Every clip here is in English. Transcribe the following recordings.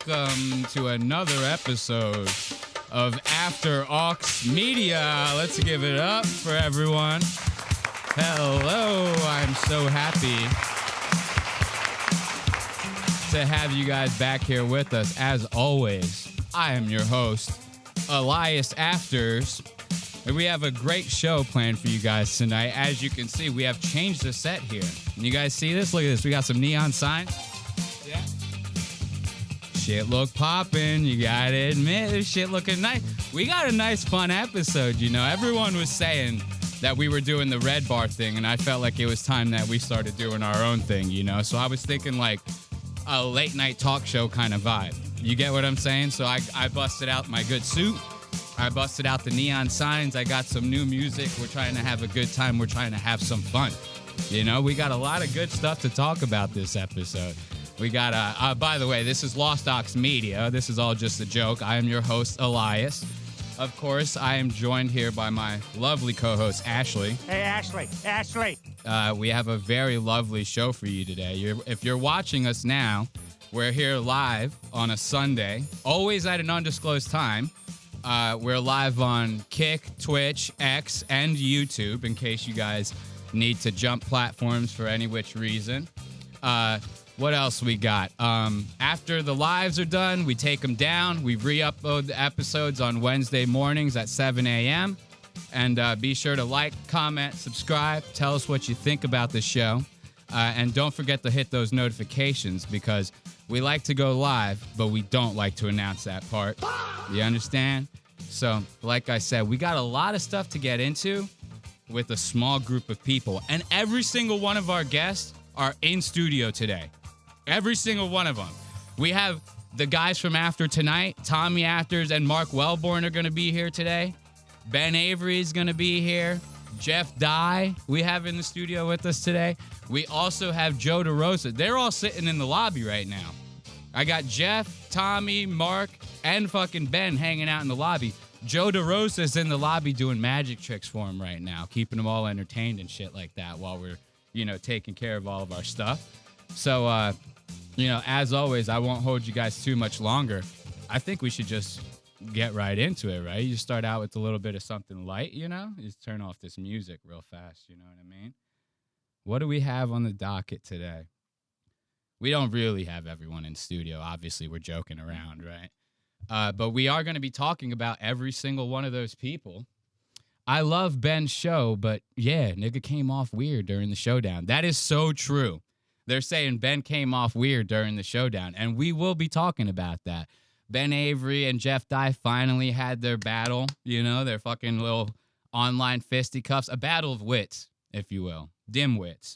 welcome to another episode of After Aux Media. Let's give it up for everyone. Hello, I'm so happy to have you guys back here with us. As always, I am your host, Elias Afters, and we have a great show planned for you guys tonight. As you can see, we have changed the set here. You guys see this? Look at this. We got some neon signs. Yeah. Shit look popping. You gotta admit, this shit looking nice. We got a nice, fun episode, you know. Everyone was saying that we were doing the red bar thing, and I felt like it was time that we started doing our own thing, you know? So I was thinking like a late night talk show kind of vibe. You get what I'm saying? So I busted out my good suit. I busted out the neon signs. I got some new music. We're trying to have a good time. We're trying to have some fun. You know, we got a lot of good stuff to talk about this episode. We got, by the way, this is Lost Ox Media. This is all just a joke. I am your host, Elias. Of course, I am joined here by my lovely co-host, Ashley. Hey, Ashley. We have a very lovely show for you today. If you're watching us now, we're here live on a Sunday, always at an undisclosed time. We're live on Kick, Twitch, X, and YouTube, in case you guys need to jump platforms for any which reason. What else we got? After the lives are done, we take them down. We re-upload the episodes on Wednesday mornings at 7 a.m. And be sure to like, comment, subscribe. Tell us what you think about the show. And don't forget to hit those notifications because we like to go live, but we don't like to announce that part. You understand? So, like I said, we got a lot of stuff to get into with a small group of people. And every single one of our guests are in studio today. Every single one of them. We have the guys from After Tonight, Tommy Afters and Mark Wellborn are going to be here today. Ben Avery is going to be here. Jeff Dye we have in the studio with us today. We also have Joe DeRosa. They're all sitting in the lobby right now. I got Jeff, Tommy, Mark, and fucking Ben hanging out in the lobby. Joe DeRosa is in the lobby doing magic tricks for him right now, keeping them all entertained and shit like that while we're, you know, taking care of all of our stuff. So, you know, as always, I won't hold you guys too much longer. I think we should just get right into it, right? You start out with a little bit of something light, you know? You just turn off this music real fast, you know what I mean? What do we have on the docket today? We don't really have everyone in studio. Obviously, we're joking around, right? But we are going to be talking about every single one of those people. I love Ben's show, but yeah, nigga came off weird during the showdown. That is so true. They're saying Ben came off weird during the showdown, and we will be talking about that. Ben Avery and Jeff Dye finally had their battle, you know, their fucking little online fisticuffs, a battle of wits, if you will, dim wits.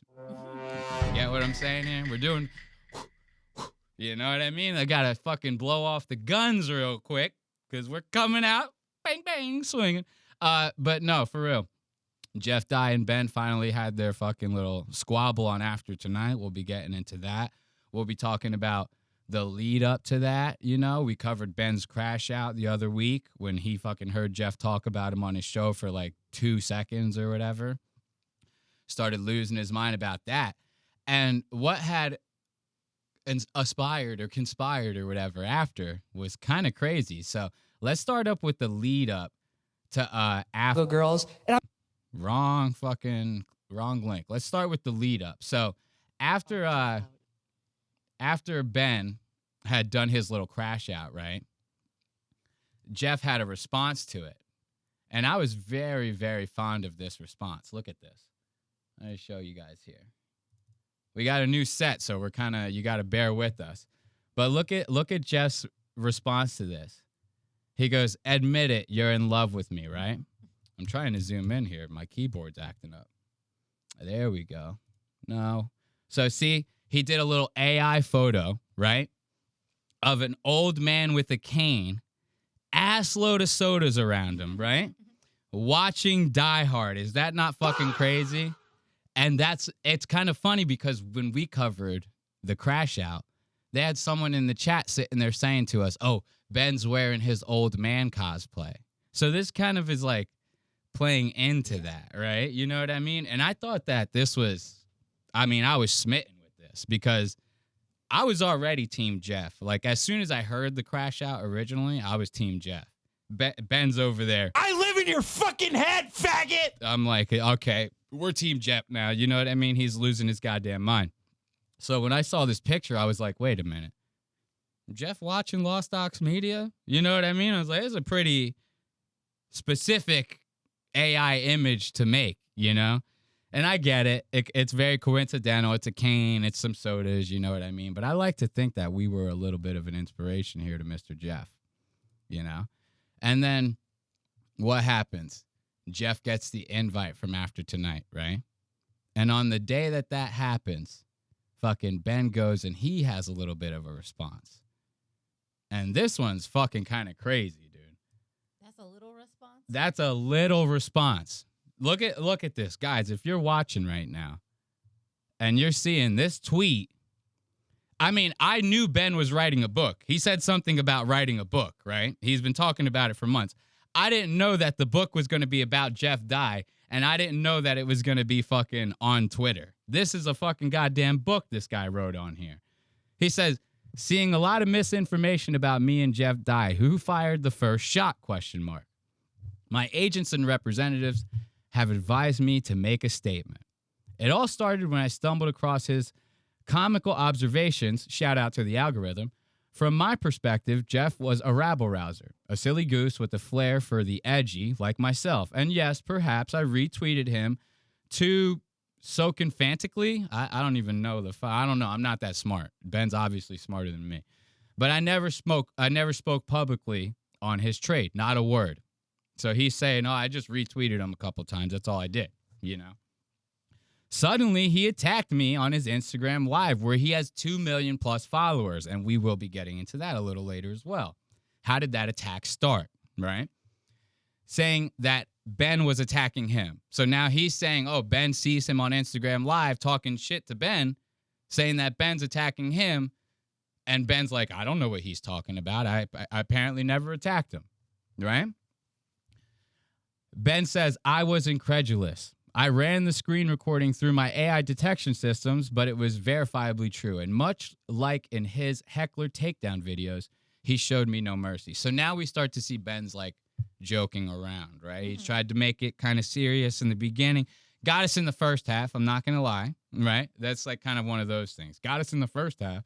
Get what I'm saying here? We're doing, you know what I mean? I gotta fucking blow off the guns real quick, because we're coming out, bang, bang, swinging. But no, for real. Jeff Dye and Ben finally had their fucking little squabble on After Tonight. We'll be getting into that. We'll be talking about the lead up to that, you know. We covered Ben's crash out the other week when he fucking heard Jeff talk about him on his show for like 2 seconds or whatever. Started losing his mind about that. And what had aspired or conspired or whatever after was kind of crazy. So let's start up with the lead up to After Girls. And Wrong link. Let's start with the lead up. So after Ben had done his little crash out, right? Jeff had a response to it. And I was very, very fond of this response. Look at this. Let me show you guys here. We got a new set, so we're you got to bear with us. But look at Jeff's response to this. He goes, "Admit it, you're in love with me, right?" I'm trying to zoom in here. My keyboard's acting up. There we go. No. So see, he did a little AI photo, right? Of an old man with a cane, ass load of sodas around him, right? Watching Die Hard. Is that not fucking crazy? And it's kind of funny because when we covered the crash out, they had someone in the chat sitting there saying to us, "Oh, Ben's wearing his old man cosplay." So this kind of is like playing into that, right? You know what I mean? And I thought that this was, I mean, I was smitten with this because I was already Team Jeff. Like, as soon as I heard the crash out originally, I was Team Jeff. Ben's over there. I live in your fucking head, faggot! I'm like, okay, we're Team Jeff now. You know what I mean? He's losing his goddamn mind. So when I saw this picture, I was like, wait a minute. Jeff watching Lost Ox Media? You know what I mean? I was like, it's a pretty specific AI image to make, you know? And I get it. It's very coincidental. It's a cane. It's some sodas. You know what I mean? But I like to think that we were a little bit of an inspiration here to Mr. Jeff, you know? And then what happens? Jeff gets the invite from After Tonight, right? And on the day that happens, fucking Ben goes and he has a little bit of a response. And this one's fucking kind of crazy, dude. That's a little response? That's a little response. Look at this. Guys, if you're watching right now and you're seeing this tweet, I mean, I knew Ben was writing a book. He said something about writing a book, right? He's been talking about it for months. I didn't know that the book was going to be about Jeff Dye, and I didn't know that it was going to be fucking on Twitter. This is a fucking goddamn book this guy wrote on here. He says, seeing a lot of misinformation about me and Jeff Dye. Who fired the first shot, ? My agents and representatives have advised me to make a statement. It all started when I stumbled across his comical observations, shout out to the algorithm. From my perspective, Jeff was a rabble-rouser, a silly goose with a flair for the edgy, like myself. And yes, perhaps I retweeted him too so infantically. I don't even know I don't know. I'm not that smart. Ben's obviously smarter than me. But I never spoke publicly on his trade, not a word. So he's saying, oh, I just retweeted him a couple times. That's all I did, you know. Suddenly, he attacked me on his Instagram Live, where he has 2 million plus followers, and we will be getting into that a little later as well. How did that attack start, right? Saying that Ben was attacking him. So now he's saying, oh, Ben sees him on Instagram Live talking shit to Ben, saying that Ben's attacking him, and Ben's like, I don't know what he's talking about. I apparently never attacked him, right? Ben says, I was incredulous. I ran the screen recording through my AI detection systems, but it was verifiably true. And much like in his heckler takedown videos, he showed me no mercy. So now we start to see Ben's like joking around, right? He tried to make it kind of serious in the beginning. Got us in the first half, I'm not going to lie, right? That's like kind of one of those things. Got us in the first half.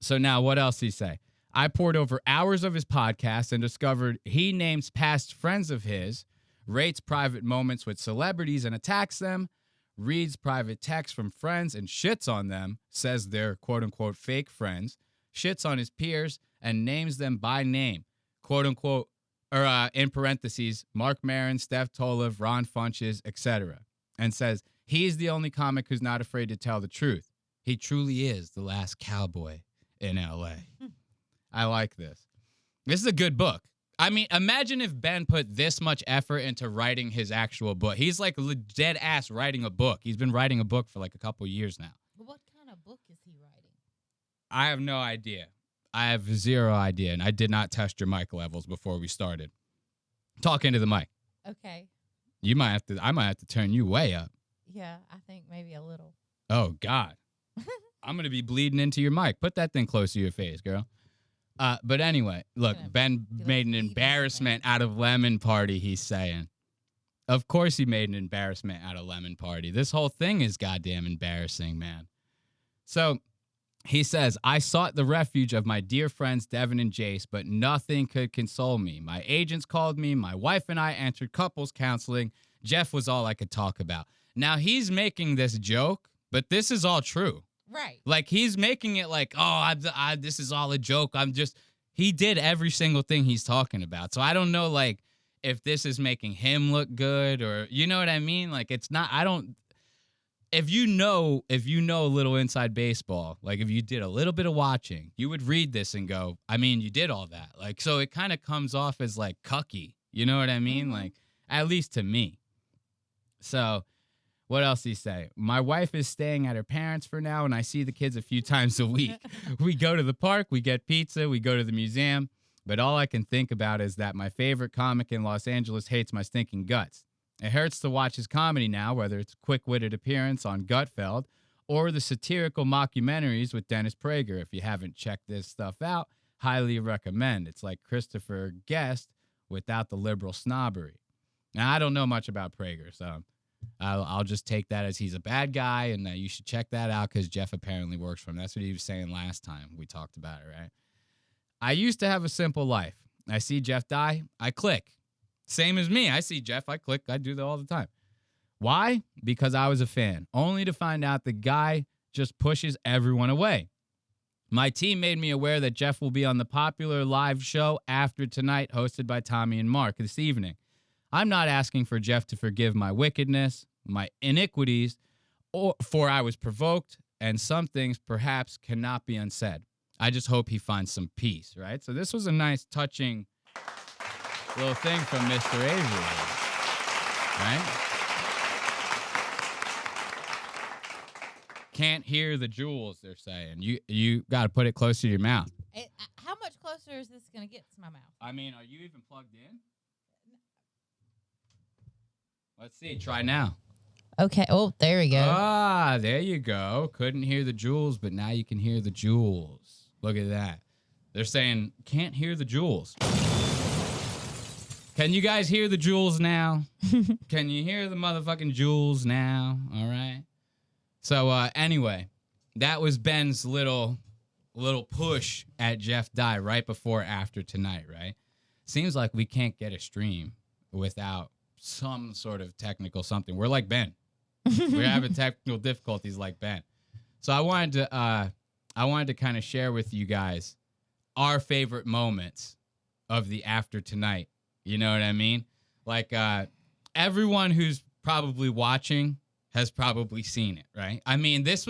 So now what else did he say? I poured over hours of his podcast and discovered he names past friends of his, rates private moments with celebrities and attacks them, reads private texts from friends and shits on them, says they're quote-unquote fake friends, shits on his peers, and names them by name, quote-unquote, or in parentheses, Mark Maron, Steph Tolev, Ron Funches, etc., and says he's the only comic who's not afraid to tell the truth. He truly is the last cowboy in L.A. I like this. This is a good book. I mean, imagine if Ben put this much effort into writing his actual book. He's like dead ass writing a book. He's been writing a book for like a couple years now. What kind of book is he writing? I have no idea. I have zero idea, and I did not test your mic levels before we started. Talk into the mic. Okay. I might have to turn you way up. Yeah, I think maybe a little. Oh, God. I'm going to be bleeding into your mic. Put that thing close to your face, girl. But anyway, look, Ben made an embarrassment out of Lemon Party, he's saying. Of course he made an embarrassment out of Lemon Party. This whole thing is goddamn embarrassing, man. So he says, I sought the refuge of my dear friends Devan and Jace, but nothing could console me. My agents called me. My wife and I entered couples counseling. Jeff was all I could talk about. Now he's making this joke, but this is all true. Right. Like, he's making it like, oh, this is all a joke. He did every single thing he's talking about. So I don't know, like, if this is making him look good or, you know what I mean? Like, it's not, if you know a little inside baseball, like if you did a little bit of watching, you would read this and go, I mean, you did all that. Like, so it kind of comes off as like cucky. You know what I mean? Mm-hmm. Like, at least to me. So what else did he say? My wife is staying at her parents for now, and I see the kids a few times a week. We go to the park, we get pizza, we go to the museum, but all I can think about is that my favorite comic in Los Angeles hates my stinking guts. It hurts to watch his comedy now, whether it's quick-witted appearance on Gutfeld, or the satirical mockumentaries with Dennis Prager. If you haven't checked this stuff out, highly recommend. It's like Christopher Guest without the liberal snobbery. Now, I don't know much about Prager, so I'll just take that as he's a bad guy, and you should check that out because Jeff apparently works for him. That's what he was saying last time we talked about it, right? I used to have a simple life. I see Jeff die, I click. Same as me. I see Jeff, I click. I do that all the time. Why? Because I was a fan, only to find out the guy just pushes everyone away. My team made me aware that Jeff will be on the popular live show After Tonight, hosted by Tommy and Mark this evening. I'm not asking for Jeff to forgive my wickedness, my iniquities, for I was provoked, and some things perhaps cannot be unsaid. I just hope he finds some peace, right? So this was a nice, touching little thing from Mr. Avery, right? Can't hear the jewels, they're saying. You got to put it closer to your mouth. How much closer is this going to get to my mouth? I mean, are you even plugged in? Let's see. Try now. Okay. Oh, there we go. Ah, there you go. Couldn't hear the jewels, but now you can hear the jewels. Look at that. They're saying, can't hear the jewels. Can you guys hear the jewels now? Can you hear the motherfucking jewels now? All right. So, anyway, that was Ben's little push at Jeff Die right before After Tonight, right? Seems like we can't get a stream without some sort of technical something. We're like Ben. We're having technical difficulties like Ben. So I wanted to kind of share with you guys our favorite moments of the After Tonight. You know what I mean? Like everyone who's probably watching has probably seen it, right? I mean, this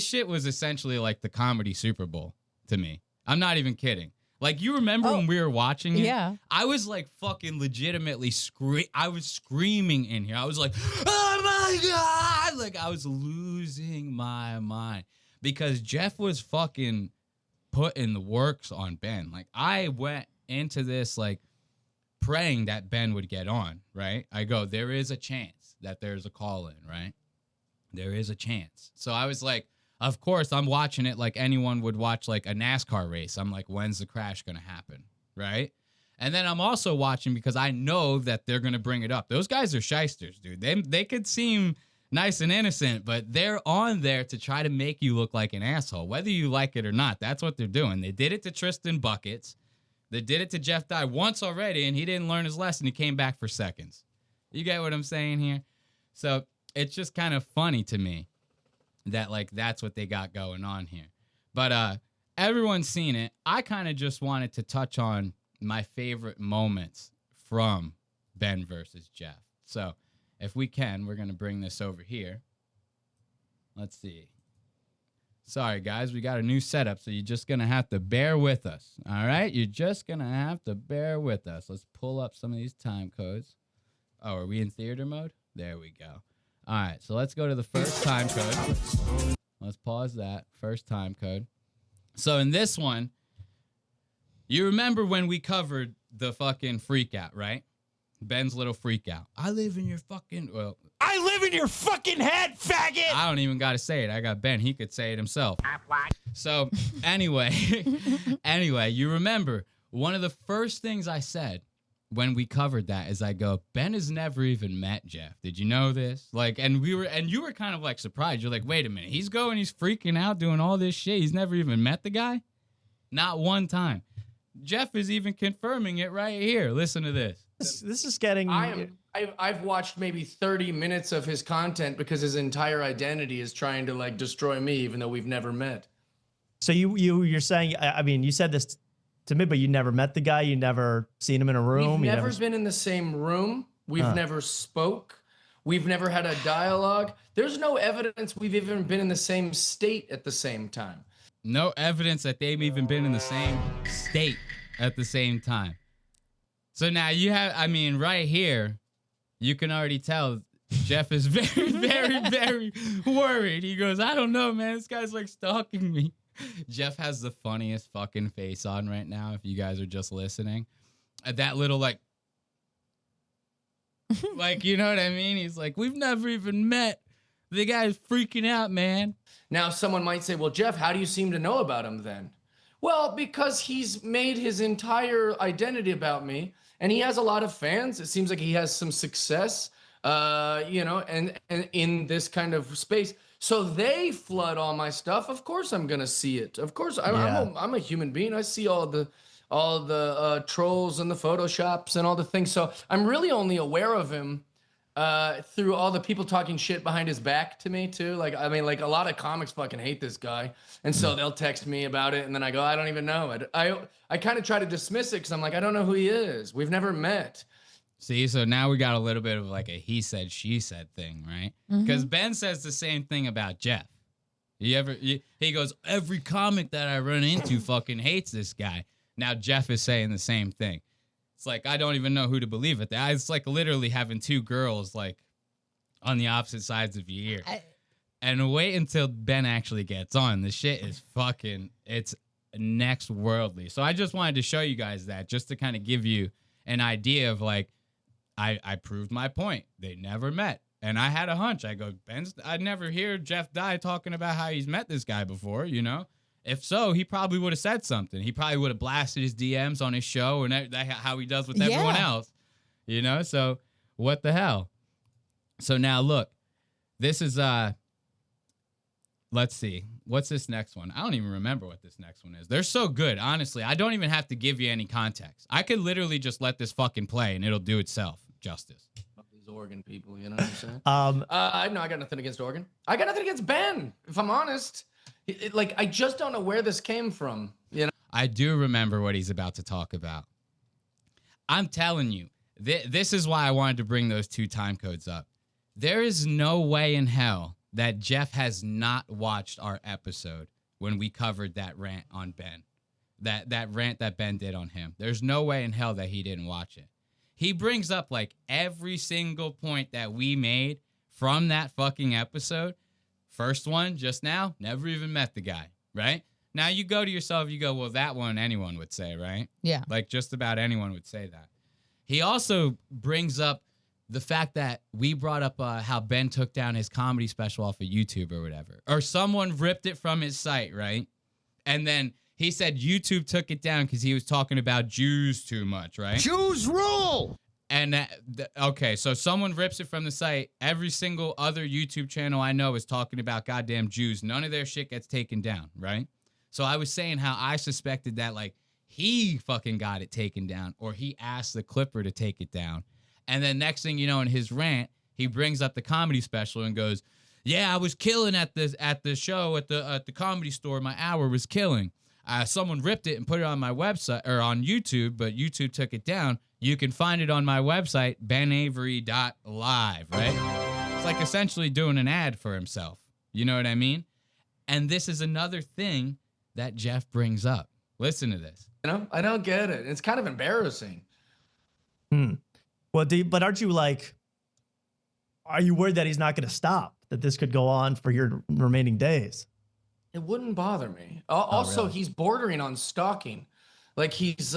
shit was essentially like the comedy Super Bowl to me. I'm not even kidding. Like, you remember when we were watching it? Yeah. I was like fucking legitimately I was screaming in here. I was like, oh my God! Like, I was losing my mind because Jeff was fucking putting the works on Ben. Like, I went into this like praying that Ben would get on, right? I go, there is a chance that there's a call in, right? There is a chance. So I was like, of course, I'm watching it like anyone would watch like a NASCAR race. I'm like, when's the crash going to happen, right? And then I'm also watching because I know that they're going to bring it up. Those guys are shysters, dude. They could seem nice and innocent, but they're on there to try to make you look like an asshole, whether you like it or not. That's what they're doing. They did it to Tristan Buckets. They did it to Jeff Dye once already, and he didn't learn his lesson. He came back for seconds. You get what I'm saying here? So it's just kind of funny to me that like that's what they got going on here. But everyone's seen it. I kind of just wanted to touch on my favorite moments from Ben versus Jeff. So if we can, we're going to bring this over here. Let's see. Sorry, guys, we got a new setup, so you're just going to have to bear with us. All right? You're just going to have to bear with us. Let's pull up some of these time codes. Oh, are we in theater mode? There we go. All right, so let's go to the first time code. Let's pause that. First time code. So in this one, you remember when we covered the fucking freak out, right? Ben's little freak out. I live in your fucking... Well, I live in your fucking head, faggot! I don't even got to say it. I got Ben. He could say it himself. So anyway, you remember one of the first things I said when we covered that is I go, Ben has never even met Jeff. Did you know this? Like, and you were kind of like surprised. You're like, wait a minute. He's freaking out doing all this shit. He's never even met the guy? Not one time. Jeff is even confirming it right here. Listen to this. This is getting... I've watched maybe 30 minutes of his content because his entire identity is trying to like destroy me, even though we've never met. So you're saying, I mean, you said this to me, but you never met the guy. You never seen him in a room. We've never been in the same room. We've never spoke. We've never had a dialogue. There's no evidence we've even been in the same state at the same time. No evidence that they've even been in the same state at the same time. So now you have, I mean, right here, you can already tell Jeff is very, very, very worried. He goes, I don't know, man. This guy's like stalking me. Jeff has the funniest fucking face on right now, if you guys are just listening. That little like, you know what I mean? He's like, we've never even met. The guy's freaking out, man. Now, someone might say, well, Jeff, how do you seem to know about him then? Well, because he's made his entire identity about me, and he has a lot of fans. It seems like he has some success, and in this kind of space. So they flood all my stuff. Of course, I'm gonna see it. Of course, I'm a human being. I see all the trolls and the photoshops and all the things. So I'm really only aware of him through all the people talking shit behind his back to me too. Like, I mean, like a lot of comics fucking hate this guy. And so they'll text me about it. And then I go, I don't even know. I kind of try to dismiss it because I'm like, I don't know who he is. We've never met. See, so now we got a little bit of like a he said, she said thing, right? Because Ben says the same thing about Jeff. He goes, every comic that I run into fucking hates this guy. Now Jeff is saying the same thing. It's like, I don't even know who to believe it. It's like literally having two girls like on the opposite sides of your ear. And wait until Ben actually gets on. The shit is fucking, it's next worldly. So I just wanted to show you guys that just to kind of give you an idea of like, I proved my point. They never met. And I had a hunch. I go, I'd never hear Jeff Dye talking about how he's met this guy before, you know? If so, he probably would have said something. He probably would have blasted his DMs on his show and that how he does with everyone else, you know? So what the hell? So now look, this is, let's see. What's this next one? I don't even remember what this next one is. They're so good, honestly. I don't even have to give you any context. I could literally just let this fucking play and it'll do itself justice. These Oregon people, you know what I'm saying? I got nothing against Oregon. I got nothing against Ben, if I'm honest. Like, I just don't know where this came from, you know? I do remember what he's about to talk about. I'm telling you, this is why I wanted to bring those two time codes up. There is no way in hell that Jeff has not watched our episode when we covered that rant on Ben. That rant that Ben did on him. There's no way in hell that he didn't watch it. He brings up like every single point that we made from that fucking episode. First one, just now, never even met the guy, right? Now you go to yourself, you go, well, that one anyone would say, right? Yeah. Like just about anyone would say that. He also brings up the fact that we brought up how Ben took down his comedy special off of YouTube or whatever. Or someone ripped it from his site, right? And then he said YouTube took it down because he was talking about Jews too much, right? Jews rule! And okay, so someone rips it from the site. Every single other YouTube channel I know is talking about goddamn Jews. None of their shit gets taken down, right? So I was saying how I suspected that like he fucking got it taken down or he asked the Clipper to take it down. And then next thing you know, in his rant, he brings up the comedy special and goes, "Yeah, I was killing at the show at the comedy store. My hour was killing. Someone ripped it and put it on my website or on YouTube, but YouTube took it down. You can find it on my website, benavery.live, right?" It's like essentially doing an ad for himself. You know what I mean? And this is another thing that Jeff brings up. Listen to this. You know, I don't get it. It's kind of embarrassing. Well, but aren't you like, are you worried that he's not going to stop? That this could go on for your remaining days? It wouldn't bother me. Also, really? he's bordering on stalking. Like it's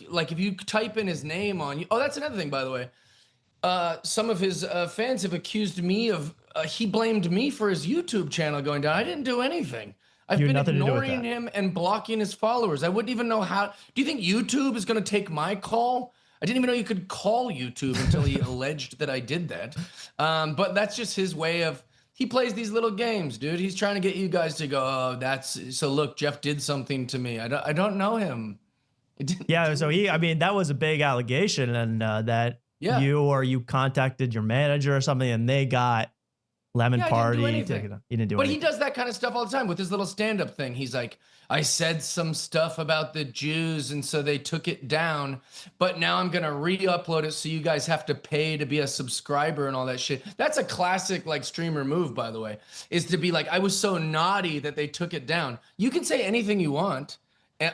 like if you type in his name on you. Oh, that's another thing, by the way. Some of his fans have accused me of he blamed me for his YouTube channel going down. I didn't do anything. I've been ignoring him and blocking his followers. I wouldn't even know how. Do you think YouTube is going to take my call? I didn't even know you could call YouTube until he alleged that I did that. But that's just his way of. He plays these little games, dude. He's trying to get you guys to go, oh, that's so. Look, Jeff did something to me. I don't know him. Yeah, so that was a big allegation, and that you contacted your manager or something, and they got lemon party. He didn't do anything. But he does that kind of stuff all the time with his little stand-up thing. He's like, I said some stuff about the Jews, and so they took it down, but now I'm gonna re-upload it so you guys have to pay to be a subscriber and all that shit. That's a classic like streamer move, by the way, is to be like, I was so naughty that they took it down. You can say anything you want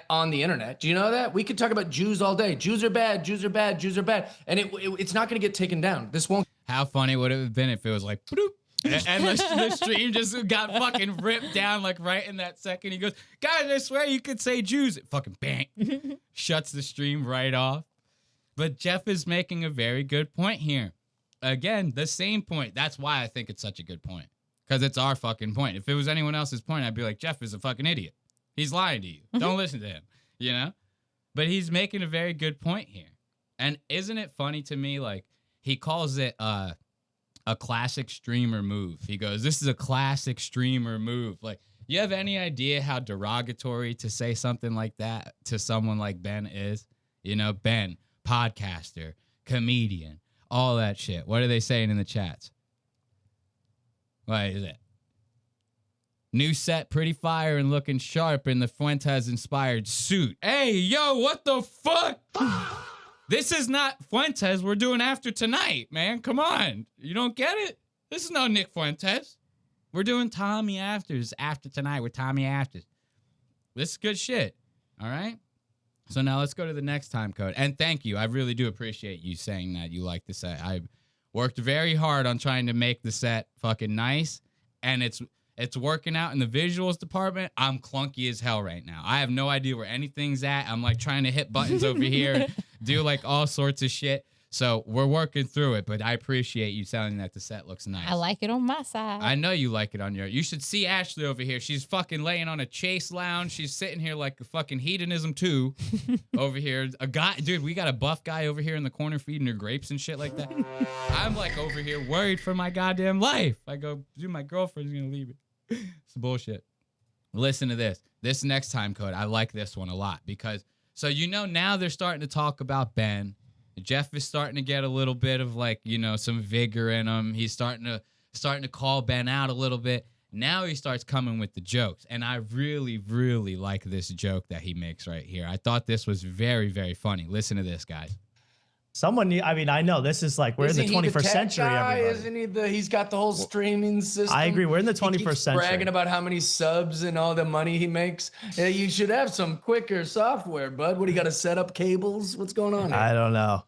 on the internet. Do you know that? We could talk about Jews all day. Jews are bad, Jews are bad, Jews are bad. And it's not gonna get taken down. This won't. How funny would it have been if it was like, bloop, and the stream just got fucking ripped down like right in that second. He goes, guys, I swear you could say Jews. It fucking bang. Shuts the stream right off. But Jeff is making a very good point here. again, the same point. That's why I think it's such a good point. Because it's our fucking point. If it was anyone else's point, I'd be like, Jeff is a fucking idiot. He's lying to you. Don't listen to him, you know? But he's making a very good point here. And isn't it funny to me, like, he calls it a classic streamer move. He goes, this is a classic streamer move. Like, you have any idea how derogatory to say something like that to someone like Ben is? You know, Ben, podcaster, comedian, all that shit. What are they saying in the chats? What is it? New set, pretty fire and looking sharp in the Fuentes-inspired suit. Hey, yo, what the fuck? This is not Fuentes. We're doing After Tonight, man. Come on. You don't get it? This is no Nick Fuentes. We're doing Tommy Afters After Tonight with Tommy Afters. This is good shit. All right? So now let's go to the next time code. And thank you. I really do appreciate you saying that you like the set. I worked very hard on trying to make the set fucking nice. And it's working out in the visuals department. I'm clunky as hell right now. I have no idea where anything's at. I'm like trying to hit buttons over here, do like all sorts of shit. So we're working through it, but I appreciate you telling that the set looks nice. I like it on my side. I know you like it on your. You should see Ashley over here. She's fucking laying on a chase lounge. She's sitting here like a fucking hedonism 2 over here. A guy, dude, we got a buff guy over here in the corner feeding her grapes and shit like that. I'm like over here worried for my goddamn life. I go, dude, my girlfriend's gonna leave me. It's bullshit. Listen to this. This next time code, I like this one a lot because, so you know, now they're starting to talk about Ben. Jeff is starting to get a little bit of like, you know, some vigor in him. He's starting to call Ben out a little bit. Now he starts coming with the jokes. And I really, really like this joke that he makes right here. I thought this was very, very funny. Listen to this, guys. I know this is like, we're in the 21st century, everybody. Isn't he he's got the whole streaming system. I agree. We're in the 21st he keeps century. bragging about how many subs and all the money he makes. Yeah, you should have some quicker software, bud. What, do you got to set up cables? What's going on here? I don't know.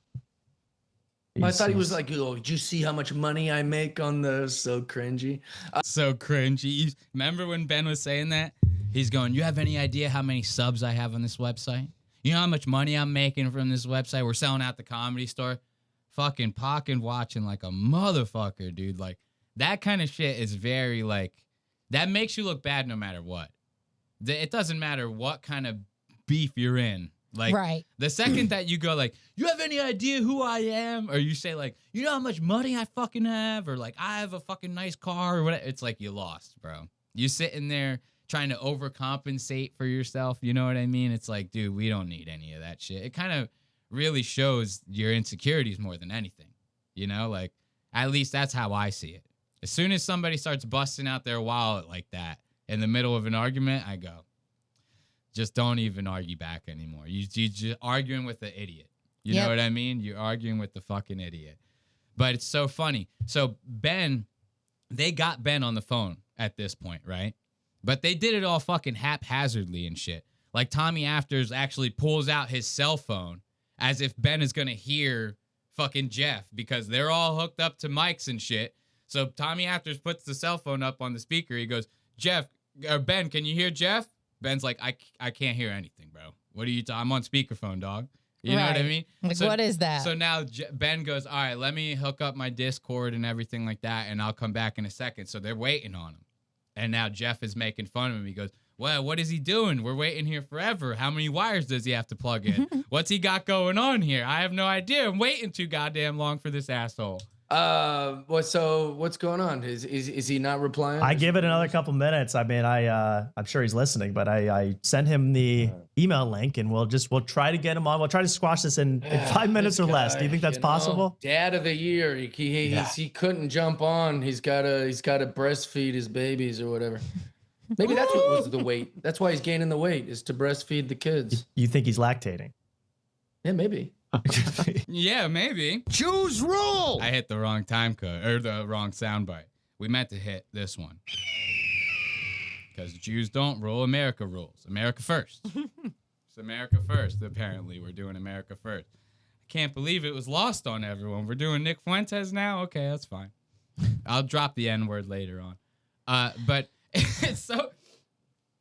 I thought he was like, oh, did you see how much money I make on the so cringy? So cringy. Remember when Ben was saying that? He's going, you have any idea how many subs I have on this website? You know how much money I'm making from this website? We're selling out the Comedy Store. Fucking pocket watching like a motherfucker, dude. Like, that kind of shit is very, like, that makes you look bad no matter what. It doesn't matter what kind of beef you're in. Like, right. The second that you go, like, you have any idea who I am? Or you say, like, you know how much money I fucking have? Or, like, I have a fucking nice car or whatever. It's like you lost, bro. You sitting there trying to overcompensate for yourself. You know what I mean? It's like, dude, we don't need any of that shit. It kind of really shows your insecurities more than anything. You know, like, at least that's how I see it. As soon as somebody starts busting out their wallet like that in the middle of an argument, I go, just don't even argue back anymore. You're just arguing with the idiot. You know what I mean? You're arguing with the fucking idiot. But it's so funny. So Ben, they got Ben on the phone at this point, right? But they did it all fucking haphazardly and shit. Like Tommy Afters actually pulls out his cell phone as if Ben is going to hear fucking Jeff because they're all hooked up to mics and shit. So Tommy Afters puts the cell phone up on the speaker. He goes, Jeff, or Ben, can you hear Jeff? Ben's like, I can't hear anything, bro. What are you I'm on speakerphone, dog. You know what I mean? Like, what is that? So now Ben goes, all right, let me hook up my Discord and everything like that, and I'll come back in a second. So they're waiting on him. And now Jeff is making fun of him. He goes, well, what is he doing? We're waiting here forever. How many wires does he have to plug in? What's he got going on here? I have no idea. I'm waiting too goddamn long for this asshole. So what's going on? Is he not replying? I give it another couple minutes. I mean, I'm sure he's listening, but I sent him the email link, and we'll try to get him on. We'll try to squash this in 5 minutes or less. Do you think that's possible? Dad of the year. He couldn't jump on. He's gotta breastfeed his babies or whatever. Maybe that's what was the weight. That's why he's gaining the weight, is to breastfeed the kids. You think he's lactating? Yeah, maybe. Yeah, maybe. Choose rule. I hit the wrong time code or the wrong soundbite. We meant to hit this one. Because Jews don't rule, America rules. America first. It's America first. Apparently, we're doing America first. I can't believe it was lost on everyone. We're doing Nick Fuentes now? Okay, that's fine. I'll drop the N-word later on. But so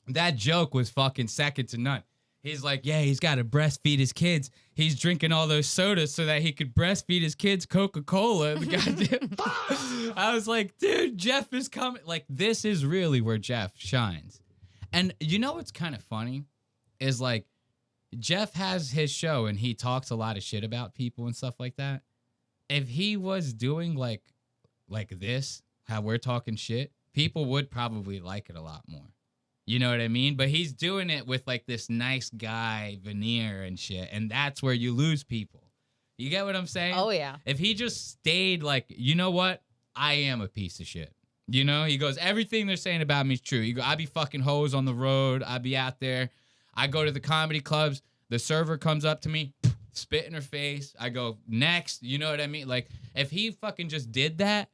that joke was fucking second to none. He's like, yeah, he's got to breastfeed his kids. He's drinking all those sodas so that he could breastfeed his kids Coca-Cola. The goddamn. I was like, dude, Jeff is coming. Like, this is really where Jeff shines. And you know what's kind of funny is like, Jeff has his show and he talks a lot of shit about people and stuff like that. If he was doing like this, how we're talking shit, people would probably like it a lot more. You know what I mean? But he's doing it with like this nice guy veneer and shit. And that's where you lose people. You get what I'm saying? Oh, yeah. If he just stayed like, you know what? I am a piece of shit. You know, he goes, everything they're saying about me is true. You go, I be fucking hoes on the road. I be out there. I go to the comedy clubs. The server comes up to me, spit in her face. I go, next. You know what I mean? Like, if he fucking just did that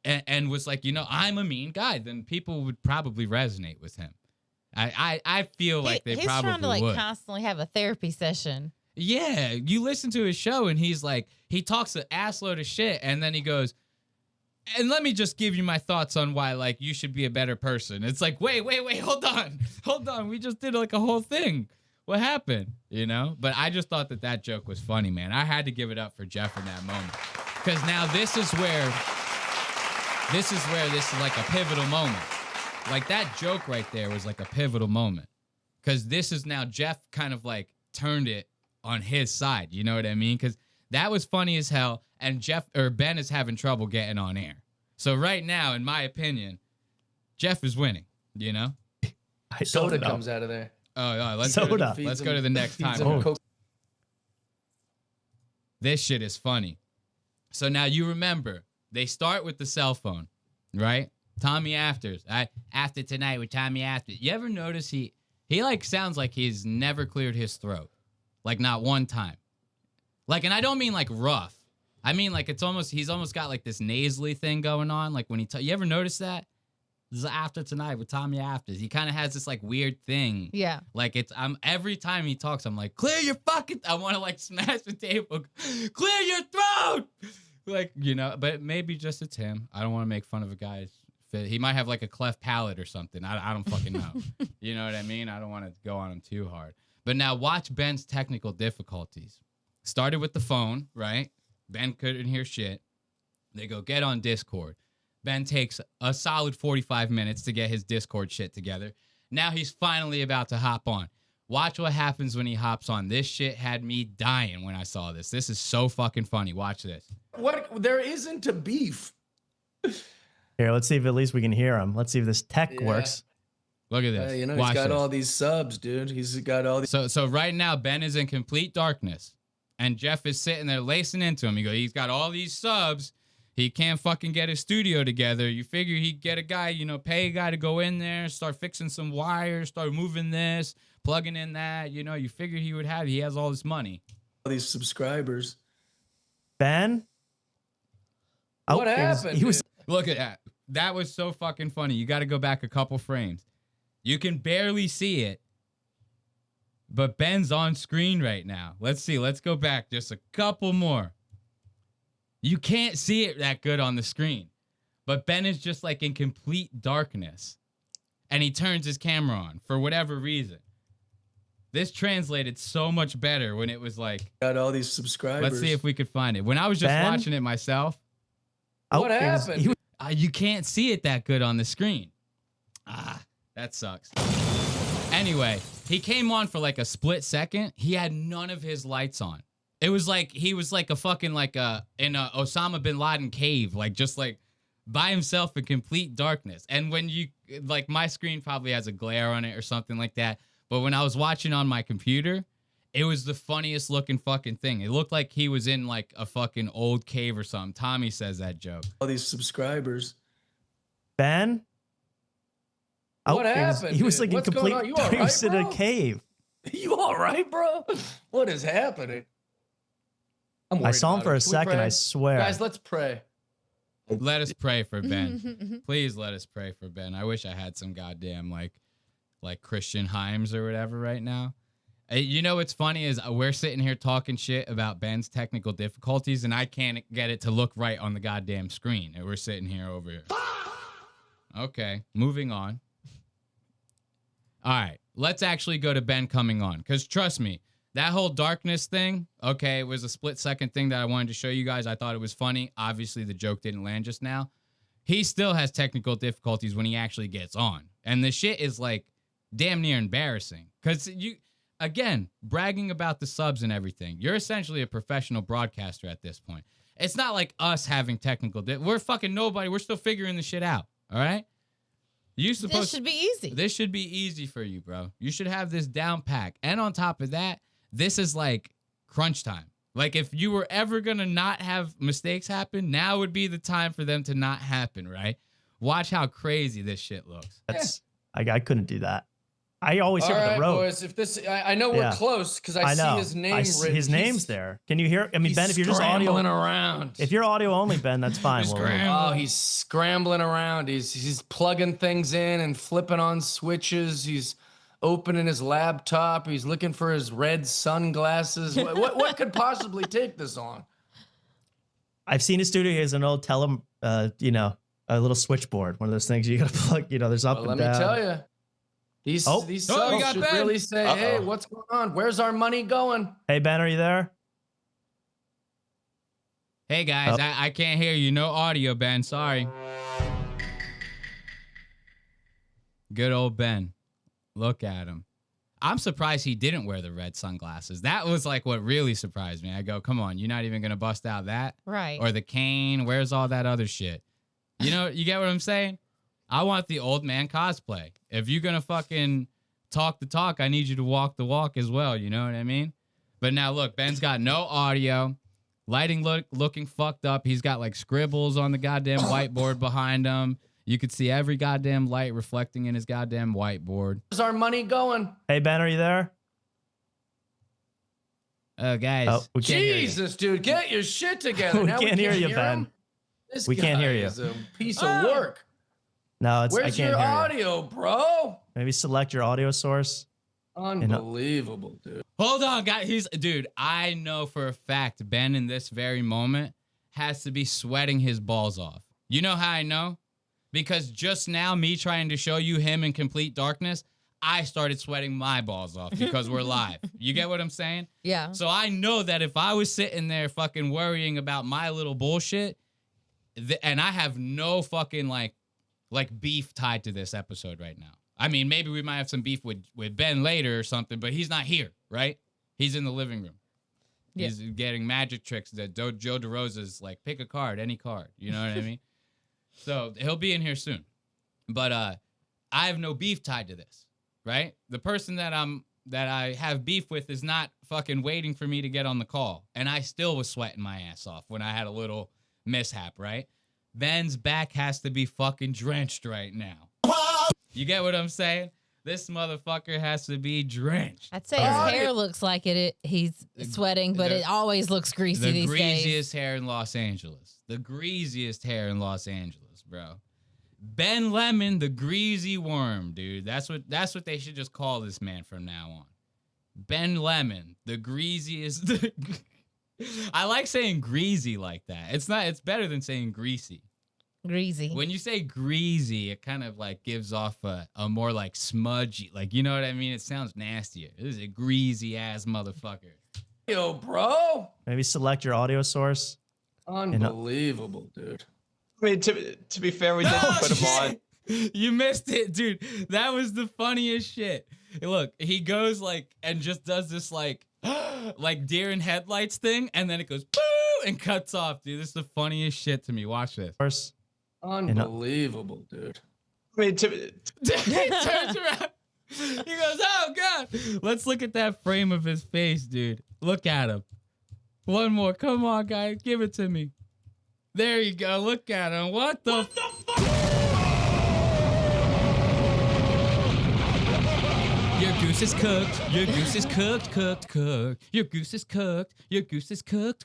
and was like, you know, I'm a mean guy, then people would probably resonate with him. I feel like they he's probably trying to like would. constantly have a therapy session. Yeah, you listen to his show and he's like, he talks an assload of shit and then he goes, and let me just give you my thoughts on why like you should be a better person. It's like, wait, hold on. We just did like a whole thing. What happened? You know? But I just thought that joke was funny, man. I had to give it up for Jeff in that moment. Because now this is this is like a pivotal moment. Like that joke right there was like a pivotal moment. Because this is now Jeff kind of like turned it on his side. You know what I mean? Because that was funny as hell. And Ben is having trouble getting on air. So right now, in my opinion, Jeff is winning, you know? Soda comes out of there. Oh, let's Soda. Go to the next time. This shit is funny. So now you remember, they start with the cell phone, right? Tommy Afters. After tonight with Tommy Afters. You ever notice he like sounds like he's never cleared his throat? Like not one time. Like, and I don't mean like rough. I mean like he's almost got like this nasally thing going on. Like when you ever notice that? This is After Tonight with Tommy Afters. He kind of has this like weird thing. Yeah. Like every time he talks, I'm like, clear your fucking, I want to like smash the table. Clear your throat. Like, you know, but maybe just it's him. I don't want to make fun of a guy's fit. He might have like a cleft palate or something. I don't fucking know. You know what I mean? I don't want to go on him too hard. But now watch Ben's technical difficulties. Started with the phone, right? Ben couldn't hear shit. They go, get on Discord. Ben takes a solid 45 minutes to get his Discord shit together. Now he's finally about to hop on. Watch what happens when he hops on. This shit had me dying when I saw this. This is so fucking funny. Watch this. What? There isn't a beef. Here, let's see if at least we can hear him. Let's see if this tech works. Look at this. You know, Watch he's got this. all these subs, dude. He's got all these. So right now, Ben is in complete darkness. And Jeff is sitting there lacing into him. He's got all these subs. He can't fucking get his studio together. You figure he'd get a guy, you know, pay a guy to go in there, start fixing some wires, start moving this, plugging in that. You know, you figure he has all this money. All these subscribers. Ben? What happened? He was. Look at that. That was so fucking funny. You got to go back a couple frames. You can barely see it. But Ben's on screen right now. Let's see. Let's go back just a couple more. You can't see it that good on the screen. But Ben is just like in complete darkness. And he turns his camera on for whatever reason. This translated so much better when it was like... Got all these subscribers. Let's see if we could find it. When I was just watching it myself... What happened? You can't see it that good on the screen. That sucks. Anyway, he came on for like a split second. He had none of his lights on. It was like he was like a fucking in a Osama bin Laden cave, like just like by himself in complete darkness. And when you like my screen probably has a glare on it or something like that. But when I was watching on my computer, it was the funniest looking fucking thing. It looked like he was in like a fucking old cave or something. Tommy says that joke. All these subscribers. Ben? What happened? He was like in What's complete. going on? You all He was right, in a bro? cave. You all right, bro? What is happening? I'm I worried saw him about for it. a Can we second. pray? I swear. Guys, let's pray. Let us pray for Ben. Please let us pray for Ben. I wish I had some goddamn like Christian Himes or whatever right now. You know what's funny is we're sitting here talking shit about Ben's technical difficulties and I can't get it to look right on the goddamn screen. And we're sitting here over here. Okay, moving on. All right, let's actually go to Ben coming on. Because trust me, that whole darkness thing, okay, it was a split-second thing that I wanted to show you guys. I thought it was funny. Obviously, the joke didn't land just now. He still has technical difficulties when he actually gets on. And the shit is, like, damn near embarrassing. Because you, again, bragging about the subs and everything, you're essentially a professional broadcaster at this point. It's not like us having technical we're fucking nobody. We're still figuring the shit out, all right? This should be easy. This should be easy for you, bro. You should have this down pack. And on top of that, this is like crunch time. Like if you were ever going to not have mistakes happen, now would be the time for them to not happen, right? Watch how crazy this shit looks. I couldn't do that. I always hear the road. Boys, if this, I know we're close because I see his name written. His name's there. Can you hear? I mean, Ben, if you're just audio around, if you're audio only, Ben, that's fine. He's scrambling around. He's plugging things in and flipping on switches. He's opening his laptop. He's looking for his red sunglasses. What could possibly take this long? I've seen his studio. He has an old a little switchboard, one of those things you got to plug. There's up and down. Let me tell you. These subs should really say, hey, what's going on? Where's our money going? Hey, Ben, are you there? Hey, guys, I can't hear you. No audio, Ben. Sorry. Good old Ben. Look at him. I'm surprised he didn't wear the red sunglasses. That was like what really surprised me. I go, come on, you're not even going to bust out that? Right. Or the cane. Where's all that other shit? You get what I'm saying? I want the old man cosplay. If you're going to fucking talk the talk, I need you to walk the walk as well. You know what I mean? But now look, Ben's got no audio. Lighting looking fucked up. He's got like scribbles on the goddamn whiteboard behind him. You could see every goddamn light reflecting in his goddamn whiteboard. Where's our money going? Hey, Ben, are you there? Oh, guys. We can't Jesus, dude, get your shit together. we Now can't hear you, Ben. Him? This we guy can't hear you. Is a piece of work. No, I Where's can't your hear audio, bro? Maybe select your audio source. Unbelievable, dude. Hold on, guys. Dude, I know for a fact Ben in this very moment has to be sweating his balls off. You know how I know? Because just now, me trying to show you him in complete darkness, I started sweating my balls off because we're live. You get what I'm saying? Yeah. So I know that if I was sitting there fucking worrying about my little bullshit, and I have no fucking like beef tied to this episode right now. I mean, maybe we might have some beef with Ben later or something, but he's not here, right? He's in the living room. Yeah. He's getting magic tricks that Joe DeRosa's like, pick a card, any card. You know what I mean? So he'll be in here soon. But I have no beef tied to this, right? The person that I have beef with is not fucking waiting for me to get on the call. And I still was sweating my ass off when I had a little mishap, right? Ben's back has to be fucking drenched right now. You get what I'm saying? This motherfucker has to be drenched. I'd say his hair looks like he's sweating, but it always looks greasy these days. The greasiest hair in Los Angeles. The greasiest hair in Los Angeles, bro. Ben Lemon, the greasy worm, dude. That's what they should just call this man from now on. Ben Lemon, the greasiest. I like saying greasy like that. It's better than saying greasy. Greasy. When you say greasy, it kind of like gives off a more like smudgy, like, you know what I mean? It sounds nastier. This is a greasy ass motherfucker. Yo, bro. Maybe select your audio source. Unbelievable, dude. I mean, to be fair, we did put him on. You missed it, dude. That was the funniest shit. Look, he goes like and just does this like deer in headlights thing, and then it goes boo and cuts off, dude. This is the funniest shit to me. Watch this. Unbelievable, dude. I mean, He turns around. He goes, oh god. Let's look at that frame of his face, dude. Look at him. One more. Come on, guys. Give it to me. There you go. Look at him. What the fuck? Your goose is cooked. Your goose is cooked. Your goose is cooked. Your goose is cooked.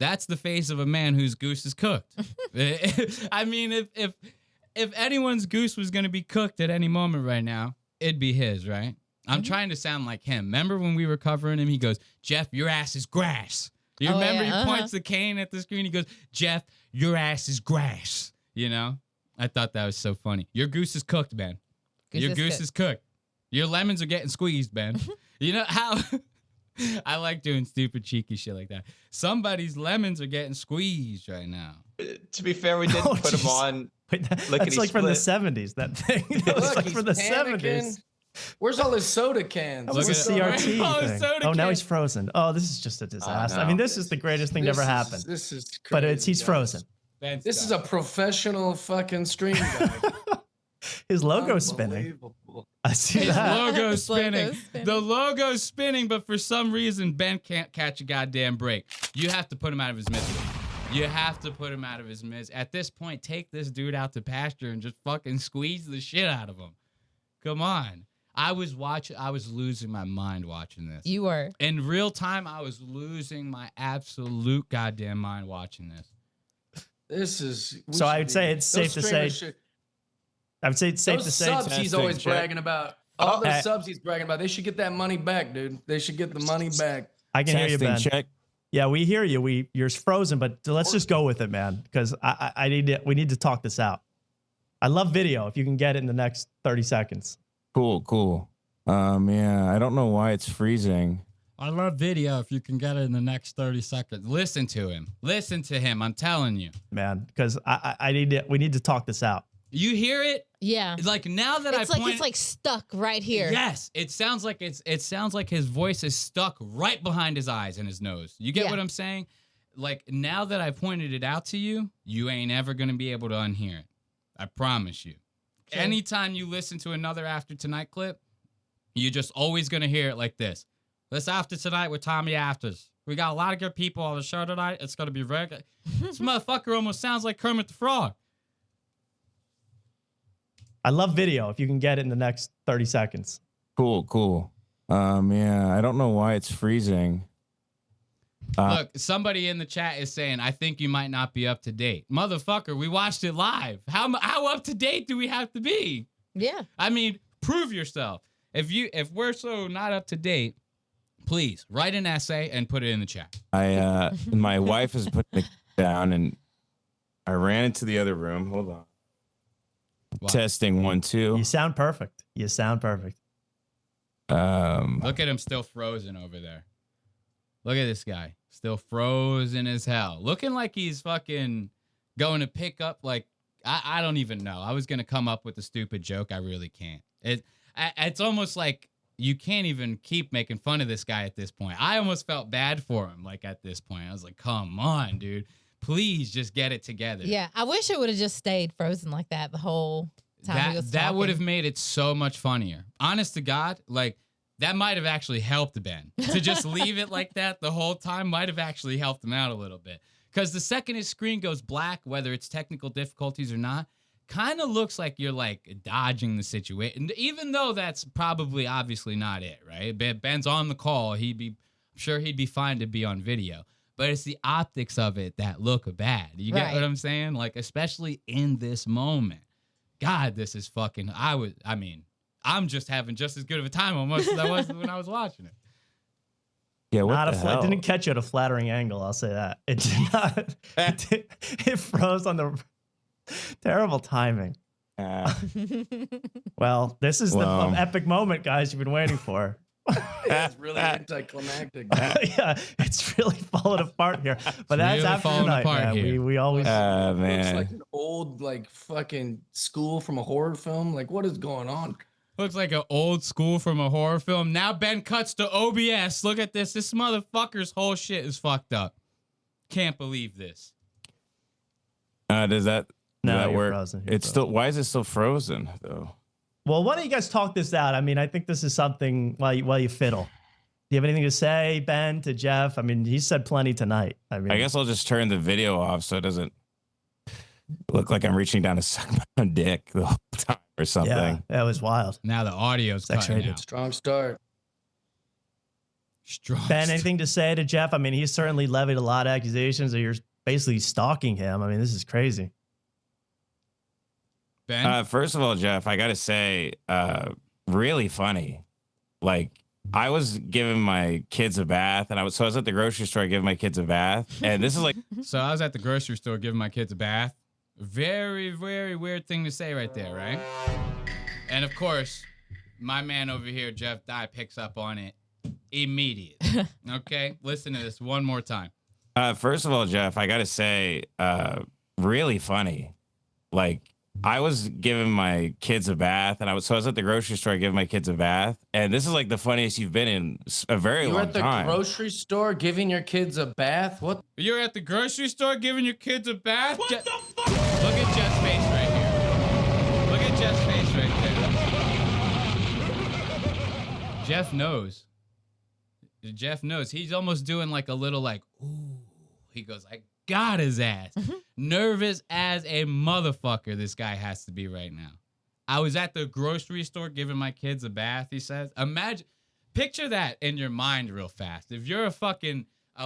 That's the face of a man whose goose is cooked. I mean, if anyone's goose was going to be cooked at any moment right now, it'd be his, right? I'm trying to sound like him. Remember when we were covering him? He goes, Jeff, your ass is grass. You remember he points the cane at the screen. He goes, Jeff, your ass is grass. You know? I thought that was so funny. Your goose is cooked, man. Your goose is cooked. Your lemons are getting squeezed, Ben. You know how I like doing stupid, cheeky shit like that. Somebody's lemons are getting squeezed right now. To be fair, we did Oh, put him jeez. on. Wait, that's Lickety like from the split. 70s, that thing. That was Look, like he's from the panicking. 70s. Where's all his soda cans? That was Look a at it. CRT Oh, thing. soda Oh, now can. he's frozen. Oh, this is just a disaster. I mean, this is the greatest thing to ever happen. This is crazy, But he's guys. frozen. Ben's This is done. a professional fucking stream guy. His logo's spinning. Unbelievable. I see His that. logo's His logo's spinning. spinning. The logo's spinning, but for some reason, Ben can't catch a goddamn break. You have to put him out of his misery. You have to put him out of his misery. At this point, take this dude out to pasture and just fucking squeeze the shit out of him. Come on. I was losing my mind watching this. You were. In real time, I was losing my absolute goddamn mind watching this. This is. we So I should would be- say it's those safe to streamers say- should- I would say it's safe those to say. subs Testing, he's always check. bragging about. All the Hey. subs he's bragging about. They should get that money back, dude. They should get the money back. I can hear you, Ben. Check. Yeah, we hear you. You're frozen, but let's just go with it, man. Because we need to talk this out. I love video. If you can get it in the next 30 seconds. Cool. Yeah, I don't know why it's freezing. I love video if you can get it in the next 30 seconds. Listen to him. Listen to him. I'm telling you. Man, because we need to talk this out. You hear it? Yeah. Like now that It's I like point, it's like stuck right here. Yes, it sounds like his voice is stuck right behind his eyes and his nose. You get Yeah. what I'm saying? Like now that I pointed it out to you, you ain't ever gonna be able to unhear it. I promise you. Okay. Anytime you listen to another After Tonight clip, you're just always gonna hear it like this. This After Tonight with Tommy Afters. We got a lot of good people on the show tonight. It's gonna be very good. This motherfucker almost sounds like Kermit the Frog. I love video. If you can get it in the next 30 seconds. Cool. Yeah, I don't know why it's freezing. Look, somebody in the chat is saying, I think you might not be up to date. Motherfucker, we watched it live. How up to date do we have to be? Yeah. I mean, prove yourself. If we're so not up to date, please write an essay and put it in the chat. My wife is putting it down, and I ran into the other room. Hold on. Wow. Testing 1 2. You sound perfect. Look at him still frozen over there. Look at this guy. Still frozen as hell. Looking like he's fucking going to pick up like I don't even know. I was gonna come up with a stupid joke. I really can't. It's almost like you can't even keep making fun of this guy at this point. I almost felt bad for him, like at this point. I was like, come on, dude. Please just get it together. Yeah. I wish it would have just stayed frozen like that the whole time he was That would talking. have made it so much funnier. Honest to God, like that might have actually helped Ben. To just leave it like that the whole time might have actually helped him out a little bit. Because the second his screen goes black, whether it's technical difficulties or not, kind of looks like you're like dodging the situation. Even though that's probably obviously not it, right? Ben's on the call. I'm sure he'd be fine to be on video. But it's the optics of it that look bad. You get Right. what I'm saying? Like, especially in this moment. God, this is fucking. I'm just having just as good of a time almost as I was when I was watching it. Yeah, what Not the it hell? didn't catch you at a flattering angle. I'll say that. It did not. It froze on the terrible timing. Well, this is Wow. the epic moment, guys, you've been waiting for. It's really anticlimactic. Yeah, it's really falling apart here. But that's really after falling tonight, apart man. here. We always. Looks man. like an old, like, fucking school from a horror film. Like, what is going on? Looks like an old school from a horror film. Now Ben cuts to OBS. Look at this. This motherfucker's whole shit is fucked up. Can't believe this. Does that No, that you're work? frozen. You're It's still. Why is it still frozen though? Well, why don't you guys talk this out? I mean, I think this is something while you fiddle. Do you have anything to say, Ben, to Jeff? I mean, he said plenty tonight. I mean, I guess I'll just turn the video off so it doesn't look like I'm reaching down to suck my own dick the whole time or something. yeah, that was wild. Now the audio's Sex cutting rated. out. Strong start. Strong. Ben, anything to say to Jeff? I mean, he's certainly levied a lot of accusations that you're basically stalking him. I mean, this is crazy. Ben? First of all, Jeff, I gotta say, really funny. Like I was giving my kids a bath, and I was at the grocery store giving my kids a bath, and this is like So I was at the grocery store giving my kids a bath. Very, very weird thing to say right there, right? And of course, my man over here, Jeff Dye, picks up on it immediately. Okay, listen to this one more time. First of all, Jeff, I gotta say, really funny. Like, I was giving my kids a bath, and I was at the grocery store giving my kids a bath, and this is like the funniest you've been in a very You were long at the time. grocery store giving your kids a bath? What? You're at the grocery store giving your kids a bath? What the fuck? Look at Jeff's face right here. Look at Jeff's face right there. Jeff knows. Jeff knows. He's almost doing like a little like, ooh. He goes, I got his ass. Nervous as a motherfucker this guy has to be right now. I was at the grocery store giving my kids a bath, he says. Picture that in your mind real fast. If you're a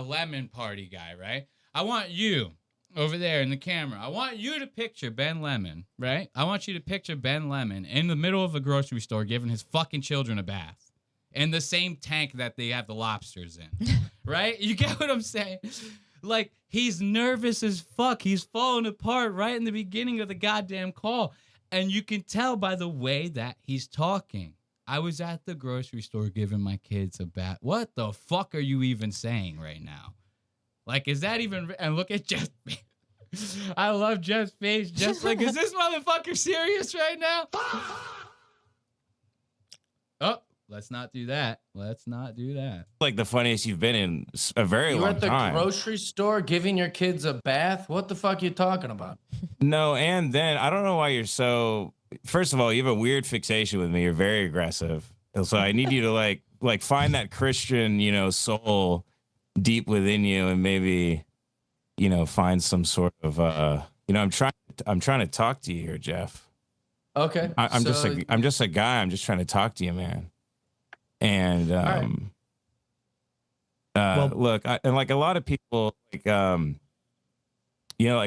lemon party guy, right? I want you over there in the camera. I want you to picture Ben Lemon, right? I want you to picture Ben Lemon in the middle of a grocery store giving his fucking children a bath. In the same tank that they have the lobsters in, right? You get what I'm saying? Like, he's nervous as fuck. He's falling apart right in the beginning of the goddamn call. And you can tell by the way that he's talking. I was at the grocery store giving my kids a bath. What the fuck are you even saying right now? Like, is that even... And look at Jeff's face. I love Jeff's face. Jeff's like, is this motherfucker serious right now? Oh. Let's not do that. Let's not do that. Like the funniest you've been in a very long time. You were at the grocery store giving your kids a bath? What the fuck are you talking about? No, and then I don't know why you're so. First of all, you have a weird fixation with me. You're very aggressive, so I need you to like find that Christian, soul deep within you, and maybe, find some sort of, I'm trying to talk to you here, Jeff. Okay. I'm just a guy. I'm just trying to talk to you, man. And look, and like a lot of people, like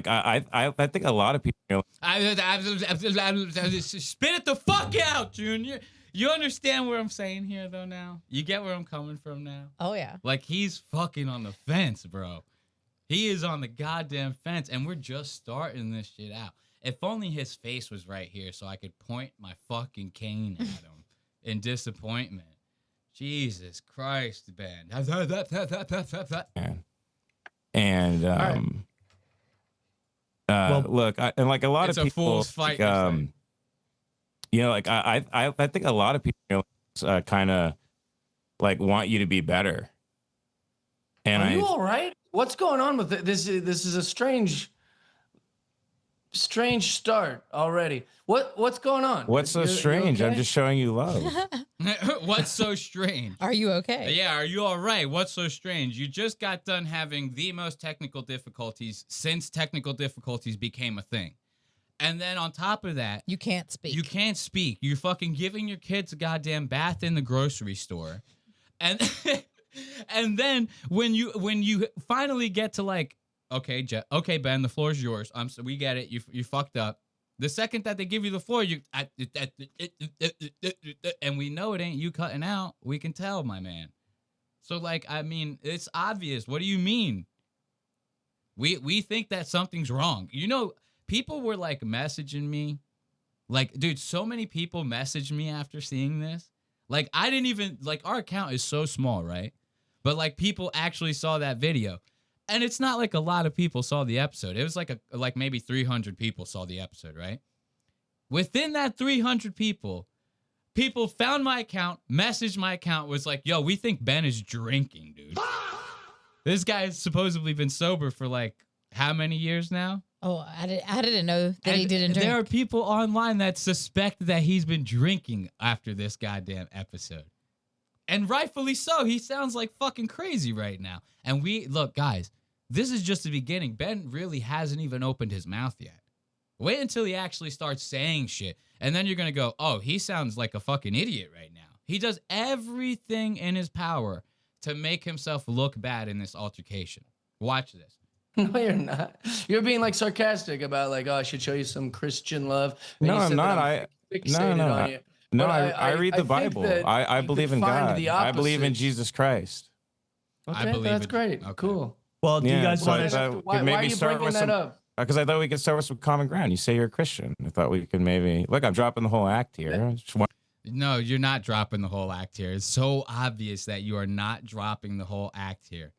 I think a lot of people. Spit it the fuck out, Junior. You understand what I'm saying here, though. Now you get where I'm coming from. Now, Oh yeah. like he's fucking on the fence, bro. He is on the goddamn fence, and we're just starting this shit out. If only his face was right here, so I could point my fucking cane at him in disappointment. Jesus Christ, Ben. And look, and like a lot It's of a people, fool's fight, like, I think a lot of people kind of like want you to be better. And Are you all right? What's going on with it? This is a strange start already. What's going on? what's so You strange? okay? I'm just showing you love. What's so strange? Are you okay? Yeah, are you all right? What's so strange? You just got done having the most technical difficulties since technical difficulties became a thing. And then on top of that, You can't speak. you can't speak. You're fucking giving your kids a goddamn bath in the grocery store. And and then when you finally get to like, okay, okay, Ben, the floor's yours. We get it. You fucked up. The second that they give you the floor, and we know it ain't you cutting out. We can tell, my man. So, like, I mean, it's obvious. What do you mean? We think that something's wrong. People were, like, messaging me. Like, dude, so many people messaged me after seeing this. Like, I didn't even, like, our account is so small, right? But, like, people actually saw that video. And it's not like a lot of people saw the episode. It was like maybe 300 people saw the episode, right? Within that 300 people found my account, messaged my account, was like, yo, we think Ben is drinking, dude. This guy has supposedly been sober for like how many years now? Oh, I didn't know that he didn't drink. There are people online that suspect that he's been drinking after this goddamn episode. And rightfully so. He sounds like fucking crazy right now. And look, guys, this is just the beginning. Ben really hasn't even opened his mouth yet. Wait until he actually starts saying shit. And then you're going to go, oh, he sounds like a fucking idiot right now. He does everything in his power to make himself look bad in this altercation. Watch this. No, you're not. You're being like sarcastic about like, oh, I should show you some Christian love. And No, you I'm said that not. I'm fixated on you. No, But I read the think Bible. that I you believe could in find God. the I believe in opposites. Jesus Christ. Okay, I believe that's it. great. Okay. Cool. Well, do you Yeah, guys so want I to? thought Why could maybe are you start bringing with that some. up? Because I thought we could start with some common ground. You say you're a Christian. I thought we could maybe look. I'm dropping the whole act here. No, you're not dropping the whole act here. It's so obvious that you are not dropping the whole act here.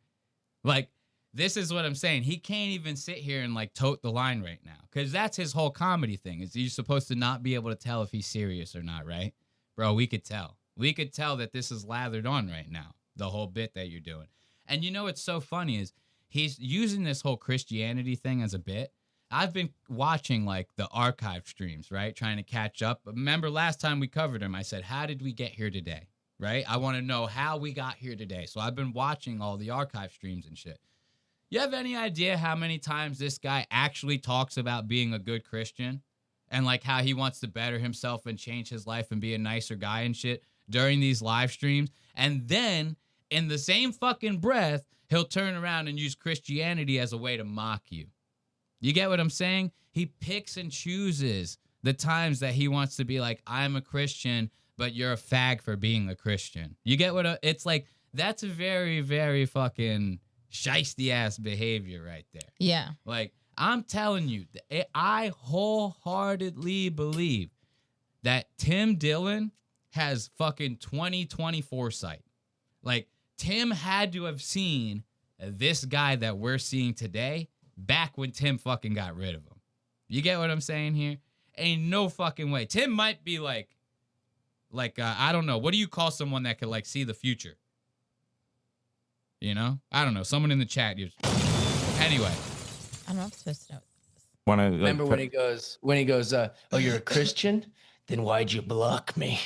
Like, this is what I'm saying. He can't even sit here and like tote the line right now, because that's his whole comedy thing. Is you're supposed to not be able to tell if he's serious or not, right? Bro, we could tell. We could tell that this is lathered on right now, the whole bit that you're doing. And you know what's so funny is he's using this whole Christianity thing as a bit. I've been watching like the archive streams, right? Trying to catch up. Remember last time we covered him, I said, how did we get here today? Right? I want to know how we got here today. So I've been watching all the archive streams and shit. You have any idea how many times this guy actually talks about being a good Christian and like how he wants to better himself and change his life and be a nicer guy and shit during these live streams? And then in the same fucking breath, he'll turn around and use Christianity as a way to mock you. You get what I'm saying? He picks and chooses the times that he wants to be like, I'm a Christian, but you're a fag for being a Christian. You get what it's like? That's a very, very fucking shiesty ass behavior right there. Yeah. Like, I'm telling you, I wholeheartedly believe that Tim Dillon has fucking 20/20 foresight. Like, Tim had to have seen this guy that we're seeing today back when Tim fucking got rid of him. You get what I'm saying here? Ain't no fucking way. Tim might be like I don't know. What do you call someone that could like see the future? You know? I don't know. Someone in the chat. Anyway. I'm not supposed to know. Remember when he goes, oh, you're a Christian? Then why'd you block me?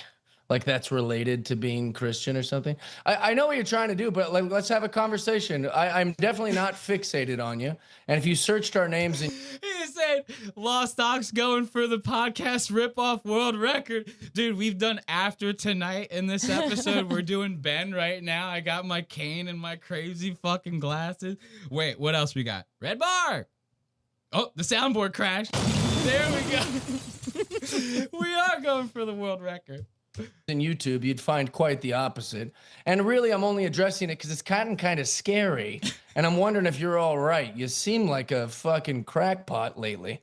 Like that's related to being Christian or something. I know what you're trying to do, but like, let's have a conversation. I'm definitely not fixated on you. And if you searched our names and he said Lost Ox going for the podcast ripoff world record. Dude, we've done After Tonight in this episode. We're doing Ben right now. I got my cane and my crazy fucking glasses. Wait, what else we got? Red Bar. Oh, the soundboard crashed. There we go. We are going for the world record. in YouTube, you'd find quite the opposite. And really, I'm only addressing it because it's kind of scary. And I'm wondering if you're all right. You seem like a fucking crackpot lately.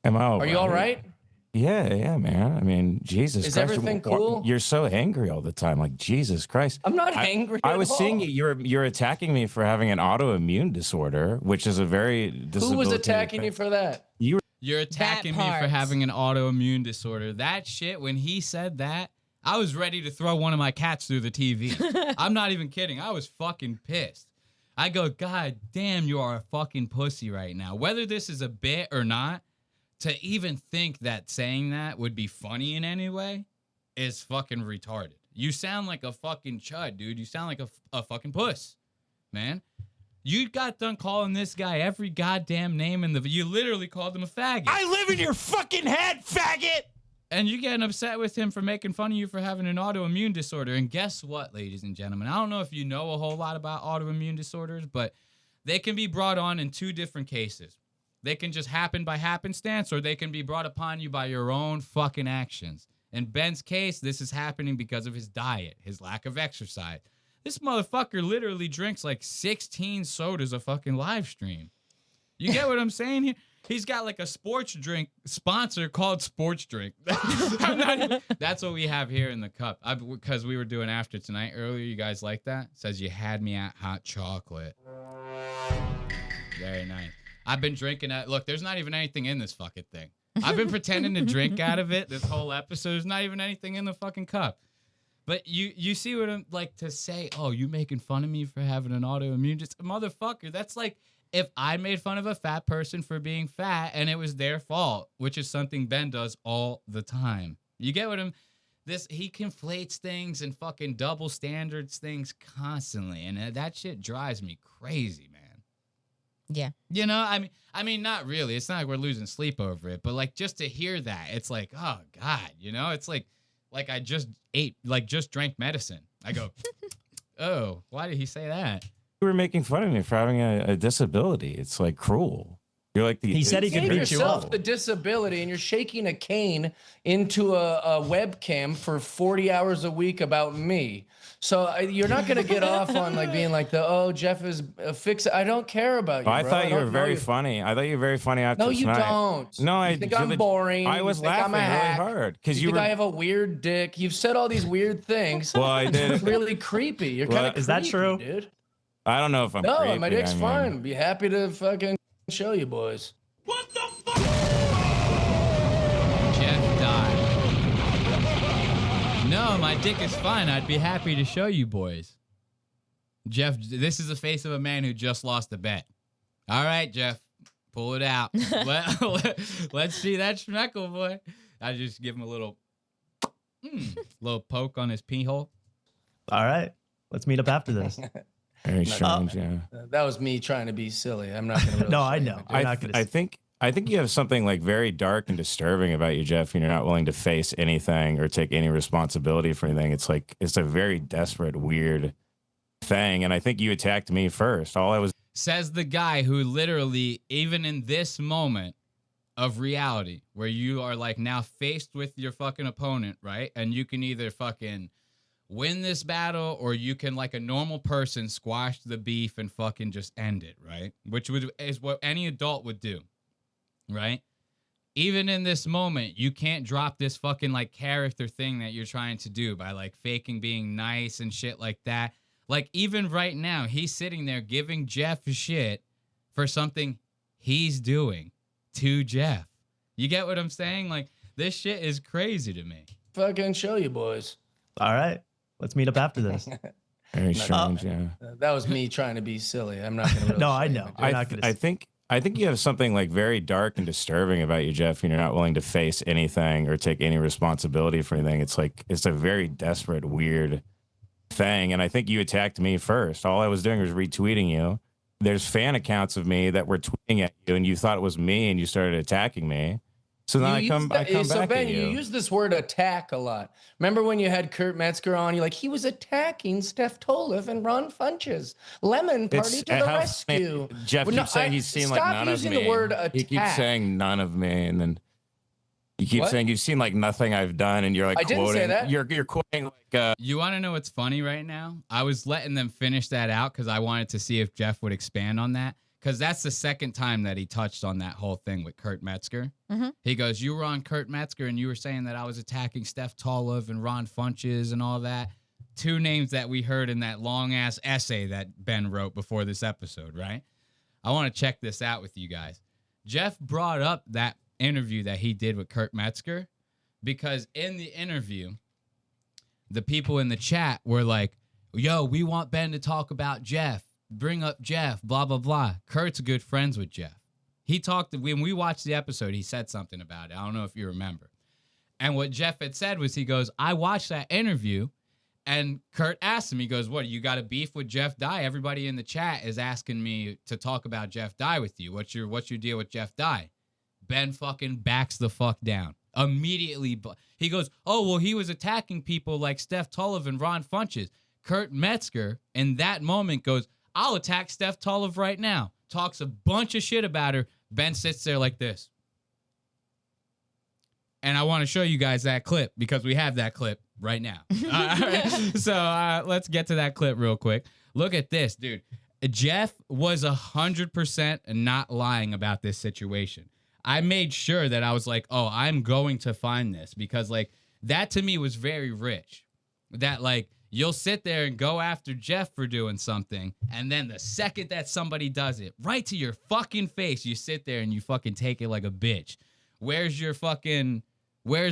Am I all Are you all right? Yeah, man. I mean, Jesus Is Christ. everything cool? You're so angry all the time. Like, Jesus Christ. I'm not angry I at was all. seeing you're attacking me for having an autoimmune disorder, which is a very Who was attacking you for that? You're attacking me for having an autoimmune disorder. That shit, when he said that, I was ready to throw one of my cats through the TV. I'm not even kidding. I was fucking pissed. I go, God damn, you are a fucking pussy right now. Whether this is a bit or not, to even think that saying that would be funny in any way is fucking retarded. You sound like a fucking chud, dude. You sound like a fucking puss, man. You got done calling this guy every goddamn name in the... You literally called him a faggot. I live in your fucking head, faggot! And you're getting upset with him for making fun of you for having an autoimmune disorder. And guess what, ladies and gentlemen? I don't know if you know a whole lot about autoimmune disorders, but they can be brought on in two different cases. They can just happen by happenstance, or they can be brought upon you by your own fucking actions. In Ben's case, this is happening because of his diet, his lack of exercise. This motherfucker literally drinks like 16 sodas a fucking live stream. You get what I'm saying here? He's got like a sports drink sponsor called Sports Drink. That's what we have here in the cup. Because we were doing After Tonight earlier. You guys like that? It says you had me at hot chocolate. Very nice. I've been drinking that. Look, there's not even anything in this fucking thing. I've been pretending to drink out of it this whole episode. There's not even anything in the fucking cup. But you see what I'm like to say, oh, you making fun of me for having an autoimmune? Just motherfucker. That's like if I made fun of a fat person for being fat and it was their fault, which is something Ben does all the time. You get what he conflates things and fucking double standards things constantly. And that shit drives me crazy, man. Yeah. You know, I mean, not really. It's not like we're losing sleep over it, but like just to hear that, it's like, oh God, you know, it's like I just just drank medicine. I go, oh, why did he say that? You were making fun of me for having a disability. It's like cruel. You're like the. He said he could Gave beat you yourself up. the disability, and you're shaking a cane into a webcam for 40 hours a week about me. So you're not gonna get off on like being like Jeff is a fix. I don't care about you. I bro. thought I you were don't know very you. funny. I thought you were very funny after No, you tonight. don't. No, You I think I'm legit- boring. I was You think I'm laughing a really hack. hard because You you think were. I have a weird dick. You've said all these weird things. Well, I did. It's really creepy. You're Well, kind of is that true? dude? I don't know if I'm. No, creepy, my dick's I mean. fine. Be happy to fucking show you boys. Jeff died. No, my dick is fine. I'd be happy to show you boys. Jeff, this is the face of a man who just lost a bet. All right, Jeff, pull it out. Let's see that schmeckle, boy. I just give him a little poke on his pee hole. All right. Let's meet up after this. Very strange, yeah. That was me trying to be silly. I'm not gonna. Really No, show I you know. my dick. You're not gonna. I think you have something like very dark and disturbing about you, Jeff, and you're not willing to face anything or take any responsibility for anything. It's like it's a very desperate, weird thing. And I think you attacked me first. All I was Says the guy who literally, even in this moment of reality, where you are like now faced with your fucking opponent, right? And you can either fucking win this battle or you can, like a normal person, squash the beef and fucking just end it, right? Which is what any adult would do, right? Even in this moment, you can't drop this fucking like character thing that you're trying to do by like faking being nice and shit like that. Like even right now, he's sitting there giving Jeff shit for something he's doing to Jeff. You get what I'm saying? Like this shit is crazy to me. Fucking show you boys. All right. Let's meet up after this. very strange, yeah. That was me trying to be silly. I'm not gonna. Really No, show I you know. my dick. You're not gonna. I think you have something like very dark and disturbing about you, Jeff, and you're not willing to face anything or take any responsibility for anything. It's like it's a very desperate, weird thing. And I think you attacked me first. All I was doing was retweeting you. There's fan accounts of me that were tweeting at you, and you thought it was me, and you started attacking me. So then I come back Ben, at you you. use this word attack a lot. Remember when you had Kurt Metzger on? You're like, he was attacking Steph Tolev and Ron Funches. Lemon party to the how rescue. funny. Jeff keeps saying he's seen like none of me. Stop using the word attack. He keeps saying none of me, and then you keep What? saying you've seen like nothing I've done, and you're like I didn't say quoting. that. You're quoting like You want to know what's funny right now? I was letting them finish that out because I wanted to see if Jeff would expand on that. Because that's the second time that he touched on that whole thing with Kurt Metzger. Mm-hmm. He goes, you were on Kurt Metzger and you were saying that I was attacking Steph Tolev and Ron Funches and all that. Two names that we heard in that long-ass essay that Ben wrote before this episode, right? I want to check this out with you guys. Jeff brought up that interview that he did with Kurt Metzger because in the interview, the people in the chat were like, yo, we want Ben to talk about Jeff. Bring up Jeff, blah, blah, blah. Kurt's good friends with Jeff. He talked, when we watched the episode, he said something about it. I don't know if you remember. And what Jeff had said was, he goes, I watched that interview, and Kurt asked him, he goes, what, you got a beef with Jeff Dye? Everybody in the chat is asking me to talk about Jeff Dye with you. What's your deal with Jeff Dye? Ben fucking backs the fuck down. Immediately, he goes, oh, well, he was attacking people like Steph Tolev and Ron Funches. Kurt Metzger, in that moment, goes, I'll attack Steph Tolev right now. Talks a bunch of shit about her. Ben sits there like this. And I want to show you guys that clip because we have that clip right now. All right. So let's get to that clip real quick. Look at this, dude. Jeff was 100% not lying about this situation. I made sure that I was like, oh, I'm going to find this because like that to me was very rich. That like, you'll sit there and go after Jeff for doing something, and then the second that somebody does it, right to your fucking face, you sit there and you fucking take it like a bitch. Where's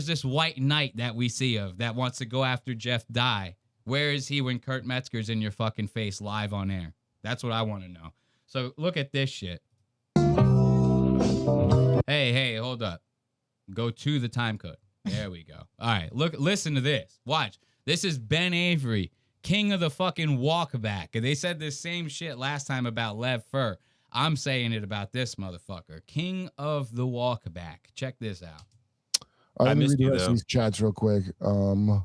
this white knight that we see of that wants to go after Jeff Dye? Where is he when Kurt Metzger's in your fucking face live on air? That's what I want to know. So look at this shit. Hey, hold up. Go to the time code. There we go. All right, listen to this. Watch. This is Ben Avery, king of the fucking walkback. And they said this same shit last time about Lev Fur. I'm saying it about this motherfucker. King of the walkback. Check this out. Let me read the rest of these chats real quick. Boop,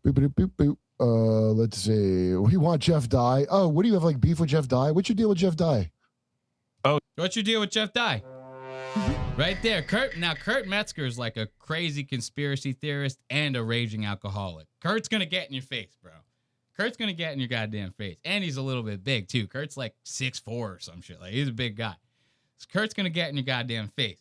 boop, boop, boop. Let's see. We want Jeff Dye. Oh, what do you have like beef with Jeff Dye? What's your deal with Jeff Dye? What's your deal with Jeff Dye? Right there. Kurt Metzger is like a crazy conspiracy theorist and a raging alcoholic. Kurt's going to get in your face, bro. Kurt's going to get in your goddamn face. And he's a little bit big, too. Kurt's like 6'4" or some shit. Like, he's a big guy. So Kurt's going to get in your goddamn face.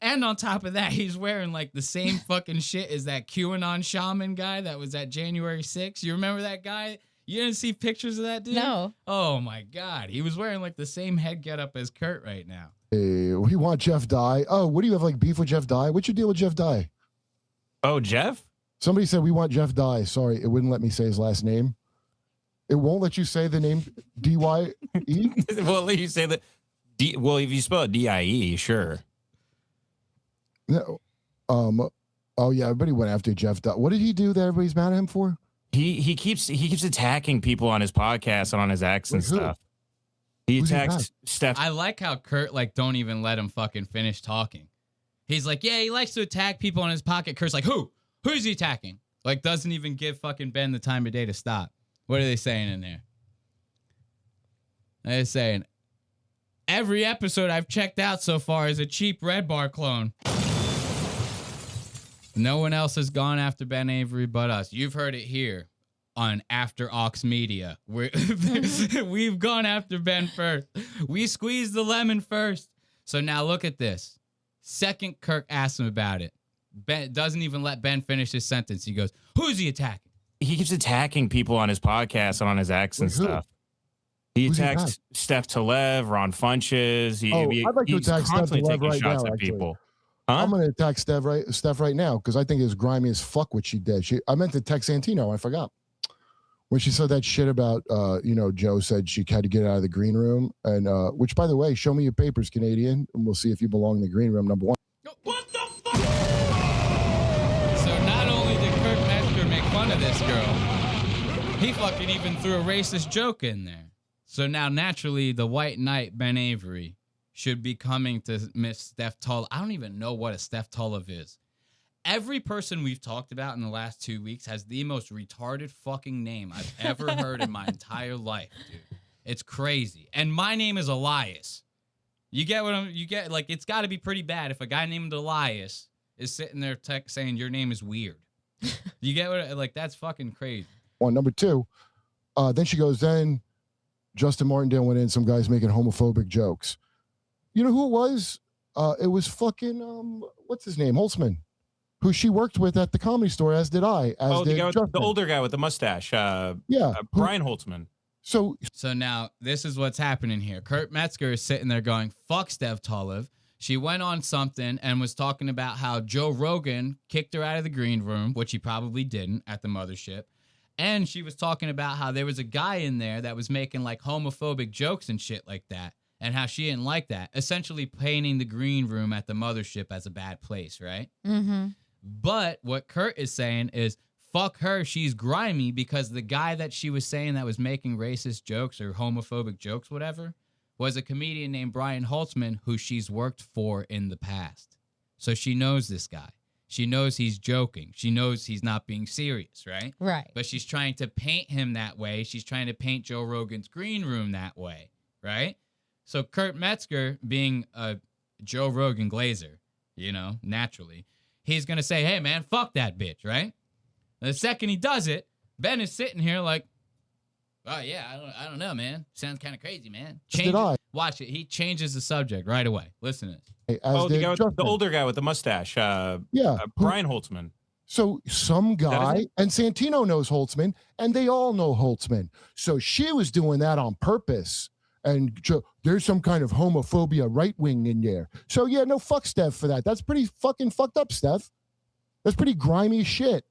And on top of that, he's wearing like the same fucking shit as that QAnon shaman guy that was at January 6th. You remember that guy? You didn't see pictures of that dude? No. Oh, my God. He was wearing like the same head getup as Kurt right now. Hey, we want Jeff Dye. Oh, what do you have, like beef with Jeff Dye? What's your deal with Jeff Dye? Oh, Jeff? Somebody said we want Jeff Dye. Sorry, it wouldn't let me say his last name. It won't let you say the name D-Y-E? Well, let you say that. Well, if you spell it D-I-E, sure. No. Oh yeah, everybody went after Jeff Dye. What did he do that everybody's mad at him for? He keeps attacking people on his podcast and on his ex and stuff. He attacks Steph. I like how Kurt like don't even let him fucking finish talking. He's like, yeah, he likes to attack people on his pocket. Kurt's like, who's he attacking? Like, doesn't even give fucking Ben the time of day to stop. What are they saying in there? They're saying every episode I've checked out so far is a cheap Red Bar clone. No one else has gone after Ben Avery but us. You've heard it here on After Ox Media. We've gone after Ben first. We squeezed the lemon first. So now look at this. Second Kirk asks him about it. Ben doesn't even let Ben finish his sentence. He goes, who's he attacking? He keeps attacking people on his podcast and on his ex and stuff. He attacks Steph Telev, Ron Funches. I'd like to attack Steph Telev right now, actually. People. Huh? I'm going to attack Steph right now because I think it's grimy as fuck what she did. I meant to text Santino. I forgot. When she said that shit about, Joe said she had to get out of the green room. And which, by the way, show me your papers, Canadian, and we'll see if you belong in the green room, number one. What the fuck? So not only did Kirk Metzger make fun of this girl, he fucking even threw a racist joke in there. So now, naturally, the white knight, Ben Avery, should be coming to Miss Steph Tulev. I don't even know what a Steph Tulev is. Every person we've talked about in the last 2 weeks has the most retarded fucking name I've ever heard in my entire life, dude. It's crazy. And my name is Elias. You get what you get? Like, it's got to be pretty bad if a guy named Elias is sitting there saying your name is weird. You get what? Like, that's fucking crazy. One, number two. Then she goes, then Justin Martindale went in, some guys making homophobic jokes. You know who it was? It was fucking, what's his name? Holtzman, who she worked with at the Comedy Store, as did I. The older guy with the mustache. Brian Holtzman. So now this is what's happening here. Kurt Metzger is sitting there going, fuck Steph Tulev. She went on something and was talking about how Joe Rogan kicked her out of the green room, which he probably didn't at the mothership. And she was talking about how there was a guy in there that was making like homophobic jokes and shit like that. And how she didn't like that. Essentially painting the green room at the mothership as a bad place, right? Mm-hmm. But what Kurt is saying is, fuck her, she's grimy, because the guy that she was saying that was making racist jokes or homophobic jokes, whatever, was a comedian named Brian Holtzman who she's worked for in the past. So she knows this guy. She knows he's joking. She knows he's not being serious, right? Right. But she's trying to paint him that way. She's trying to paint Joe Rogan's green room that way, right? So Kurt Metzger, being a Joe Rogan glazer, naturally, he's going to say, hey, man, fuck that bitch, right? The second he does it, Ben is sitting here like, oh, yeah, I don't know, man. Sounds kind of crazy, man. Watch it. He changes the subject right away. Listen to this. The older guy with the mustache. Brian Holtzman. So some guy, and Santino knows Holtzman, and they all know Holtzman. So she was doing that on purpose. And there's some kind of homophobia right wing in there. So yeah, no, fuck Steph for that. That's pretty fucking fucked up, Steph. That's pretty grimy shit.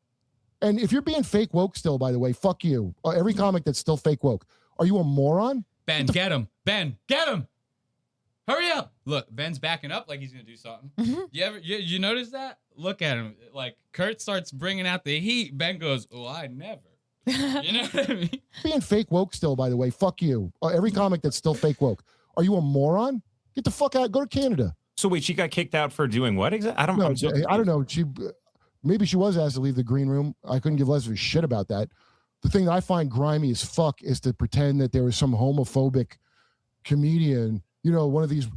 And if you're being fake woke still, by the way, fuck you. Every comic that's still fake woke. Are you a moron? Ben, get him. Ben, get him. Hurry up. Look, Ben's backing up like he's going to do something. Mm-hmm. You notice that? Look at him. Like, Kurt starts bringing out the heat. Ben goes, oh, I never. You know what I mean? Being fake woke still, by the way, fuck you. Every comic that's still fake woke. Are you a moron? Get the fuck out. Go to Canada. So wait, she got kicked out for doing what exactly? I don't know. Maybe she was asked to leave the green room. I couldn't give less of a shit about that. The thing that I find grimy as fuck is to pretend that there was some homophobic comedian, one of these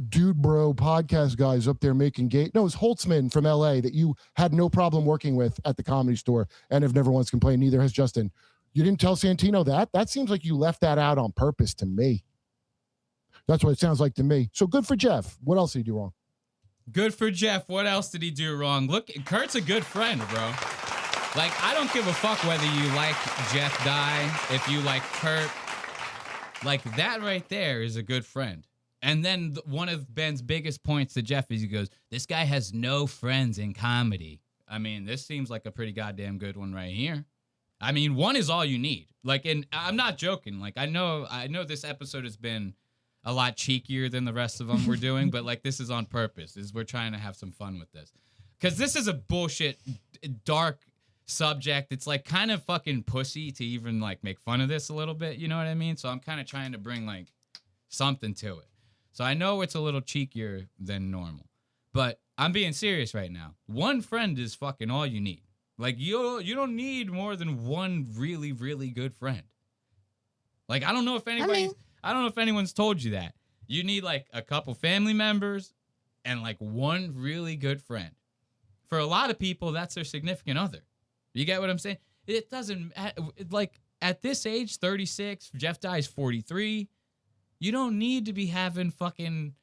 dude bro podcast guys up there making gay. No, it's Holtzman from LA that you had no problem working with at the Comedy Store and have never once complained. Neither has Justin. You didn't tell Santino that? That seems like you left that out on purpose to me. That's what it sounds like to me. So good for Jeff. What else did he do wrong? Good for Jeff. What else did he do wrong? Look, Kurt's a good friend, bro. Like, I don't give a fuck whether you like Jeff Dye, if you like Kurt. Like, that right there is a good friend. And then one of Ben's biggest points to Jeff is he goes, this guy has no friends in comedy. I mean, this seems like a pretty goddamn good one right here. I mean, one is all you need. Like, and I'm not joking. Like, I know this episode has been a lot cheekier than the rest of them we're doing, but like this is on purpose. We're trying to have some fun with this. Because this is a bullshit, dark subject. It's like kind of fucking pussy to even like make fun of this a little bit. You know what I mean? So I'm kind of trying to bring like something to it. So I know it's a little cheekier than normal, but I'm being serious right now. One friend is fucking all you need. Like you don't need more than one really, really good friend. Like I don't know if anyone's told you that. You need like a couple family members and like one really good friend. For a lot of people, that's their significant other. You get what I'm saying? It doesn't, like at this age, 36, Jeff Dye's 43. You don't need to be having fucking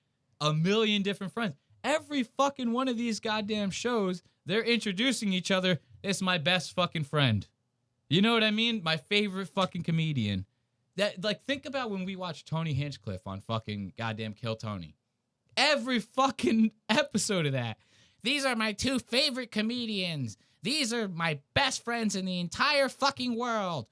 a million different friends. Every fucking one of these goddamn shows, they're introducing each other. It's my best fucking friend. You know what I mean? My favorite fucking comedian. That, like, think about when we watched Tony Hinchcliffe on fucking goddamn Kill Tony. Every fucking episode of that. These are my two favorite comedians. These are my best friends in the entire fucking world.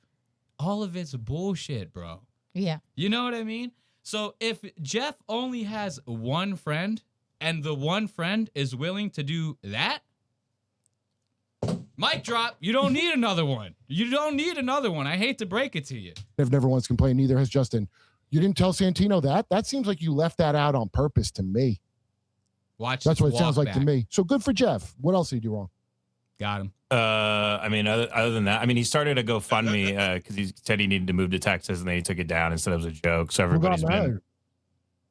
All of it's bullshit, bro. Yeah. You know what I mean? So if Jeff only has one friend and the one friend is willing to do that, mic drop. You don't need another one. You don't need another one. I hate to break it to you. I've never once complained. Neither has Justin. You didn't tell Santino that? That seems like you left that out on purpose to me. That's what it sounds like to me. So good for Jeff. What else did he do wrong? Got him. I mean, other than that, I mean, he started a GoFundMe because he said he needed to move to Texas, and then he took it down and said it was a joke. So everybody's been,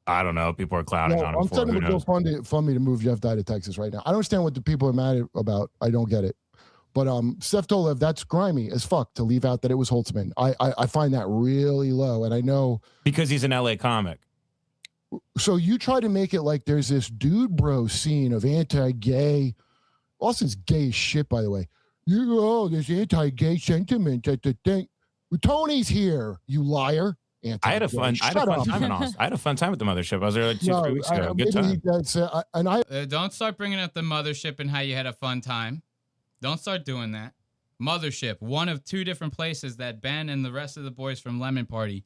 I don't know, people are clowning on him. I'm for sending who him a knows. GoFundMe to move Jeff Dye to Texas right now. I don't understand what the people are mad about. I don't get it. But Steph Dolev, that's grimy as fuck to leave out that it was Holtzman. I find that really low, and I know Because he's an LA comic. So you try to make it like there's this dude bro scene of anti-gay. Austin's gay as shit, by the way. There's anti-gay sentiment at the thing. Tony's here, you liar. I had a fun time in Austin. I had a fun time at the mothership. I was there like 2-3 weeks ago. Good time. Don't start bringing up the mothership and how you had a fun time. Don't start doing that. Mothership, one of two different places that Ben and the rest of the boys from Lemon Party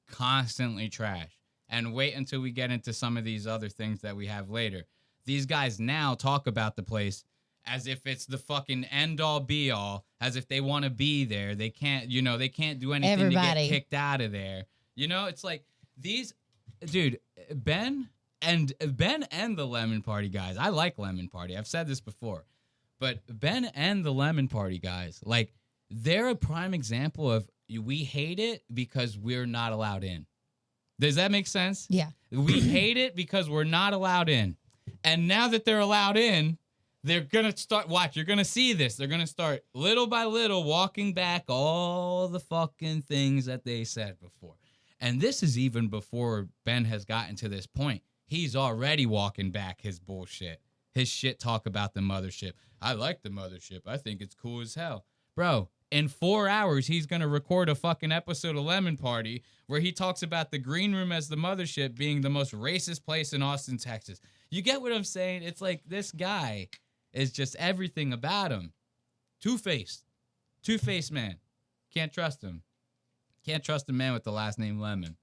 constantly trash. And wait until we get into some of these other things that we have later. These guys now talk about the place as if it's the fucking end-all be-all, as if they want to be there. They can't, they can't do anything to get kicked out of there. It's like these, dude, Ben and the Lemon Party guys. I like Lemon Party. I've said this before. But Ben and the Lemon Party guys, like, they're a prime example of we hate it because we're not allowed in. Does that make sense? Yeah. We hate it because we're not allowed in. And now that they're allowed in, they're going to start, watch, you're going to see this. They're going to start little by little walking back all the fucking things that they said before. And this is even before Ben has gotten to this point. He's already walking back his bullshit. His shit talk about the mothership. I like the mothership. I think it's cool as hell. Bro, in 4 hours, he's going to record a fucking episode of Lemon Party where he talks about the green room as the mothership being the most racist place in Austin, Texas. You get what I'm saying? It's like this guy is just everything about him. Two-faced. Two-faced man. Can't trust him. Can't trust a man with the last name Lemon.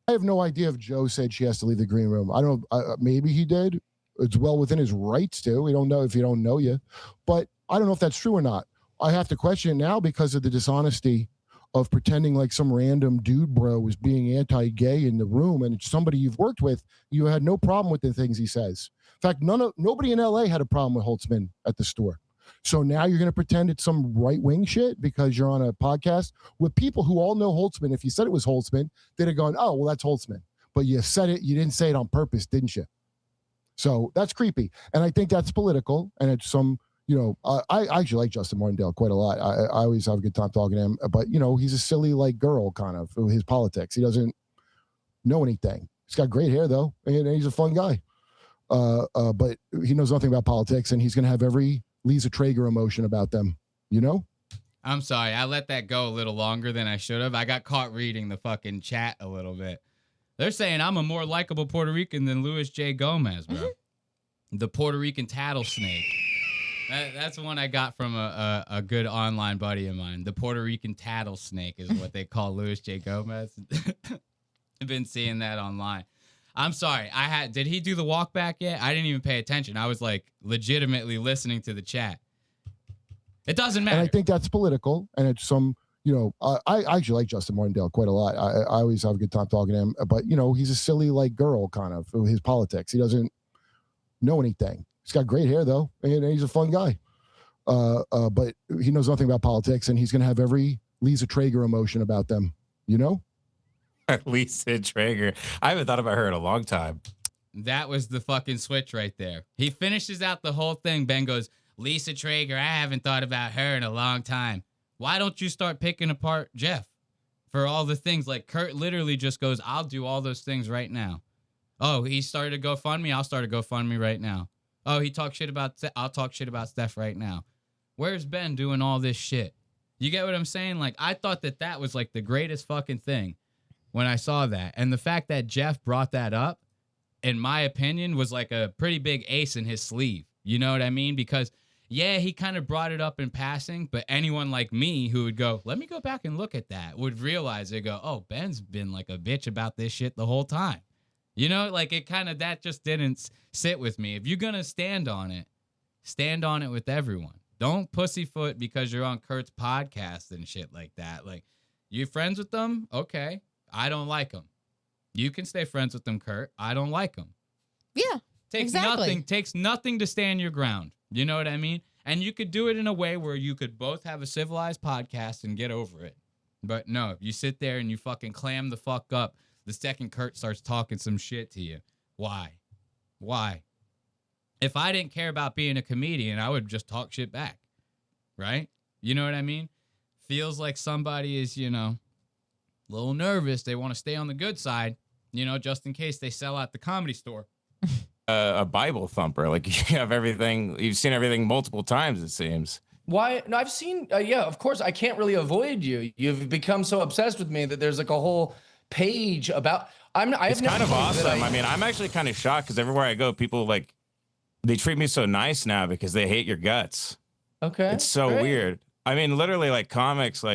I have no idea if Joe said she has to leave the green room. I don't know. Maybe he did. It's well within his rights to. We don't know if you don't know you. But I don't know if that's true or not. I have to question it now because of the dishonesty of pretending like some random dude bro was being anti-gay in the room, and it's somebody you've worked with. You had no problem with the things he says. In fact, nobody in LA had a problem with Holtzman at the store. So now you're going to pretend it's some right-wing shit because you're on a podcast with people who all know Holtzman. If you said it was Holtzman, they'd have gone, oh, well, that's Holtzman. but you said it. You didn't say it on purpose, didn't you? So that's creepy. And I think that's political. And it's some, I actually like Justin Martindale quite a lot. I always have a good time talking to him, but he's a silly like girl kind of with his politics. He doesn't know anything. He's got great hair though. And he's a fun guy. But he knows nothing about politics, and he's going to have every Lisa Traeger emotion about them, I'm sorry. I let that go a little longer than I should have. I got caught reading the fucking chat a little bit. They're saying I'm a more likable Puerto Rican than Luis J. Gomez, bro. The Puerto Rican tattlesnake. That's one I got from a good online buddy of mine. The Puerto Rican tattlesnake is what they call Luis J. Gomez. I've been seeing that online. I'm sorry. Did he do the walk back yet? I didn't even pay attention. I was like legitimately listening to the chat. It doesn't matter. And I think that's political, and it's some, I actually like Justin Martindale quite a lot. I always have a good time talking to him, but he's a silly like girl kind of with his politics. He doesn't know anything. He's got great hair though, and he's a fun guy. But he knows nothing about politics, and he's going to have every Lisa Traeger emotion about them, Lisa Traeger. I haven't thought about her in a long time. That was the fucking switch right there. He finishes out the whole thing. Ben goes, Lisa Traeger, I haven't thought about her in a long time. Why don't you start picking apart Jeff for all the things? Like Kurt literally just goes, I'll do all those things right now. Oh, he started a GoFundMe. I'll start a GoFundMe right now. Oh, he talked shit about, I'll talk shit about Steph right now. Where's Ben doing all this shit? You get what I'm saying? Like, I thought that was like the greatest fucking thing when I saw that. And the fact that Jeff brought that up, in my opinion, was like a pretty big ace in his sleeve. You know what I mean? Because, yeah, he kind of brought it up in passing, but anyone like me who would go, let me go back and look at that, would realize they go, oh, Ben's been like a bitch about this shit the whole time. Like it kind of, that just didn't sit with me. If you're going to stand on it with everyone. Don't pussyfoot because you're on Kurt's podcast and shit like that. Like, you friends with them? Okay. I don't like them. You can stay friends with them, Kurt. I don't like them. Yeah, Takes nothing to stand your ground. You know what I mean? And you could do it in a way where you could both have a civilized podcast and get over it. But no, if you sit there and you fucking clam the fuck up the second Kurt starts talking some shit to you. Why? If I didn't care about being a comedian, I would just talk shit back. Right? You know what I mean? Feels like somebody is, a little nervous. They want to stay on the good side, just in case they sell out the Comedy Store. A Bible thumper. Like you've seen everything multiple times, it seems. Why? No, I've seen, yeah, of course, I can't really avoid you. You've become so obsessed with me that there's like a whole page about, It's kind of awesome. I mean, I'm actually kind of shocked because everywhere I go, people they treat me so nice now because they hate your guts. Okay. It's so weird. I mean, literally like comics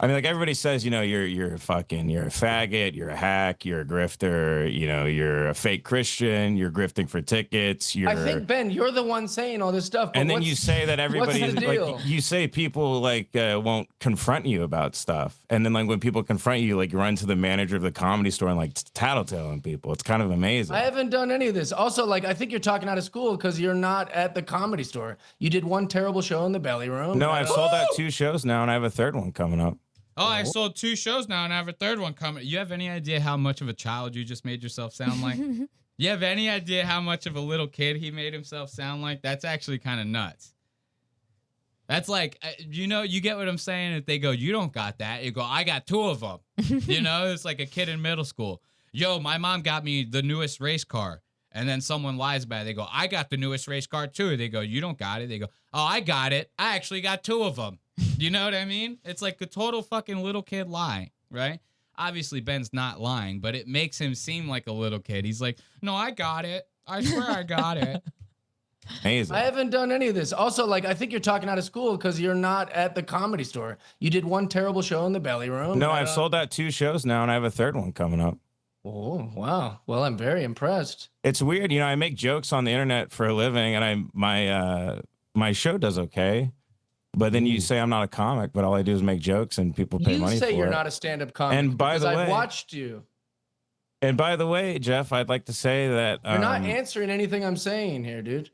everybody says, you're a faggot, you're a hack, you're a grifter, you're a fake Christian, you're grifting for tickets. I think, Ben, you're the one saying all this stuff. And then you say that everybody is like, you say people won't confront you about stuff. And then when people confront you, you run to the manager of the Comedy Store and tattletale people. It's kind of amazing. I haven't done any of this. Also, I think you're talking out of school because you're not at the Comedy Store. You did one terrible show in the Belly Room. No, I've sold out 2 shows now and I have a 3rd one coming up. Oh, I sold 2 shows now and I have a 3rd one coming. You have any idea how much of a child you just made yourself sound like? You have any idea how much of a little kid he made himself sound like? That's actually kind of nuts. That's like, you get what I'm saying? If they go, you don't got that. You go, I got 2 of them. It's like a kid in middle school. Yo, my mom got me the newest race car. And then someone lies about it. They go, I got the newest race car too. They go, you don't got it. They go, oh, I got it. I actually got 2 of them. You know what I mean? It's like a total fucking little kid lie, right? Obviously, Ben's not lying, but it makes him seem like a little kid. He's like, no, I got it. I swear I got it. Amazing. I haven't done any of this. Also, I think you're talking out of school because you're not at the Comedy Store. You did one terrible show in the Belly Room. No, I've sold out 2 shows now and I have a 3rd one coming up. Oh, wow. Well, I'm very impressed. It's weird. I make jokes on the internet for a living and my show does okay. But then you say I'm not a comic, but all I do is make jokes and people pay money for it. You say you're not a stand-up comic and by the way, I've watched you. And by the way, Jeff, I'd like to say that... You're not answering anything I'm saying here, dude.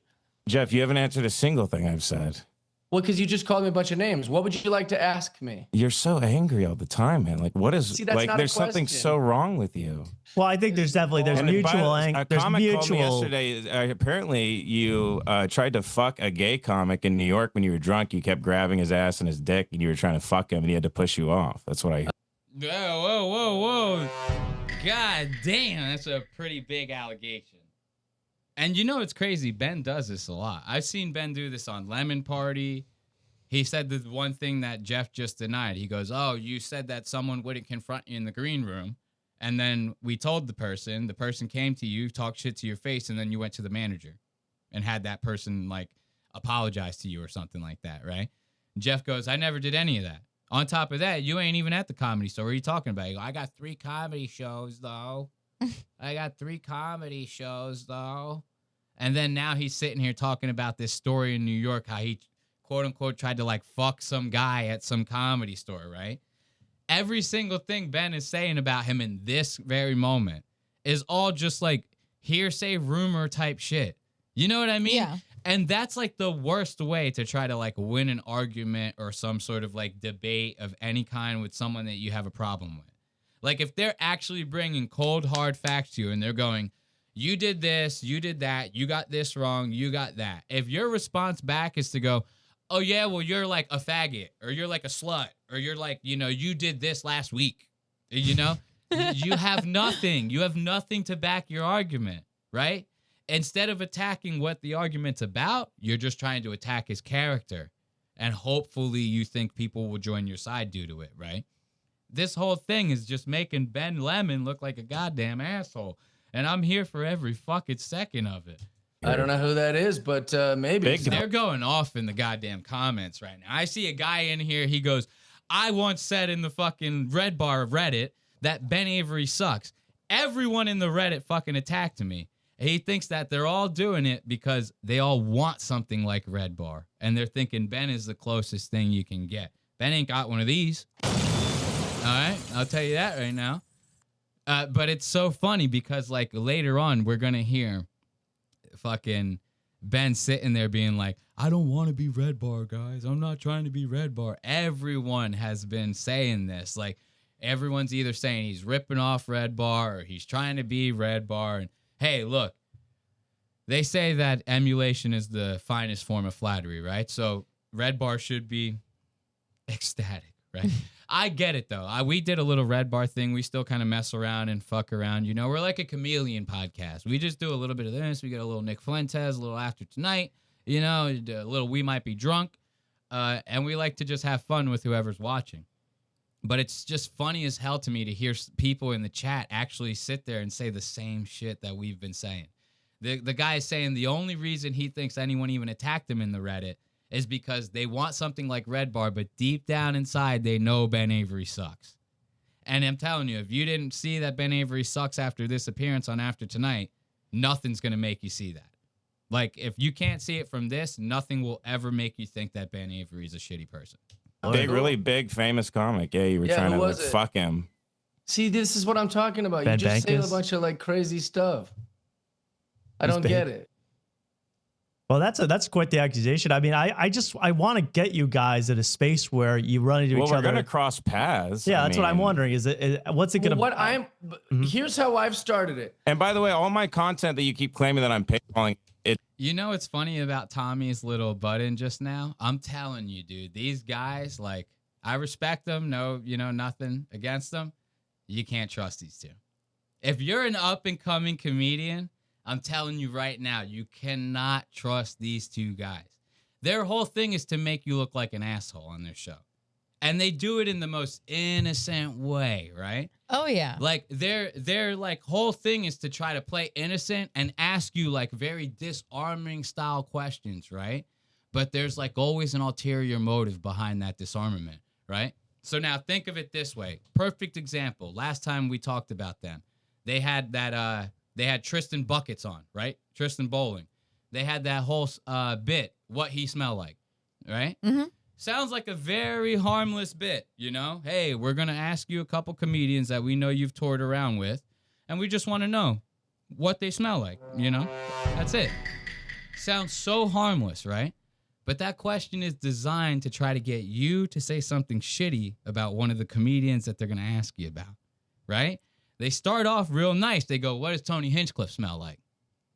Jeff, you haven't answered a single thing I've said. Well, because you just called me a bunch of names. What would you like to ask me? You're so angry all the time, man. Like, what is See, that's like? not a There's something question. so wrong with you. Well, I think there's And mutual a there's comic called me mutual. yesterday. Apparently, you tried to fuck a gay comic in New York when you were drunk. You kept grabbing his ass and his dick, and you were trying to fuck him, and he had to push you off. That's what I. Whoa. God damn, that's a pretty big allegation. And you know it's crazy, Ben does this a lot. I've seen Ben do this on Lemon Party. He said the one thing that Jeff just denied. He goes, oh, you said that someone wouldn't confront you in the green room. And then we told the person came to you, talked shit to your face, and then you went to the manager and had that person like apologize to you or something like that, right? Jeff goes, I never did any of that. On top of that, you ain't even at the Comedy Store. What are you talking about? You go, I got 3 comedy shows, though. And then now he's sitting here talking about this story in New York, how he, quote unquote, tried to like fuck some guy at some comedy store, right? Every single thing Ben is saying about him in this very moment is all just like hearsay, rumor type shit. You know what I mean? Yeah. And that's like the worst way to try to like win an argument or some sort of like debate of any kind with someone that you have a problem with. Like if they're actually bringing cold, hard facts to you and they're going, you did this, you did that, you got this wrong, you got that. If your response back is to go, oh yeah, well you're like a faggot or you're like a slut or you're like, you know, you did this last week, you know, you have nothing. You have nothing to back your argument, right? Instead of attacking what the argument's about, you're just trying to attack his character. And hopefully you think people will join your side due to it, right? This whole thing is just making Ben Lemon look like a goddamn asshole. And I'm here for every fucking second of it. I don't know who that is, but maybe. They're going off in the goddamn comments right now. I see a guy in here, he goes, I once said in the fucking Red Bar of Reddit that Ben Avery sucks. Everyone in the Reddit fucking attacked me. He thinks that they're all doing it because they all want something like Red Bar. And they're thinking Ben is the closest thing you can get. Ben ain't got one of these. All right, I'll tell you that right now. But it's so funny because like later on, we're going to hear fucking Ben sitting there being like, I don't want to be Red Bar, guys. I'm not trying to be Red Bar. Everyone has been saying this. Like everyone's either saying he's ripping off Red Bar or he's trying to be Red Bar. And hey, look, they say that emulation is the finest form of flattery, right? So Red Bar should be ecstatic, right? I get it, though. We did a little Red Bar thing. We still kind of mess around and fuck around. You know, we're like a chameleon podcast. We just do a little bit of this. We get a little Nick Fuentes, a little After Tonight, you know, a little We Might Be Drunk. And we like to just have fun with whoever's watching. But it's just funny as hell to me to hear people in the chat actually sit there and say the same shit that we've been saying. The guy is saying the only reason he thinks anyone even attacked him in the Reddit is because they want something like Red Bar, but deep down inside, they know Ben Avery sucks. And I'm telling you, if you didn't see that Ben Avery sucks after this appearance on After Tonight, nothing's going to make you see that. Like, if you can't see it from this, nothing will ever make you think that Ben Avery is a shitty person. Really big, famous comic. Yeah, you were trying to like, fuck him. See, this is what I'm talking about. Ben You just say a Bankus? bunch of like crazy stuff. I don't big. get it. Well, that's quite the accusation. I mean, I want to get you guys at a space where you run into Well, each we're other. gonna cross paths. Yeah, I that's what I'm mean- wondering. Is what's it Well, gonna? here's how I've started it. And by the way, all my content that you keep claiming that I'm paywalling, it You know what's funny about Tommy's little button just now? I'm telling you, dude, these guys, like, I respect them. No, you know, nothing against them. You can't trust these two. If you're an up-and-coming comedian, I'm telling you right now, you cannot trust these two guys. Their whole thing is to make you look like an asshole on their show. And they do it in the most innocent way, right? Oh yeah. Like their like whole thing is to try to play innocent and ask you like very disarming style questions, right? But there's like always an ulterior motive behind that disarmament, right? So now think of it this way. Perfect example. Last time we talked about them, they had that they had Tristan Buckets on, right? Tristan Bowling. They had that whole bit, what he smelled like, right? Mm-hmm. Sounds like a very harmless bit, you know? Hey, we're going to ask you a couple comedians that we know you've toured around with, and we just want to know what they smell like, you know? That's it. Sounds so harmless, right? But that question is designed to try to get you to say something shitty about one of the comedians that they're going to ask you about, right? They start off real nice. They go, what does Tony Hinchcliffe smell like?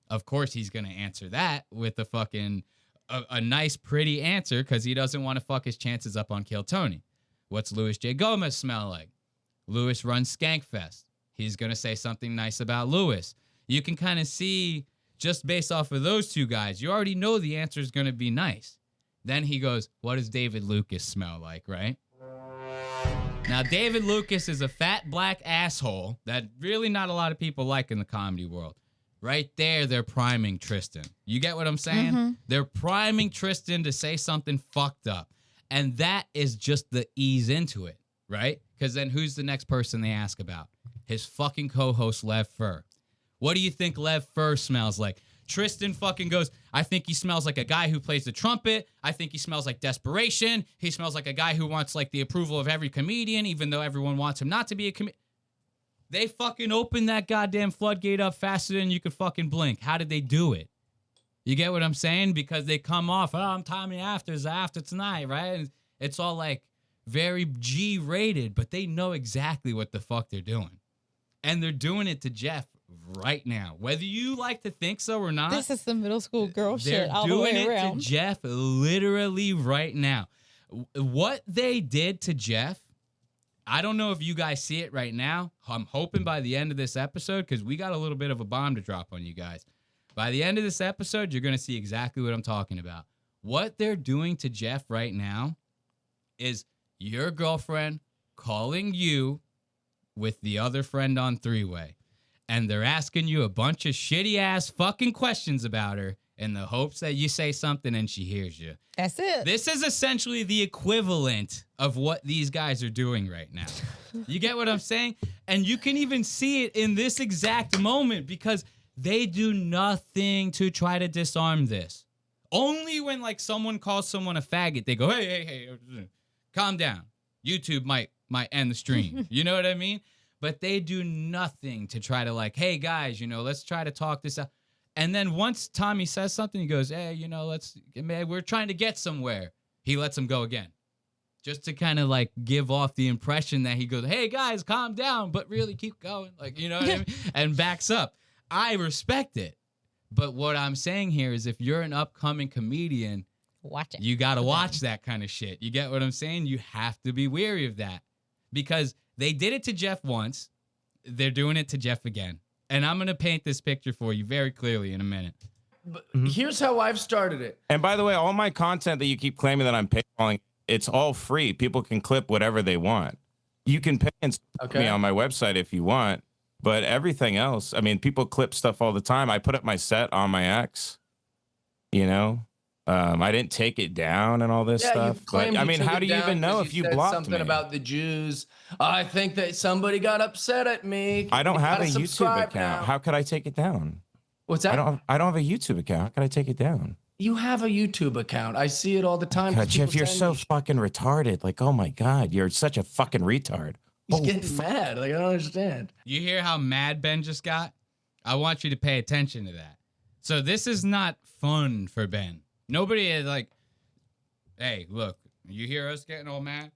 Of course, he's going to answer that with a nice, pretty answer because he doesn't want to fuck his chances up on Kill Tony. What's Louis J. Gomez smell like? Louis runs Skankfest. He's going to say something nice about Louis. You can kind of see just based off of those two guys, you already know the answer is going to be nice. Then he goes, what does David Lucas smell like, right? Now, David Lucas is a fat black asshole that really not a lot of people like in the comedy world. Right there, they're priming Tristan. You get what I'm saying? Mm-hmm. They're priming Tristan to say something fucked up. And that is just the ease into it, right? Because then who's the next person they ask about? His fucking co-host, Lev Fur. What do you think Lev Fur smells like? Tristan fucking goes, I think he smells like a guy who plays the trumpet. I think he smells like desperation. He smells like a guy who wants like the approval of every comedian, even though everyone wants him not to be a comedian. They fucking opened that goddamn floodgate up faster than you could fucking blink. How did they do it? You get what I'm saying? Because they come off, oh, I'm Tommy After tonight, right? And it's all like very G-rated, but they know exactly what the fuck they're doing. And they're doing it to Jeff right now. Whether you like to think so or not. This is the middle school girl they're shit all the way doing it around. to Jeff literally right now. What they did to Jeff, I don't know if you guys see it right now. I'm hoping by the end of this episode, because we got a little bit of a bomb to drop on you guys. By the end of this episode, you're going to see exactly what I'm talking about. What they're doing to Jeff right now is your girlfriend calling you with the other friend on three-way. And they're asking you a bunch of shitty-ass fucking questions about her in the hopes that you say something and she hears you. That's it. This is essentially the equivalent of what these guys are doing right now. You get what I'm saying? And you can even see it in this exact moment because they do nothing to try to disarm this. Only when like someone calls someone a faggot, they go, hey, calm down. YouTube might end the stream. You know what I mean? But they do nothing to try to like, hey guys, let's try to talk this out. And then once Tommy says something, he goes, hey, we're trying to get somewhere. He lets him go again. Just to kind of like give off the impression that he goes, hey guys, calm down, but really keep going. Like, you know what I mean? And backs up. I respect it. But what I'm saying here is if you're an upcoming comedian, Watch it. you got to watch that kind of shit. You get what I'm saying? You have to be wary of that. Because they did it to Jeff once. They're doing it to Jeff again. And I'm going to paint this picture for you very clearly in a minute. But here's how I've started it. And by the way, all my content that you keep claiming that I'm paywalling, it's all free. People can clip whatever they want. You can pay and support me on my website if you want, but everything else, I mean, people clip stuff all the time. I put up my set on my X, I didn't take it down and all this stuff. But I mean, how do you even know if you blocked something me? about the Jews? I think that somebody got upset at me. I don't You have a gotta YouTube subscribe account. now. How could I take it down? What's that? I don't have a YouTube account. How could I take it down? You have a YouTube account. I see it all the time. God, Jeff, People you're send so me shit. fucking retarded. Like, oh my God, you're such a fucking retard. He's Oh, getting mad. Like, I don't understand. You hear how mad Ben just got? I want you to pay attention to that. So this is not fun for Ben. Nobody is like, hey, look, you hear us getting all mad?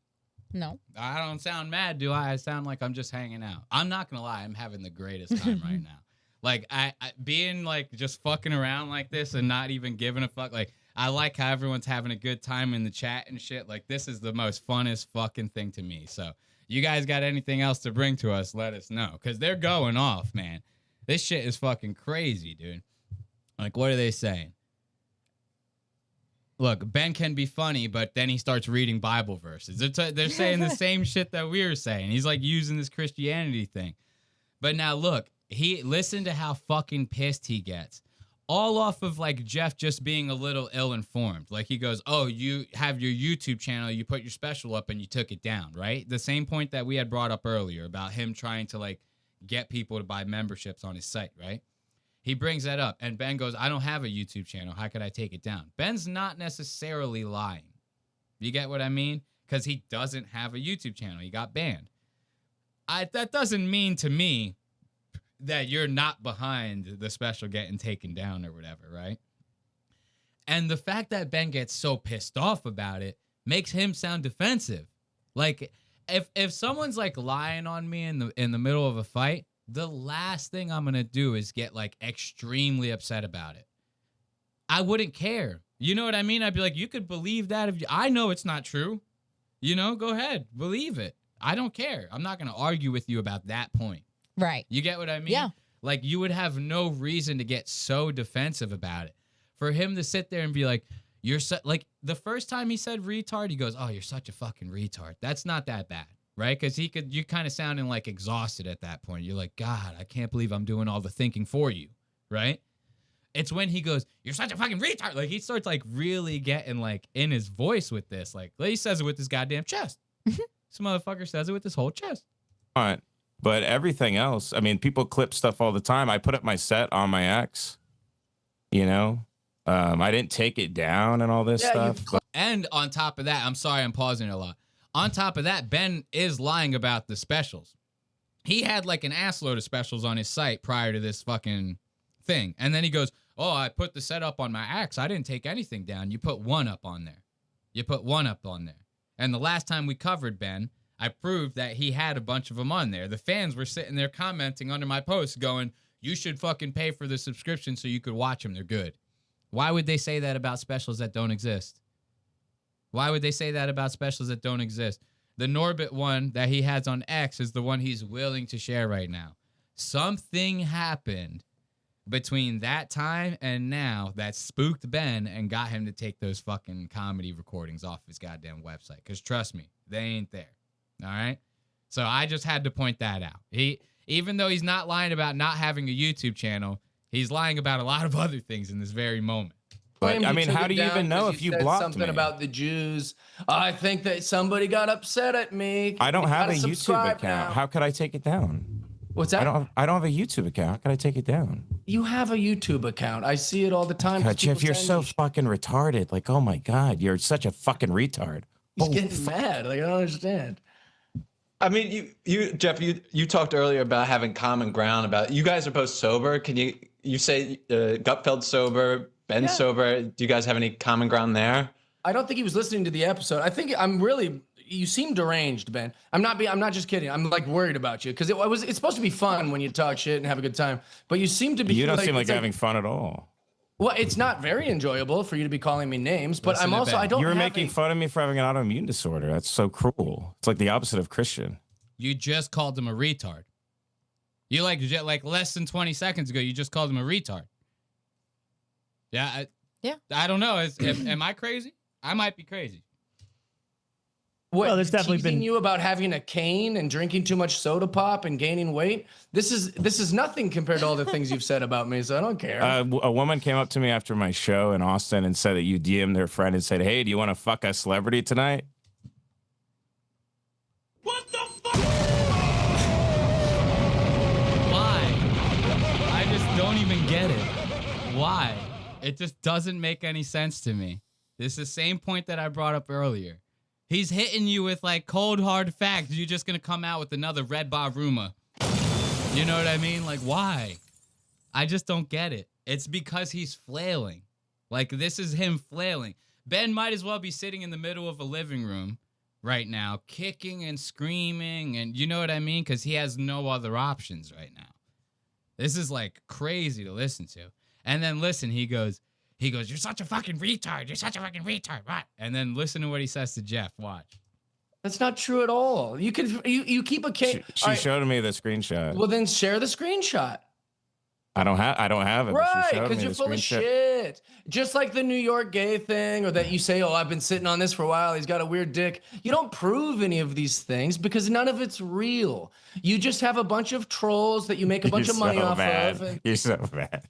No. I don't sound mad, do I? I sound like I'm just hanging out. I'm not going to lie. I'm having the greatest time right now. Like, I being, like, just fucking around like this and not even giving a fuck. Like, I like how everyone's having a good time in the chat and shit. Like, this is the most funnest fucking thing to me. So, you guys got anything else to bring to us, let us know. Because they're going off, man. This shit is fucking crazy, dude. Like, what are they saying? Look, Ben can be funny, but then he starts reading Bible verses. They're saying the same shit that we were saying. He's like using this Christianity thing. But now look, listen to how fucking pissed he gets. All off of like Jeff just being a little ill-informed. Like he goes, oh, you have your YouTube channel, you put your special up and you took it down, right? The same point that we had brought up earlier about him trying to like get people to buy memberships on his site, right? He brings that up, and Ben goes, I don't have a YouTube channel. How could I take it down? Ben's not necessarily lying. You get what I mean? Because he doesn't have a YouTube channel. He got banned. That doesn't mean to me that you're not behind the special getting taken down or whatever, right? And the fact that Ben gets so pissed off about it makes him sound defensive. Like if someone's like lying on me in the middle of a fight, the last thing I'm going to do is get like extremely upset about it. I wouldn't care. You know what I mean? I'd be like, you could believe that if I know it's not true. You know, go ahead, believe it. I don't care. I'm not going to argue with you about that point. Right. You get what I mean? Yeah. Like, you would have no reason to get so defensive about it. For him to sit there and be like, like, the first time he said retard, he goes, oh, you're such a fucking retard. That's not that bad, right? Because you kind of sounding like exhausted at that point. You're like, God, I can't believe I'm doing all the thinking for you, right? It's when he goes, you're such a fucking retard. Like, he starts, like, really getting, like, in his voice with this. Like, he says it with his goddamn chest. This motherfucker says it with his whole chest. All right. But everything else, I mean, people clip stuff all the time. I put up my set on my ex, you know? I didn't take it down and all this stuff. And on top of that, I'm sorry I'm pausing a lot. On top of that, Ben is lying about the specials. He had, like, an assload of specials on his site prior to this fucking thing. And then he goes, oh, I put the setup on my ex. I didn't take anything down. You put one up on there. You put one up on there. And the last time we covered Ben, I proved that he had a bunch of them on there. The fans were sitting there commenting under my post going, you should fucking pay for the subscription so you could watch them. They're good. Why would they say that about specials that don't exist? Why would they say that about specials that don't exist? The Norbit one that he has on X is the one he's willing to share right now. Something happened between that time and now that spooked Ben and got him to take those fucking comedy recordings off his goddamn website. Because trust me, they ain't there. All right? So I just had to point that out. Even though he's not lying about not having a YouTube channel, he's lying about a lot of other things in this very moment. But, I mean, how do you even know if you blocked something me? about the Jews? I think that somebody got upset at me. I don't have a YouTube subscribe account. now. How could I take it down? What's that? I don't have a YouTube account. How can I take it down? You have a YouTube account. I see it all the time. 'cause God, Jeff, people you're send so me fucking retarded. Like, oh my God, you're such a fucking retard. He's Oh, getting mad. Like, I don't understand. I mean, you Jeff, you talked earlier about having common ground. About you guys are both sober. Can you say Gutfeld's sober, Ben's sober? Do you guys have any common ground there? I don't think he was listening to the episode. I think you seem deranged, Ben. I'm not just kidding. I'm like worried about you because it's supposed to be fun when you talk shit and have a good time, but you seem to be. You don't seem like having fun at all. Well, it's not very enjoyable for you to be calling me names, but Listen I'm to also Ben. I don't. You were have making fun of me for having an autoimmune disorder. That's so cruel. It's like the opposite of Christian. You just called him a retard. You like less than 20 seconds ago, you just called him a retard. Yeah. I don't know. Am I crazy? I might be crazy. What, Well, there's definitely teasing been- you about having a cane and drinking too much soda pop and gaining weight. This is nothing compared to all the things you've said about me, so I don't care. A woman came up to me after my show in Austin and said that you DM'd their friend and said, hey, do you want to fuck a celebrity tonight? What the fuck? Why? I just don't even get it. Why? It just doesn't make any sense to me. This is the same point that I brought up earlier. He's hitting you with like cold hard facts. You're just gonna come out with another Red Bar rumor. You know what I mean? Like, why? I just don't get it. It's because he's flailing. Like, this is him flailing. Ben might as well be sitting in the middle of a living room right now, kicking and screaming, and you know what I mean? Because he has no other options right now. This is like crazy to listen to. And then listen, he goes, you're such a fucking retard. You're such a fucking retard. What? And then listen to what he says to Jeff. Watch. That's not true at all. You keep a cane. She showed me the screenshot. Well, then share the screenshot. I don't have it. but she Right, showed because me you're the full of screenshot. shit. Just like the New York gay thing, or that you say, oh, I've been sitting on this for a while. He's got a weird dick. You don't prove any of these things because none of it's real. You just have a bunch of trolls that you make a bunch of money off of. And You're so bad.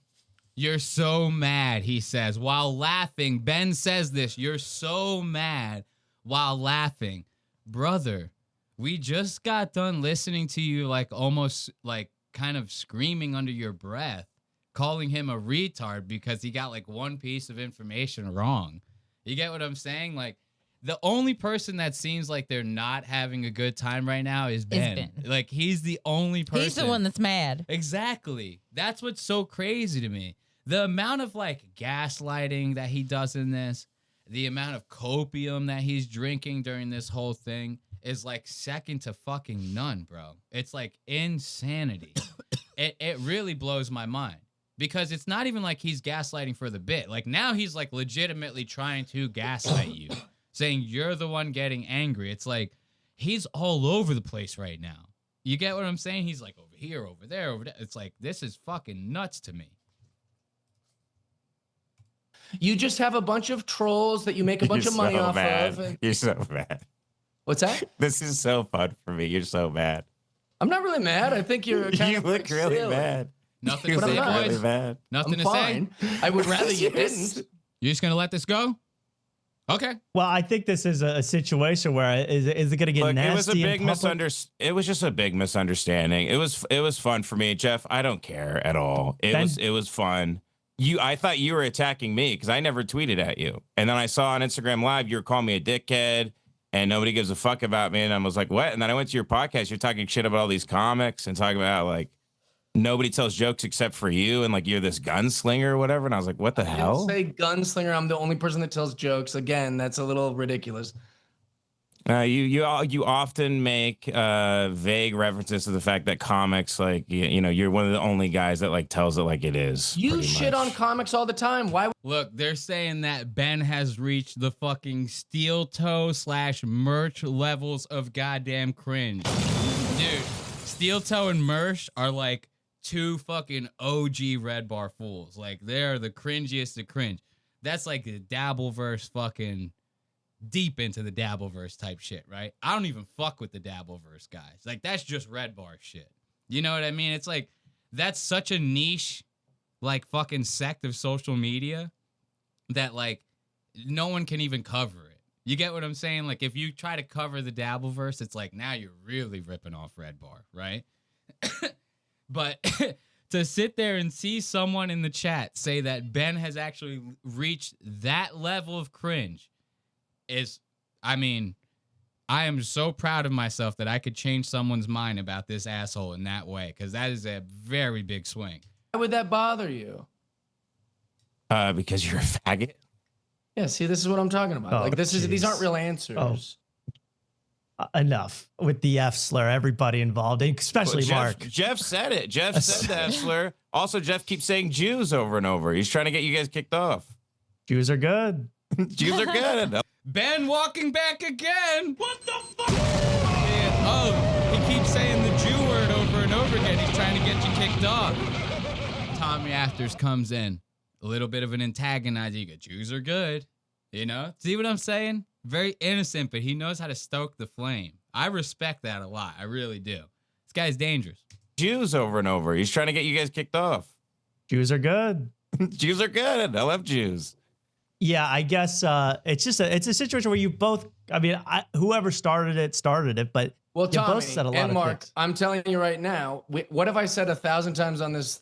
You're so mad, he says, while laughing. Ben says this. You're so mad while laughing. Brother, we just got done listening to you like almost like kind of screaming under your breath, calling him a retard because he got like one piece of information wrong. You get what I'm saying? Like, the only person that seems like they're not having a good time right now is Ben. Like, he's the only person. He's the one that's mad. Exactly. That's what's so crazy to me. the amount of like gaslighting that he does in this, the amount of copium that he's drinking during this whole thing is like second to fucking none, bro. It's like insanity. It really blows my mind because it's not even like he's gaslighting for the bit. Like now he's like legitimately trying to gaslight you, saying you're the one getting angry. It's like he's all over the place right now. You get what I'm saying? He's like over here, over there, over there. It's like this is fucking nuts to me. You just have a bunch of trolls that you make a bunch of money off of. And... You're so mad. What's that? This is so fun for me. You're so mad. I'm not really mad. I think you're kind You of look really silly. mad. Nothing You to look say, really boys. mad. Nothing I'm to fine. say. I would rather you didn't. You just gonna let this go? Okay. Well, I think this is a situation where is it going to get Look, nasty? it was a big in public? It was just a big misunderstanding. It was fun for me, Jeff. I don't care at all. It was fun. I thought you were attacking me because I never tweeted at you, and then I saw on Instagram Live you were calling me a dickhead, and nobody gives a fuck about me, and I was like, what? And then I went to your podcast. You're talking shit about all these comics and talking about like nobody tells jokes except for you, and like you're this gunslinger or whatever. And I was like, what the hell? Say gunslinger. I'm the only person that tells jokes. Again, that's a little ridiculous. You often make vague references to the fact that comics, like you know, you're one of the only guys that like tells it like it is. You pretty shit much. on comics all the time. Why? Look, they're saying that Ben has reached the fucking steel toe / merch levels of goddamn cringe. Dude, steel toe and merch are like two fucking OG Red Bar fools. Like they're the cringiest of cringe. That's like the Dabbleverse fucking deep into the Dabbleverse type shit, right? I don't even fuck with the Dabbleverse guys. Like that's just Red Bar shit. You know what I mean? It's like that's such a niche like fucking sect of social media that like no one can even cover it. You get what I'm saying? Like if you try to cover the Dabbleverse, it's like now you're really ripping off Red Bar, right? But to sit there and see someone in the chat say that Ben has actually reached that level of cringe is, I mean, I am so proud of myself that I could change someone's mind about this asshole in that way, because that is a very big swing. Why would that bother you? Because you're a faggot. Yeah, see, this is what I'm talking about. Oh, like these jeez. aren't real answers. Enough with the F slur. Everybody involved, especially Mark. Jeff said it. Jeff said the F slur. Also, Jeff keeps saying Jews over and over. He's trying to get you guys kicked off. Jews are good. Jews are good. Ben walking back again. What the fuck? Oh, he keeps saying the Jew word over and over again. He's trying to get you kicked off. Tommy Afters comes in. A little bit of an antagonizer. You go, Jews are good. You know? See what I'm saying? Very innocent, but he knows how to stoke the flame. I respect that a lot. I really do. This guy's dangerous. Jews over and over. He's trying to get you guys kicked off. Jews are good. Jews are good. I love Jews. Yeah, I guess it's a situation where you both. I mean, whoever started it, but Well, you Tommy both said a lot and of Mark, things. I'm telling you right now, what have I said 1,000 times on this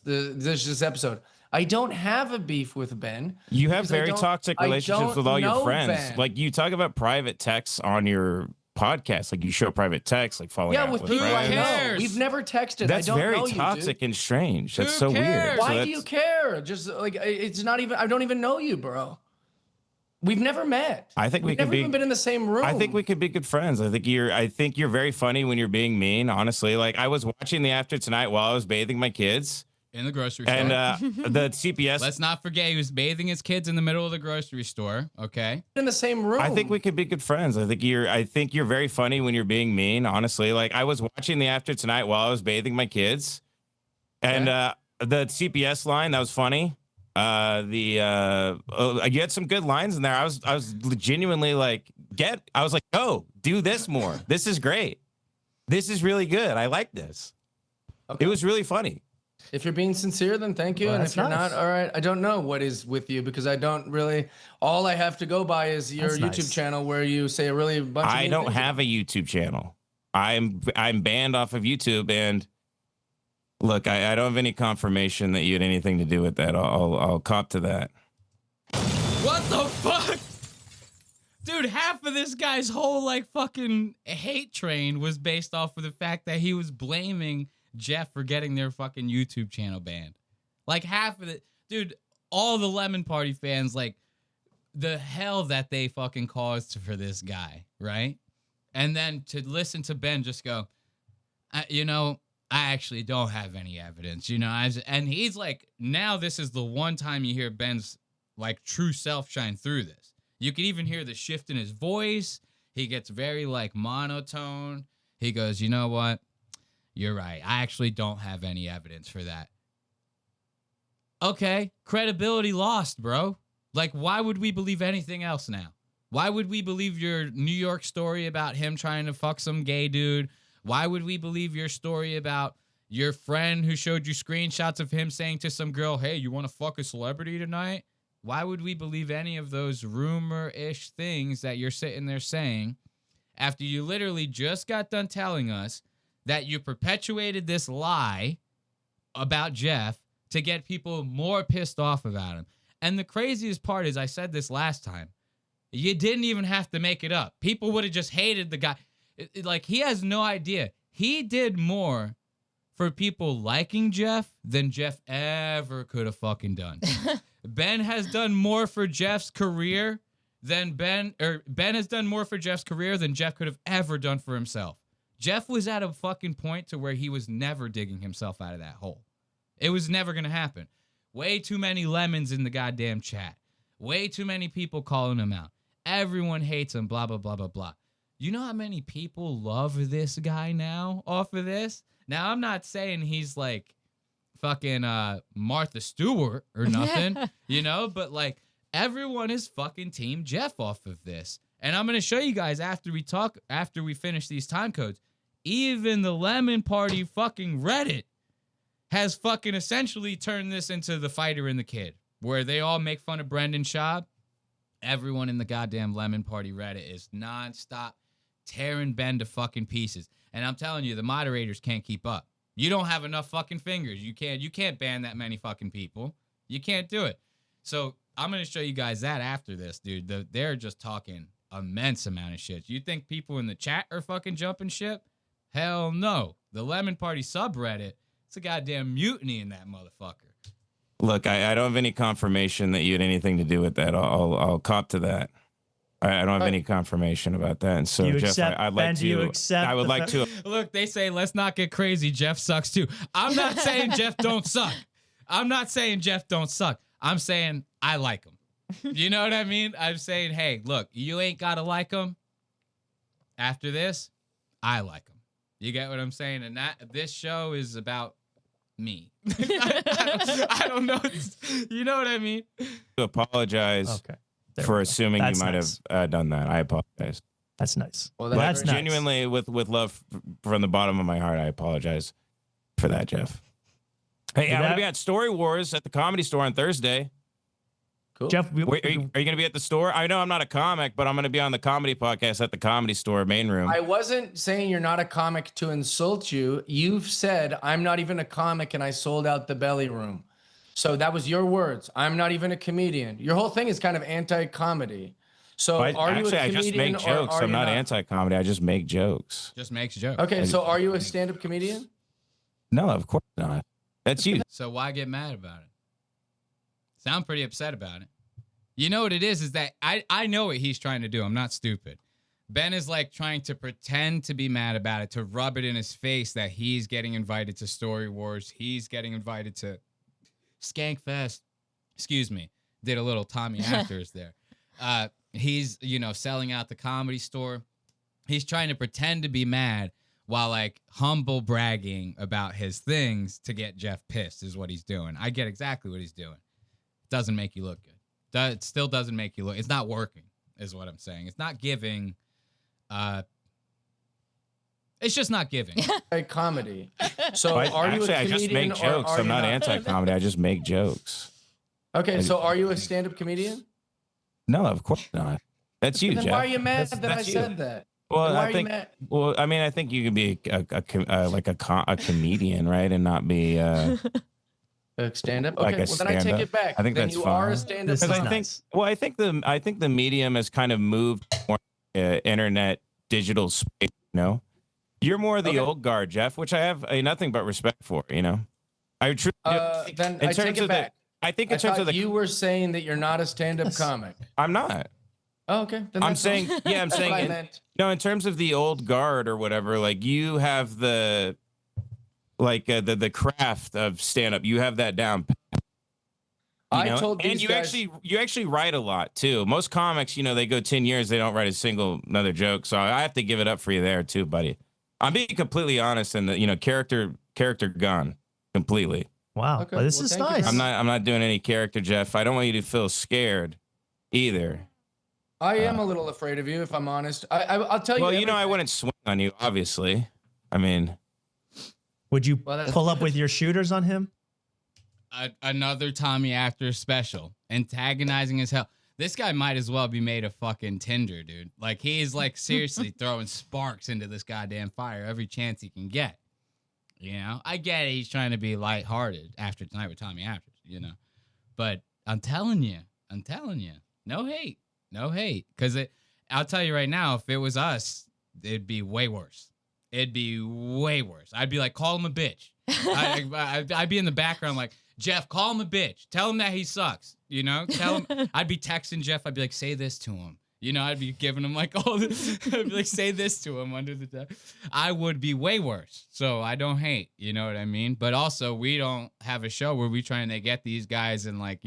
episode? I don't have a beef with Ben. You have because I very don't- toxic I relationships don't with all your know friends. Ben. Like you talk about private texts on your podcast. Like you show private texts, like falling Yeah, out with with people I friends. know. cares? We've never texted. That's I don't very know you, toxic dude. and strange. That's Who so weird. cares? So Why do that's- you care? Just like it's not even. I don't even know you, bro. We've never met. I think we We've could never be. even been in the same room. I think we could be good friends. I think you're very funny when you're being mean. Honestly, like I was watching the After Tonight while I was bathing my kids, In the grocery store. and the CPS. Let's not forget he was bathing his kids in the middle of the grocery store. Okay. in the same room. I think we could be good friends. I think you're very funny when you're being mean. Honestly, like I was watching the After Tonight while I was bathing my kids, and the CPS line that was funny. You had some good lines in there. I was genuinely like, I was like, oh, do this more. This is great. This is really good. I like this. Okay. It was really funny. If you're being sincere, then thank you. Well, And that's if you're nice. not, all right. I don't know what is with you because I don't really. All I have to go by is your That's YouTube nice. channel where you say a really bunch. Of I mean don't things have a YouTube channel. I'm banned off of YouTube, and look, I don't have any confirmation that you had anything to do with that. I'll cop to that. What the fuck? Dude, half of this guy's whole like fucking hate train was based off of the fact that he was blaming Jeff for getting their fucking YouTube channel banned. Like half of it. Dude, all the Lemon Party fans, like, the hell that they fucking caused for this guy, right? And then to listen to Ben just go, I actually don't have any evidence, and he's like, now this is the one time you hear Ben's like true self shine through this. You can even hear the shift in his voice. He gets very like monotone. He goes, you know what? You're right. I actually don't have any evidence for that. Okay, credibility lost, bro. Like, why would we believe anything else now? Why would we believe your New York story about him trying to fuck some gay dude? Why would we believe your story about your friend who showed you screenshots of him saying to some girl, hey, you want to fuck a celebrity tonight? Why would we believe any of those rumor-ish things that you're sitting there saying after you literally just got done telling us that you perpetuated this lie about Jeff to get people more pissed off about him? And the craziest part is, I said this last time, you didn't even have to make it up. People would have just hated the guy. Like, he has no idea. He did more for people liking Jeff than Jeff ever could have fucking done. Ben has done more for Jeff's career than Ben has done more for Jeff's career than Jeff could have ever done for himself. Jeff was at a fucking point to where he was never digging himself out of that hole. It was never going to happen. Way too many lemons in the goddamn chat. Way too many people calling him out. Everyone hates him, blah, blah, blah, blah, blah. You know how many people love this guy now off of this? Now, I'm not saying he's like fucking Martha Stewart or nothing, but like everyone is fucking Team Jeff off of this. And I'm going to show you guys after we finish these time codes, even the Lemon Party fucking Reddit has fucking essentially turned this into the fighter and the kid, where they all make fun of Brendan Schaub. Everyone in the goddamn Lemon Party Reddit is nonstop tearing Ben to fucking pieces. And I'm telling you, the moderators can't keep up. You don't have enough fucking fingers. You can't ban that many fucking people. You can't do it. So I'm going to show you guys that after this, dude. They're just talking immense amount of shit. You think people in the chat are fucking jumping ship? Hell no. The Lemon Party subreddit, it's a goddamn mutiny in that motherfucker. Look, I don't have any confirmation that you had anything to do with that. I'll cop to that. I don't have any confirmation about that. And so, Jeff, I'd like to. I would like to. Look, they say let's not get crazy. Jeff sucks too. I'm not saying Jeff don't suck. I'm not saying Jeff don't suck. I'm saying I like him. You know what I mean? I'm saying, hey, look, you ain't gotta like him. After this, I like him. You get what I'm saying? And this show is about me. I don't know. You know what I mean? To apologize for assuming you might have done that. I apologize. That's nice. Well, that's nice. Genuinely, with love from the bottom of my heart, I apologize for that, Jeff. Hey, I'm going to be at Story Wars at the Comedy Store on Thursday. Cool. Jeff, wait, are you going to be at the store? I know I'm not a comic, but I'm going to be on the comedy podcast at the Comedy Store main room. I wasn't saying you're not a comic to insult you. You've said I'm not even a comic and I sold out the belly room. So that was your words. I'm not even a comedian. Your whole thing is kind of anti-comedy. So are you a comedian? I just make jokes. I'm not anti-comedy. I just make jokes. Just makes jokes. Okay, so are you a stand-up comedian? No, of course not. That's you. So why get mad about it? Sound pretty upset about it. You know what it is that I know what he's trying to do. I'm not stupid. Ben is like trying to pretend to be mad about it, to rub it in his face that he's getting invited to Story Wars. He's getting invited to Skankfest. Excuse me. Did a little Tommy Actors there. He's, selling out the Comedy Store. He's trying to pretend to be mad while like humble bragging about his things to get Jeff pissed is what he's doing. I get exactly what he's doing. Doesn't make you look good. It still doesn't make you look. It's not working, is what I'm saying. It's not giving. It's just not giving. Comedy. So are you a comedian? I just make jokes. I'm not anti-comedy. I just make jokes. Okay, so are you a stand-up comedian? No, of course not. That's you, then Jeff. Why are you mad that I said that? Well, I think. Well, I mean, I think you can be a comedian, right, and not be. Stand-up. Okay, well then I take it back. I think then that's you fine. are a stand-up. Because I think the medium has kind of moved more internet digital space. You're more the old guard, Jeff, which I have nothing but respect for. I truly then I take it back. I think I in terms of thought the, you were saying that you're not a stand-up Yes. comic. I'm not. Oh, okay. Then I'm that's fine. saying, yeah, I'm That's what I saying, meant. no, in terms of the old guard or whatever, like you have the, like the craft of stand up. You have that down. I told and these you guys, you actually write a lot too. Most comics, they go 10 years, they don't write a single another joke. So I have to give it up for you there too, buddy. I'm being completely honest, and the character gone completely. Wow. Okay, But this well, is thank you nice. very I'm not doing any character, Jeff. I don't want you to feel scared either. I am a little afraid of you, if I'm honest. I'll tell you. Well, everything. I wouldn't swing on you, obviously. I mean, Would you Well, that's- pull up with your shooters on him? Another Tommy After special, antagonizing as hell. This guy might as well be made of fucking tinder, dude. Like, he's like seriously throwing sparks into this goddamn fire every chance he can get. I get it. He's trying to be lighthearted after tonight with Tommy After, but I'm telling you, no hate. Because I'll tell you right now, if it was us, it'd be way worse. I'd be like, call him a bitch. I'd be in the background like, Jeff, call him a bitch. Tell him that he sucks. Tell him. I'd be texting Jeff. I'd be like, say this to him. I'd be giving him like all this. I'd be like, say this to him under the desk. I would be way worse. So I don't hate. You know what I mean? But also, we don't have a show where we trying to get these guys and like,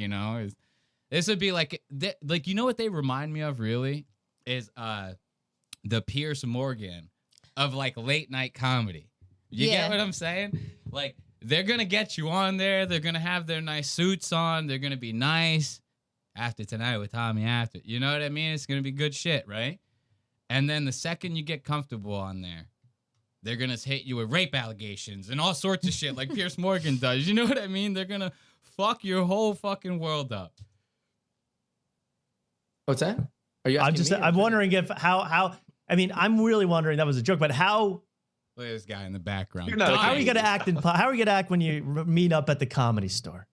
this would be like what they remind me of really is the Piers Morgan of like late night comedy. You get what I'm saying? Like, they're going to get you on there. They're going to have their nice suits on. They're going to be nice. After tonight with Tommy After. You know what I mean? It's going to be good shit, right? And then the second you get comfortable on there, they're going to hit you with rape allegations and all sorts of shit like Piers Morgan does. You know what I mean? They're going to fuck your whole fucking world up. What's that? Are you asking me or I'm Jeff? wondering if how I mean, I'm really wondering, that was a joke, but how Look at this guy in the background. You're not how are you going to act how are you going to act when you meet up at the Comedy Store?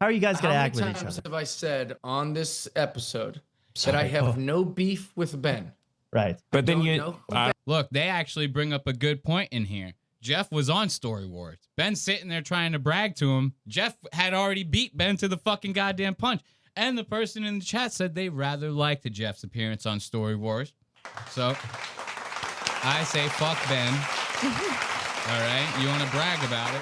How are you guys going to How act many with each times other? have I said on this episode that Sorry. I have Oh. no beef with Ben? Right. but then Don't you, know who Look, they actually bring up a good point in here. Jeff was on Story Wars. Ben's sitting there trying to brag to him. Jeff had already beat Ben to the fucking goddamn punch. And the person in the chat said they rather liked Jeff's appearance on Story Wars. So I say fuck Ben. All right? You want to brag about it?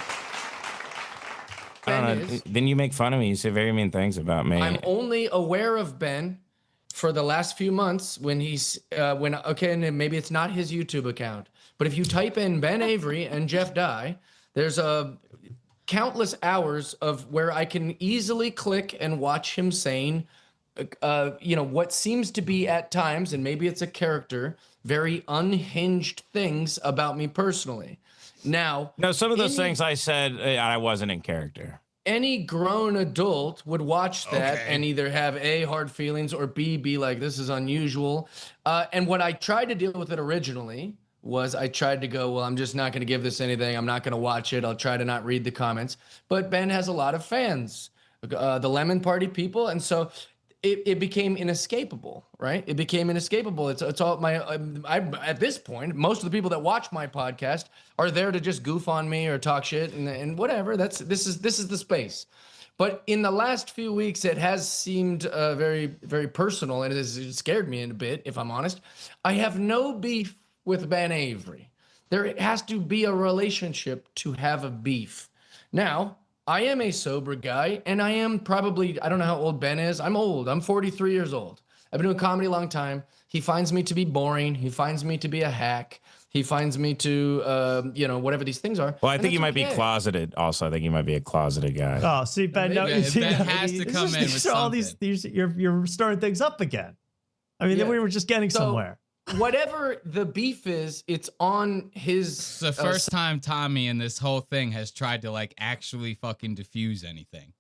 I don't Ben know. is. Then you make fun of me. You say very mean things about me. I'm only aware of Ben for the last few months when he's and maybe it's not his YouTube account, but if you type in Ben Avery and Jeff Die, there's a countless hours of where I can easily click and watch him saying what seems to be at times, and maybe it's a character, very unhinged things about me personally. Now, No, some of those any- things I said, I wasn't in character. any grown adult would watch that Okay. and either have A, hard feelings, or B, be like, this is unusual. And what I tried to deal with it originally was I tried to go, well, I'm just not going to give this anything. I'm not going to watch it. I'll try to not read the comments. But Ben has a lot of fans, the Lemon Party people. And so it became inescapable, right? It became inescapable. It's all at this point, most of the people that watch my podcast are there to just goof on me or talk shit and whatever. This is the space. But in the last few weeks, it has seemed very, very personal, and it scared me a bit, if I'm honest. I have no beef with Ben Avery. There has to be a relationship to have a beef. Now, I am a sober guy, and I am probably, I don't know how old Ben is. I'm old. I'm 43 years old. I've been doing comedy a long time. He finds me to be boring. He finds me to be a hack. He finds me to, whatever these things are. Well, I And think you that's might be okay. closeted. Also, I think you might be a closeted guy. Oh, see, Ben, no, Ben- see, Ben no, has to this come is- in with these are all these, you're stirring things up again. I mean, Yeah. we were just getting So- somewhere. Whatever the beef is, it's on his. It's the first time Tommy in this whole thing has tried to like actually fucking diffuse anything.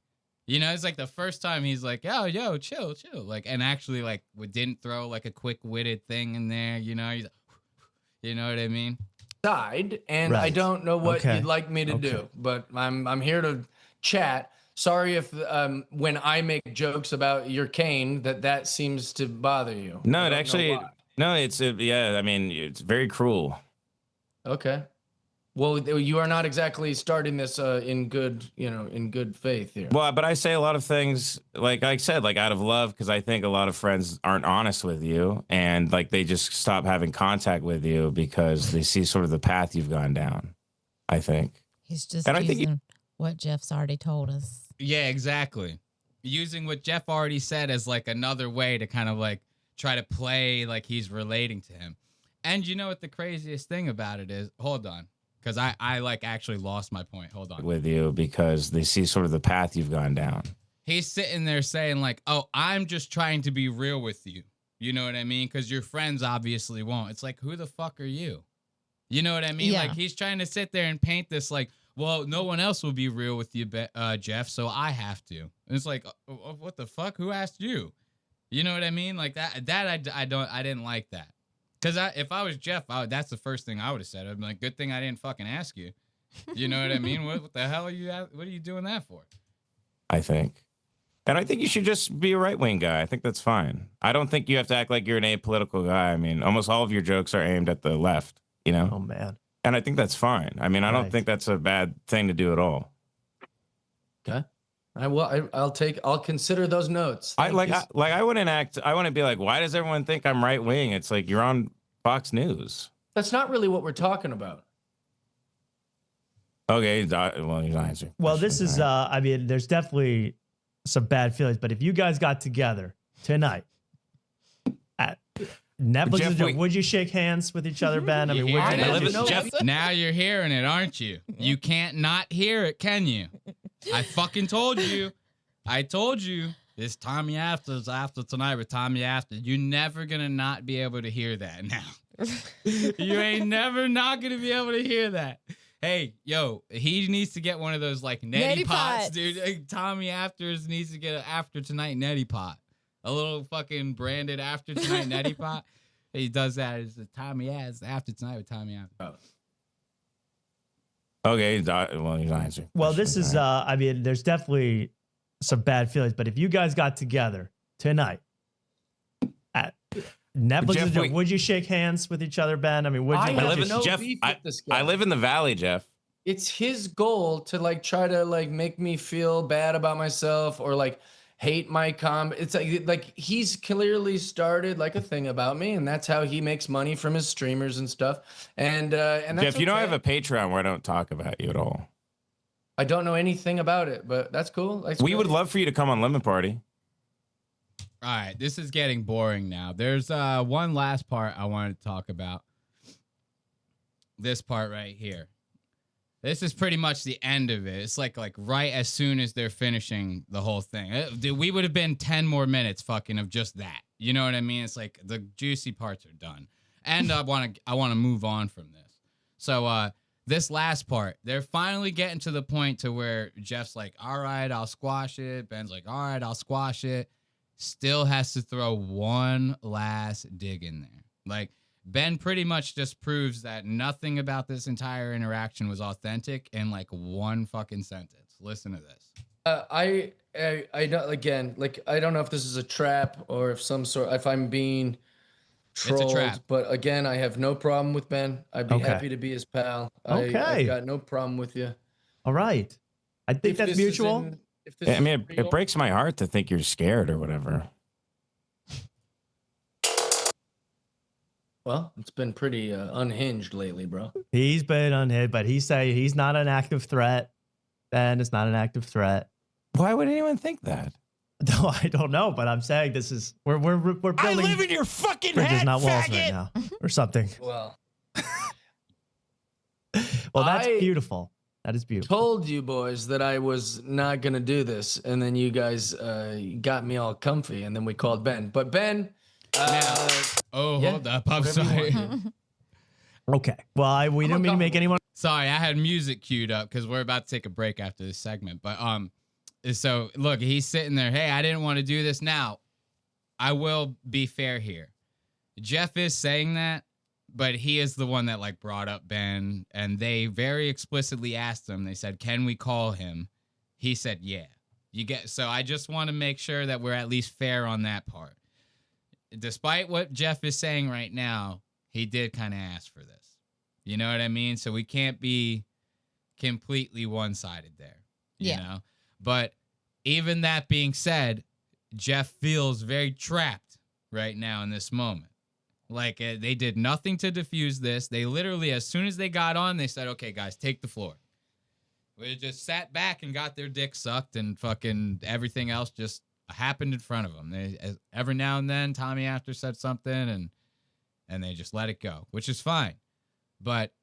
It's like the first time he's like, yo, chill. Like, and actually like didn't throw like a quick witted thing in there. He's like, you know what I mean? side, and I Right. don't know what Okay. you'd like me to Okay. do, but I'm here to chat. Sorry if when I make jokes about your cane that seems to bother you. I No, don't it know actually, why. no, it's, yeah, I mean, it's very cruel. Okay. Well, you are not exactly starting this in good, in good faith here. Well, but I say a lot of things, like I said, like out of love, because I think a lot of friends aren't honest with you, and like they just stop having contact with you because they see sort of the path you've gone down. I think. He's just And I using think what Jeff's already told us. Yeah, exactly. Using what Jeff already said as like another way to kind of like try to play like he's relating to him. And you know what the craziest thing about it is? Hold on. Because I like actually lost my point. Hold on. with you because they see sort of the path you've gone down. He's sitting there saying like, oh, I'm just trying to be real with you. You know what I mean? Because your friends obviously won't. It's like, who the fuck are you? You know what I mean? Yeah. Like he's trying to sit there and paint this like, well, no one else will be real with you, Jeff, so I have to. And it's like, what the fuck? Who asked you? You know what I mean? Like that I didn't like that. Because if I was Jeff, that's the first thing I would have said. I'd be like, good thing I didn't fucking ask you. You know what I mean? What the hell what are you doing that for? I think. And I think you should just be a right-wing guy. I think that's fine. I don't think you have to act like you're an apolitical guy. I mean, almost all of your jokes are aimed at the left, you know? Oh man. And I think that's fine. I mean, I don't Right. think that's a bad thing to do at all. Okay. I'll consider those notes. I Thank you. I wouldn't be like, why does everyone think I'm right wing? It's like you're on Fox News. That's not really what we're talking about. Okay, well, you're not answering. Well, this is I mean, there's definitely some bad feelings, but if you guys got together tonight at Netflix, Jeff, would you shake hands with each other, Ben? I mean, You would hear you? it? would you- Jeff, now you're hearing it, aren't you? You can't not hear it, can you? I fucking told you. I told you. It's Tommy After's after tonight with Tommy After. You're never gonna not be able to hear that now. You ain't never not gonna be able to hear that. Hey, yo, he needs to get one of those like neti pots, dude. Like, Tommy Afters needs to get an After Tonight neti pot. A little fucking branded After Tonight neti pot. He does that as the Tommy After Tonight with Tommy After. Okay, well, you're not answering. Well, this is I mean, there's definitely some bad feelings, but if you guys got together tonight at Netflix, Jeff, would you shake hands with each other, Ben? I mean, would you? I I have live in no Jeff. beef with this guy. I live in the valley, Jeff. It's his goal to like try to like make me feel bad about myself or like hate my It's like he's clearly started like a thing about me, and that's how he makes money from his streamers and stuff. And that's Jeff, you know I okay. have a Patreon where I don't talk about you at all. I don't know anything about it, but that's cool. We would love for you to come on Lemon Party. All right, this is getting boring now. There's one last part I wanted to talk about. This part right here. This is pretty much the end of it. It's like right as soon as they're finishing the whole thing. We would have been 10 more minutes fucking of just that. You know what I mean? It's like the juicy parts are done. And I want to move on from this. So this last part, they're finally getting to the point to where Jeff's like, all right, I'll squash it. Ben's like, all right, I'll squash it. Still has to throw one last dig in there. Like, Ben pretty much just proves that nothing about this entire interaction was authentic in like one fucking sentence. Listen to this. I don't, again, like I don't know if this is a trap or if I'm being trolled. It's a trap. But again, I have no problem with Ben. I'd be Okay. happy to be his pal. Okay. I've got no problem with you. All right. I think If that's this is mutual. if this I is mean, real- it breaks my heart to think you're scared or whatever. Well, it's been pretty unhinged lately, bro. He's been unhit, but he's not an active threat. Ben is not an active threat. Why would anyone think that? No, I don't know, but I'm saying this is we're building I live in your fucking bridges, head, not walls faggot. right now, or something. Well, Well, that's I- beautiful. That is beautiful. told you boys that I was not gonna do this, and then you guys got me all comfy, and then we called Ben. But Ben, Oh, Yeah, hold up. I'm whatever you sorry. want. Okay. Well, we didn't mean to make anyone. Sorry, I had music queued up because we're about to take a break after this segment. But so look, he's sitting there. Hey, I didn't want to do this. Now, I will be fair here. Jeff is saying that, but he is the one that like brought up Ben, and they very explicitly asked him. They said, "Can we call him?" He said, "Yeah." So I just want to make sure that we're at least fair on that part. Despite what Jeff is saying right now, he did kind of ask for this. You know what I mean? So we can't be completely one-sided there, you know? But even that being said, Jeff feels very trapped right now in this moment. Like, they did nothing to diffuse this. They literally, as soon as they got on, they said, okay, guys, take the floor. We just sat back and got their dick sucked, and fucking everything else just happened in front of them. Every now and then, Tommy After said something, and they just let it go, which is fine. But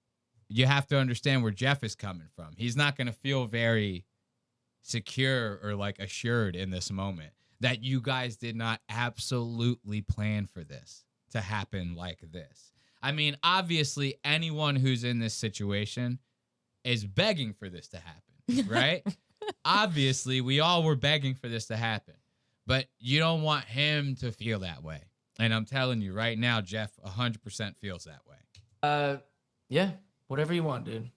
you have to understand where Jeff is coming from. He's not going to feel very secure or like assured in this moment that you guys did not absolutely plan for this to happen like this. I mean, obviously, anyone who's in this situation is begging for this to happen, right? Obviously, we all were begging for this to happen, but you don't want him to feel that way. And I'm telling you right now, Jeff 100% feels that way. Yeah, whatever you want, dude.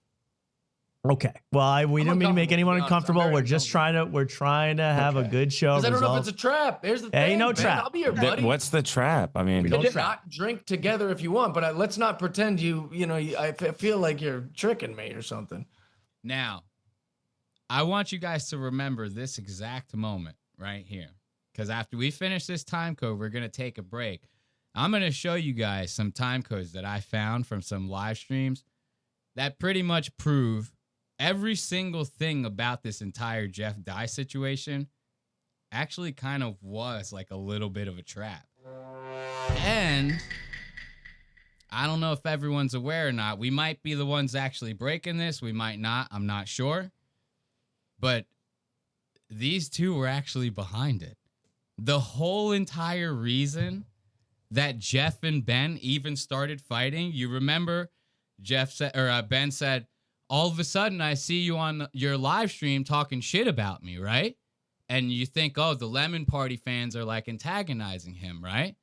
Okay. Well, we didn't mean to make anyone uncomfortable, to be honest. uncomfortable. We're trying to have a good show. Because I don't know if it's a trap. There's the thing. Ain't no man. trap. I'll be your buddy. What's the trap? I mean, We You don't can trap. not drink together if you want, but let's not pretend I feel like you're tricking me or something. Now, I want you guys to remember this exact moment right here. Because after we finish this time code, we're going to take a break. I'm going to show you guys some time codes that I found from some live streams that pretty much prove every single thing about this entire Jeff Dye situation actually kind of was like a little bit of a trap. And I don't know if everyone's aware or not. We might be the ones actually breaking this. We might not. I'm not sure. But these two were actually behind it. The whole entire reason that Jeff and Ben even started fighting, you remember Ben said, all of a sudden I see you on your live stream talking shit about me, right? And you think, oh, the Lemon Party fans are like antagonizing him, right?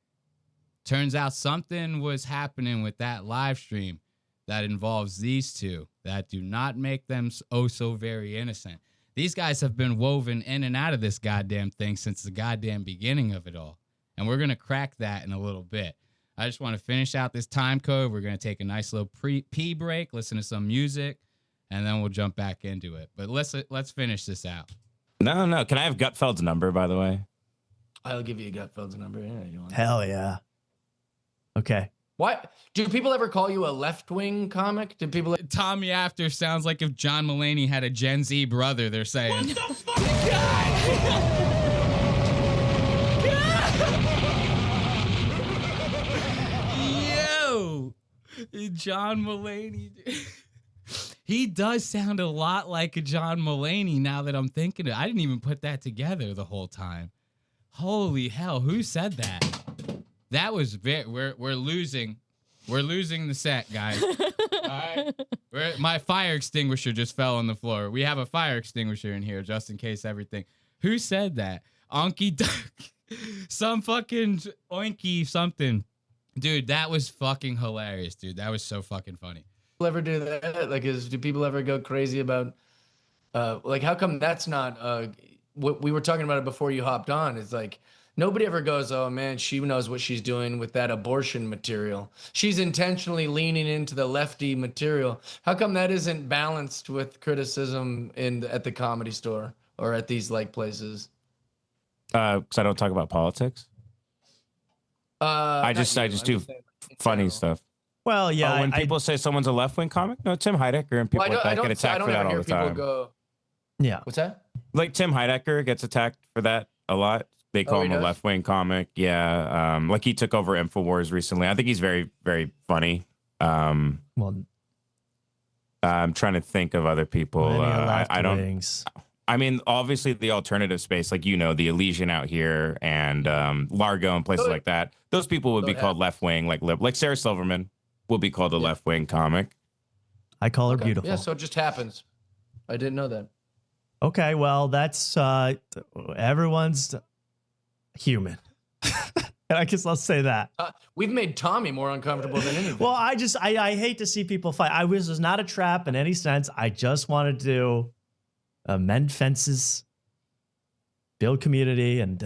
Turns out something was happening with that live stream that involves these two that do not make them oh so very innocent. These guys have been woven in and out of this goddamn thing since the goddamn beginning of it all. And we're going to crack that in a little bit. I just want to finish out this time code. We're going to take a nice little pee break, listen to some music, and then we'll jump back into it. But let's finish this out. No. Can I have Gutfeld's number, by the way? I'll give you Gutfeld's number. Yeah, you want? Hell yeah. Okay. Why do people ever call you a left-wing comic? Do people? Tommy After sounds like if John Mulaney had a Gen Z brother, they're saying. What the fuck? Yo, John Mulaney. He does sound a lot like a John Mulaney now that I'm thinking it. I didn't even put that together the whole time. Holy hell, who said that? That was we're losing. We're losing the set, guys. All right. My fire extinguisher just fell on the floor. We have a fire extinguisher in here just in case everything. Who said that? Onky Duck. Some fucking oinky something. Dude, that was fucking hilarious, dude. That was so fucking funny. People ever do that? Like, do people ever go crazy about, like, how come that's not, what we were talking about it before you hopped on? It's like, nobody ever goes, oh man, she knows what she's doing with that abortion material. She's intentionally leaning into the lefty material. How come that isn't balanced with criticism at the Comedy Store or at these like places? Because I don't talk about politics. I just do funny stuff. Well, yeah. When people say someone's a left wing comic, no, Tim Heidecker and people like that get attacked for that all the time. Yeah. What's that? Like Tim Heidecker gets attacked for that a lot. They call him a left wing comic. Yeah. Like he took over InfoWars recently. I think he's very, very funny. Well, I'm trying to think of other people. I don't. Wings. I mean, obviously the alternative space, like, the Elysian out here and Largo and places like that. Those people would be called left wing, like Sarah Silverman would be called a left wing comic. I call her beautiful. Yeah, so it just happens. I didn't know that. Okay, well, that's everyone's human. And I guess I'll say that. We've made Tommy more uncomfortable than anything. Well, I hate to see people fight. This was not a trap in any sense. I just wanted to mend fences, build community, and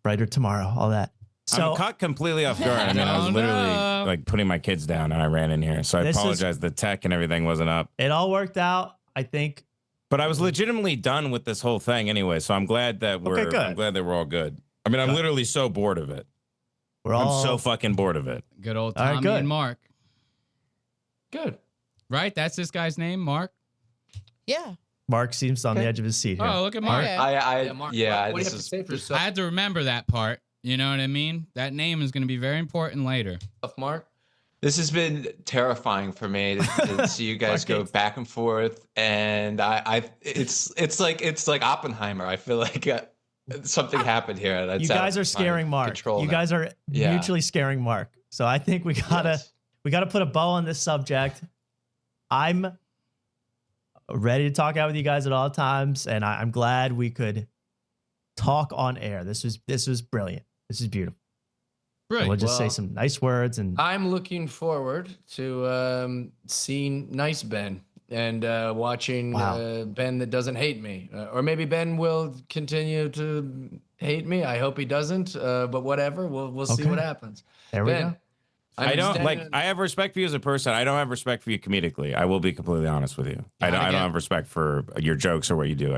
brighter tomorrow. All that. So I'm caught completely off guard. I mean, I was literally like putting my kids down and I ran in here. So I apologize. The tech and everything wasn't up. it all worked out, I think. But I was legitimately done with this whole thing anyway. So I'm glad that we're all good. I mean, I'm literally so bored of it. I'm so fucking bored of it. Good old Tommy and Mark. Good. Right? That's this guy's name, Mark? Yeah. Mark seems on the edge of his seat here. Oh, look at Mark. Okay. Mark, yeah, what do you this have to is say for yourself, I had to remember that part. You know what I mean? That name is going to be very important later. Mark? this has been terrifying for me to see you guys go back and forth, and it's like Oppenheimer. I feel like something happened here. That's you guys are scaring Mark. You guys are mutually scaring Mark. So I think we gotta put a bow on this subject. I'm ready to talk out with you guys at all times, and I'm glad we could talk on air. This was brilliant. This is beautiful. Brilliant. We'll just say some nice words, and I'm looking forward to seeing nice Ben and watching Ben that doesn't hate me, or maybe Ben will continue to hate me. I hope he doesn't, but whatever. We'll see what happens. There we go. I have respect for you as a person. I don't have respect for you comedically. I will be completely honest with you. I don't have respect for your jokes or what you do.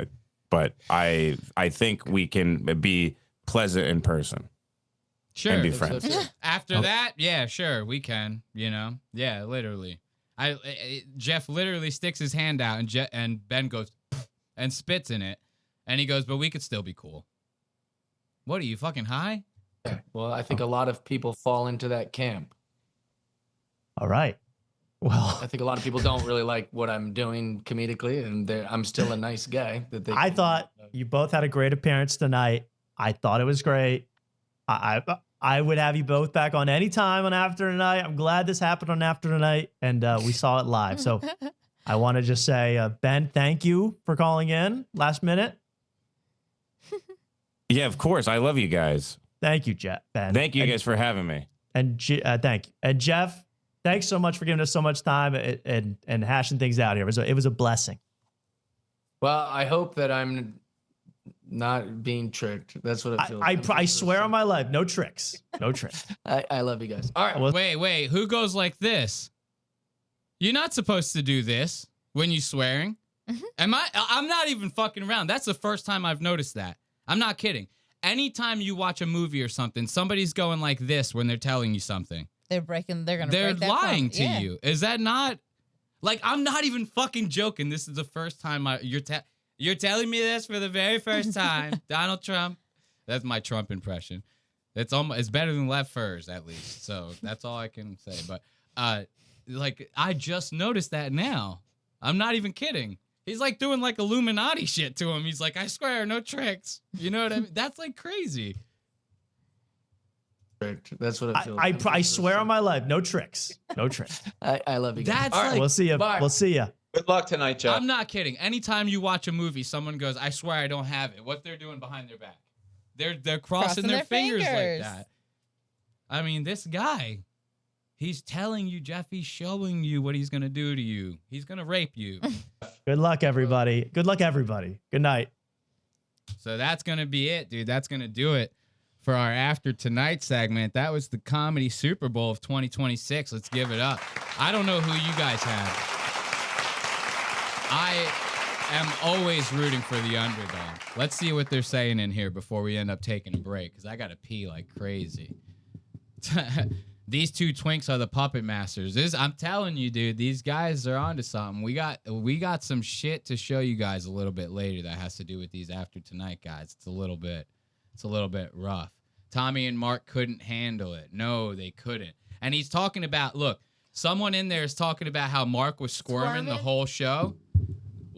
But I think we can be pleasant in person. Sure. And be friends. After that, yeah, sure, we can, you know? Yeah, literally. Jeff literally sticks his hand out, and Ben goes and spits in it, and he goes, but we could still be cool. What, are you fucking high? Well, I think a lot of people fall into that camp. All right. Well, I think a lot of people don't really like what I'm doing comedically, and I'm still a nice guy. I thought you both had a great appearance tonight. I thought it was great. I would have you both back on any time on After Tonight. I'm glad this happened on After Tonight, and we saw it live. So I want to just say, Ben, thank you for calling in last minute. Yeah, of course. I love you guys. Thank you, Ben. Thank you guys for having me. And thank you. And Jeff, thanks so much for giving us so much time and hashing things out here. It was a blessing. Well, I hope that I'm not being tricked. That's what it feels. I swear on my life, no tricks. No tricks. I love you guys. All right. Wait. Who goes like this? You're not supposed to do this when you're swearing. I'm not even fucking around. That's the first time I've noticed that. I'm not kidding. Anytime you watch a movie or something, somebody's going like this when they're telling you something. They're lying to you. Is that not? Like, I'm not even fucking joking. This is the first time you're telling me this for the very first time. Donald Trump. That's my Trump impression. It's better than Left Furs, at least. So that's all I can say. But like, I just noticed that now. I'm not even kidding. He's like doing like Illuminati shit to him. He's like, I swear, no tricks. You know what I mean? That's like crazy. That's what it feels. I swear on my life, no tricks. No tricks. I love you guys. That's right. like, we'll see you. Bye. We'll see you. Good luck tonight, Jeff. I'm not kidding. Anytime you watch a movie, someone goes, I swear I don't have it. What they're doing behind their back. They're crossing their fingers like that. I mean, this guy, he's telling you, Jeff, he's showing you what he's going to do to you. He's going to rape you. Good luck, everybody. Good luck, everybody. Good night. So that's going to be it, dude. That's going to do it for our After Tonight segment. That was the Comedy Super Bowl of 2026. Let's give it up. I don't know who you guys have. I am always rooting for the underdog. Let's see what they're saying in here before we end up taking a break, because I got to pee like crazy. These two twinks are the puppet masters. I'm telling you, dude, these guys are onto something. We got some shit to show you guys a little bit later that has to do with these After Tonight guys. It's a little bit rough. Tommy and Mark couldn't handle it. No, they couldn't. And he's talking about, look, someone in there is talking about how Mark was squirming the whole show.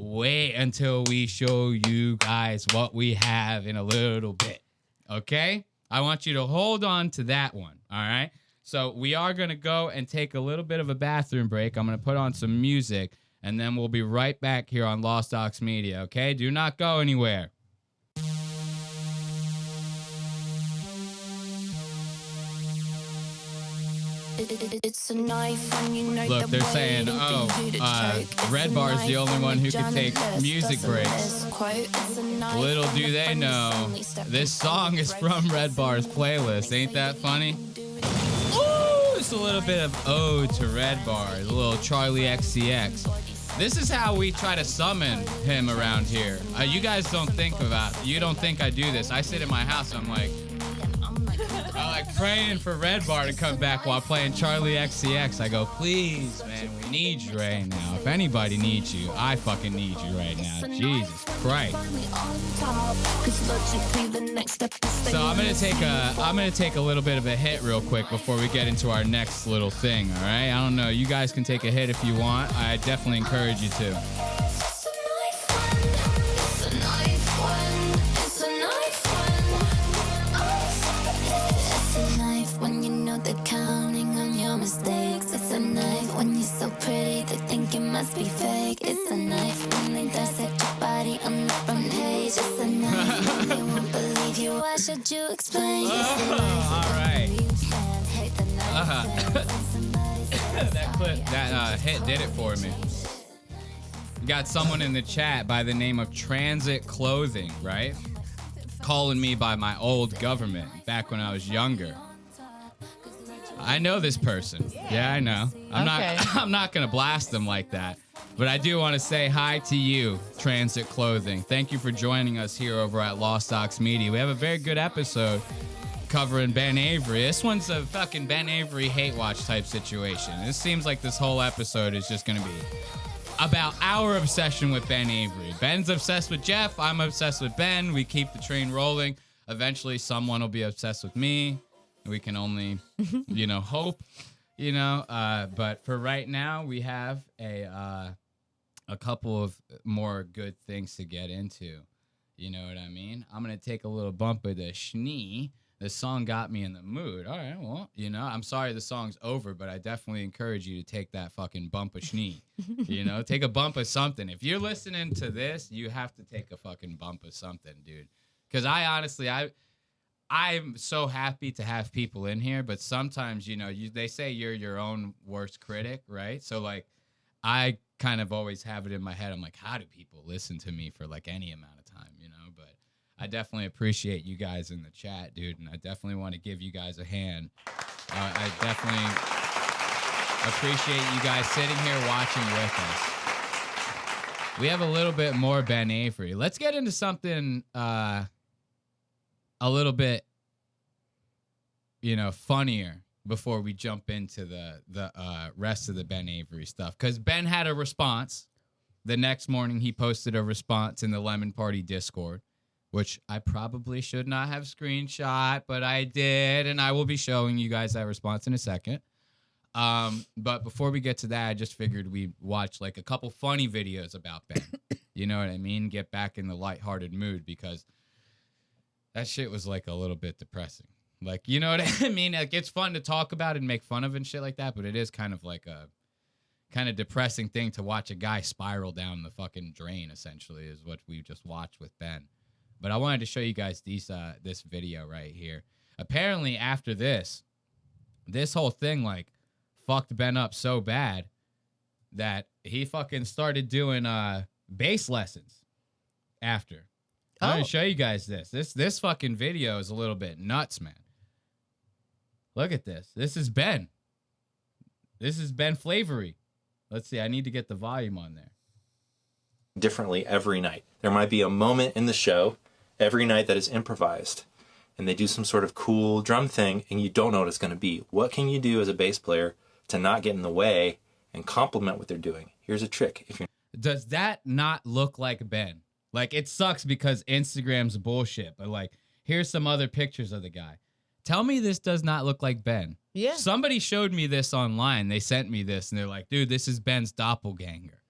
Wait until we show you guys what we have in a little bit. Okay? I want you to hold on to that one. All right? So we are going to go and take a little bit of a bathroom break. I'm going to put on some music, and then we'll be right back here on Lost Docs Media. Okay? Do not go anywhere. It's a knife and you know Look, they're saying, Red Bar's the only one who can take music breaks. Little do they know, this song is from Red Bar's playlist. Ain't that funny? Ooh, it's a little bit of ode to Red Bar, a little Charlie XCX. This is how we try to summon him around here. You guys don't think I do this. I sit in my house and I'm like praying for Red Bar to come back while playing Charlie XCX. I go, please, man, we need you right now. If anybody needs you, I fucking need you right now. Jesus Christ. So I'm gonna take a little bit of a hit real quick before we get into our next little thing. All right, I don't know. You guys can take a hit if you want. I definitely encourage you to. When you know they're counting on your mistakes. It's a knife when you're so pretty they think it must be fake. It's a knife when they dissect your body on the front page. It's a knife when they won't believe you. Why should you explain? Alright. That clip, that hit did it for me. We got someone in the chat by the name of Transit Clothing, right? Calling me by my old government back when I was younger. I know this person. Yeah, I know. I'm not gonna blast them like that. But I do want to say hi to you, Transit Clothing. Thank you for joining us here over at Lost Ox Media. We have a very good episode covering Ben Avery. This one's a fucking Ben Avery hate watch type situation. It seems like this whole episode is just gonna be about our obsession with Ben Avery. Ben's obsessed with Jeff. I'm obsessed with Ben. We keep the train rolling. Eventually, someone will be obsessed with me. We can only, hope, But for right now, we have a couple of more good things to get into. You know what I mean? I'm going to take a little bump of the schnee. The song got me in the mood. All right, well, I'm sorry the song's over, but I definitely encourage you to take that fucking bump of schnee. Take a bump of something. If you're listening to this, you have to take a fucking bump of something, dude. Because I honestly, I'm so happy to have people in here, but sometimes, they say you're your own worst critic, right? So, I kind of always have it in my head. I'm like, how do people listen to me for, any amount of time, But I definitely appreciate you guys in the chat, dude, and I definitely want to give you guys a hand. I definitely appreciate you guys sitting here watching with us. We have a little bit more Ben Avery. Let's get into something a little bit, funnier before we jump into the rest of the Ben Avery stuff. Because Ben had a response. The next morning, he posted a response in the Lemon Party Discord, which I probably should not have screenshot, but I did, and I will be showing you guys that response in a second. But before we get to that, I just figured we'd watch a couple funny videos about Ben. You know what I mean? Get back in the lighthearted mood, because that shit was a little bit depressing. You know what I mean? It's fun to talk about and make fun of and shit like that, but it is kind of a kind of depressing thing to watch a guy spiral down the fucking drain, essentially, is what we just watched with Ben. But I wanted to show you guys this video right here. Apparently, after this whole thing, fucked Ben up so bad that he fucking started doing bass lessons after. I'm going to show you guys this. This fucking video is a little bit nuts, man. Look at this. This is Ben. This is Ben Flavory. Let's see. I need to get the volume on there. Differently every night. There might be a moment in the show every night that is improvised, and they do some sort of cool drum thing, and you don't know what it's going to be. What can you do as a bass player to not get in the way and complement what they're doing? Here's a trick. Does that not look like Ben? It sucks because Instagram's bullshit, but here's some other pictures of the guy. Tell me this does not look like Ben. Yeah. Somebody showed me this online. They sent me this, and they're like, dude, this is Ben's doppelganger,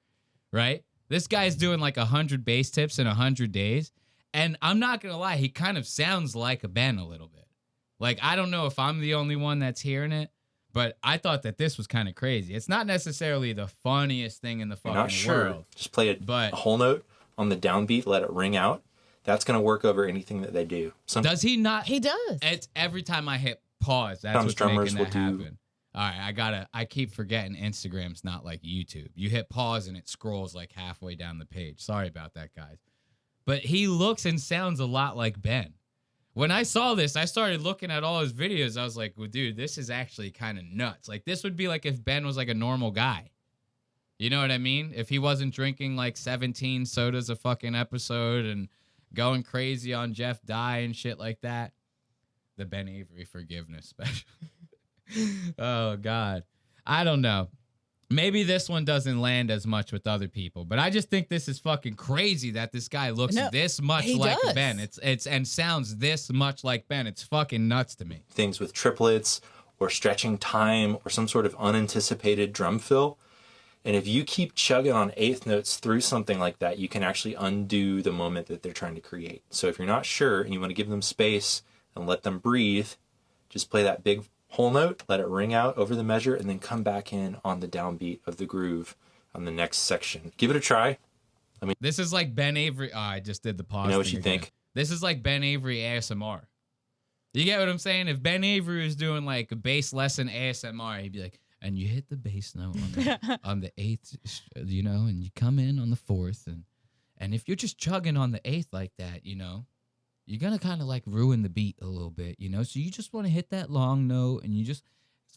right? This guy's doing 100 bass tips in 100 days, and I'm not going to lie, he kind of sounds like a Ben a little bit. I don't know if I'm the only one that's hearing it, but I thought that this was kind of crazy. It's not necessarily the funniest thing in the fucking world. Just play a whole note on the downbeat, let it ring out. That's going to work over anything that they do. Does he not? He does. It's every time I hit pause, that's what's making that happen. All right, I keep forgetting Instagram's not like YouTube. You hit pause and it scrolls like halfway down the page. Sorry about that, guys. But he looks and sounds a lot like Ben. When I saw this, I started looking at all his videos. I was like, well, dude, this is actually kind of nuts. Like, this would be like if Ben was like a normal guy. You know what I mean? If he wasn't drinking like 17 sodas a fucking episode and going crazy on Jeff Dye and shit like that. The Ben Avery forgiveness special. Oh, God. I don't know. Maybe this one doesn't land as much with other people, but I just think this is fucking crazy that this guy looks this much like Ben. It's and sounds this much like Ben. It's fucking nuts to me. Things with triplets or stretching time or some sort of unanticipated drum fill. And if you keep chugging on eighth notes through something like that, you can actually undo the moment that they're trying to create. So if you're not sure and you want to give them space and let them breathe, just play that big whole note, let it ring out over the measure, and then come back in on the downbeat of the groove on the next section. Give it a try. I mean, this is like Ben Avery. Oh, I just did the pause. You know what thing you again. think? This is like Ben Avery ASMR. You get what I'm saying? If Ben Avery was doing like a bass lesson ASMR, he'd be like, and you hit the bass note on the, on the eighth, you know, and you come in on the fourth, and if you're just chugging on the eighth like that, you know, you're going to kind of like ruin the beat a little bit, you know? So you just want to hit that long note, and you just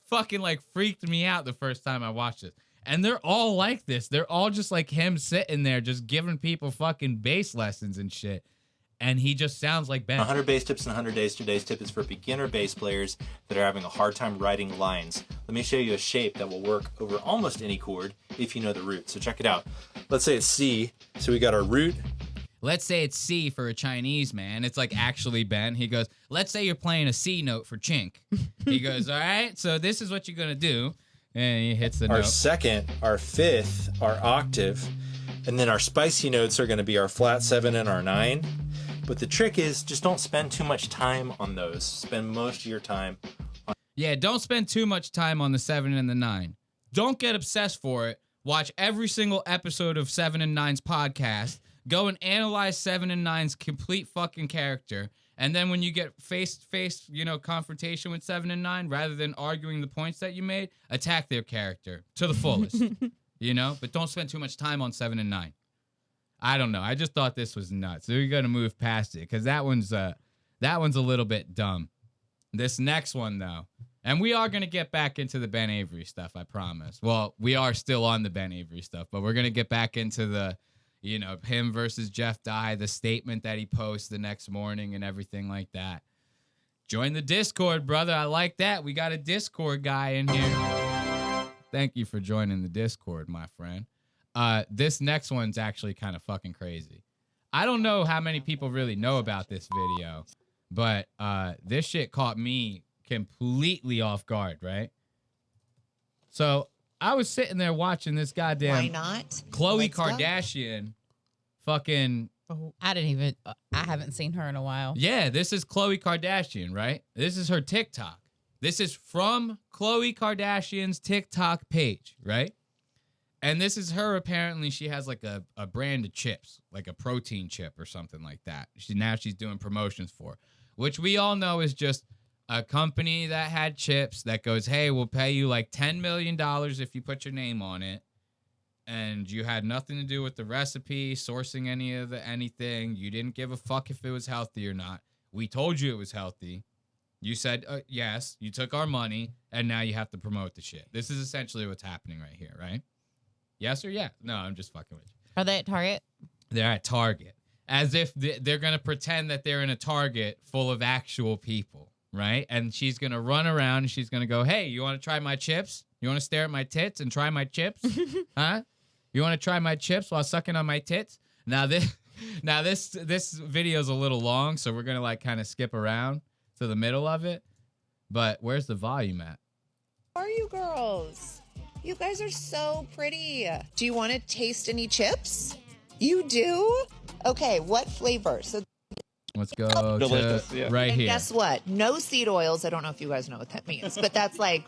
fucking like freaked me out the first time I watched it. And they're all like this. They're all just like him sitting there just giving people fucking bass lessons and shit. And he just sounds like Ben. 100 bass tips and 100 days. Today's tip is for beginner bass players that are having a hard time writing lines. Let me show you a shape that will work over almost any chord if you know the root. So check it out. Let's say it's C. So we got our root. Let's say it's C for a Chinese man. It's like actually Ben. He goes, let's say you're playing a C note for chink. He goes, all right, so this is what you're going to do. And he hits the note. Our second, our fifth, our octave. And then our spicy notes are going to be our flat 7 and our 9. But the trick is just don't spend too much time on those. Spend most of your time on... Yeah, don't spend too much time on the 7 and the 9. Don't get obsessed for it. Watch every single episode of 7 and 9's podcast. Go and analyze 7 and 9's complete fucking character. And then when you get face-to-face, you know, confrontation with 7 and 9, rather than arguing the points that you made, attack their character to the fullest. You know? But don't spend too much time on 7 and 9. I don't know. I just thought this was nuts. So we're going to move past it because that one's a little bit dumb. This next one, though, and we are going to get back into the Ben Avery stuff, I promise. Well, we are still on the Ben Avery stuff, but we're going to get back into the, you know, him versus Jeff Dye, the statement that he posts the next morning and everything like that. Join the Discord, brother. I like that. We got a Discord guy in here. Thank you for joining the Discord, my friend. This next one's actually kind of fucking crazy. I don't know how many people really know about this video, but this shit caught me completely off guard, right? So I was sitting there watching this goddamn Why not? Khloe Kardashian fucking... I haven't seen her in a while. Yeah, this is Khloe Kardashian, right? This is her TikTok. This is from Khloe Kardashian's TikTok page, right? And this is her, apparently, she has like a brand of chips, like a protein chip or something like that. She's doing promotions for, which we all know is just a company that had chips that goes, hey, we'll pay you like $10 million if you put your name on it. And you had nothing to do with the recipe, sourcing anything. You didn't give a fuck if it was healthy or not. We told you it was healthy. You said yes, you took our money, and now you have to promote the shit. This is essentially what's happening right here, right? Yes or yeah? No, I'm just fucking with you. Are they at Target? They're at Target. As if they're going to pretend that they're in a Target full of actual people, right? And she's going to run around and she's going to go, hey, you want to try my chips? You want to stare at my tits and try my chips? Huh? You want to try my chips while sucking on my tits? Now this video's a little long, so we're going to like kind of skip around to the middle of it. But where's the volume at? How are you girls? You guys are so pretty. Do you want to taste any chips? You do? Okay, what flavor? So let's go to right here. Guess what? No seed oils. I don't know if you guys know what that means, but that's like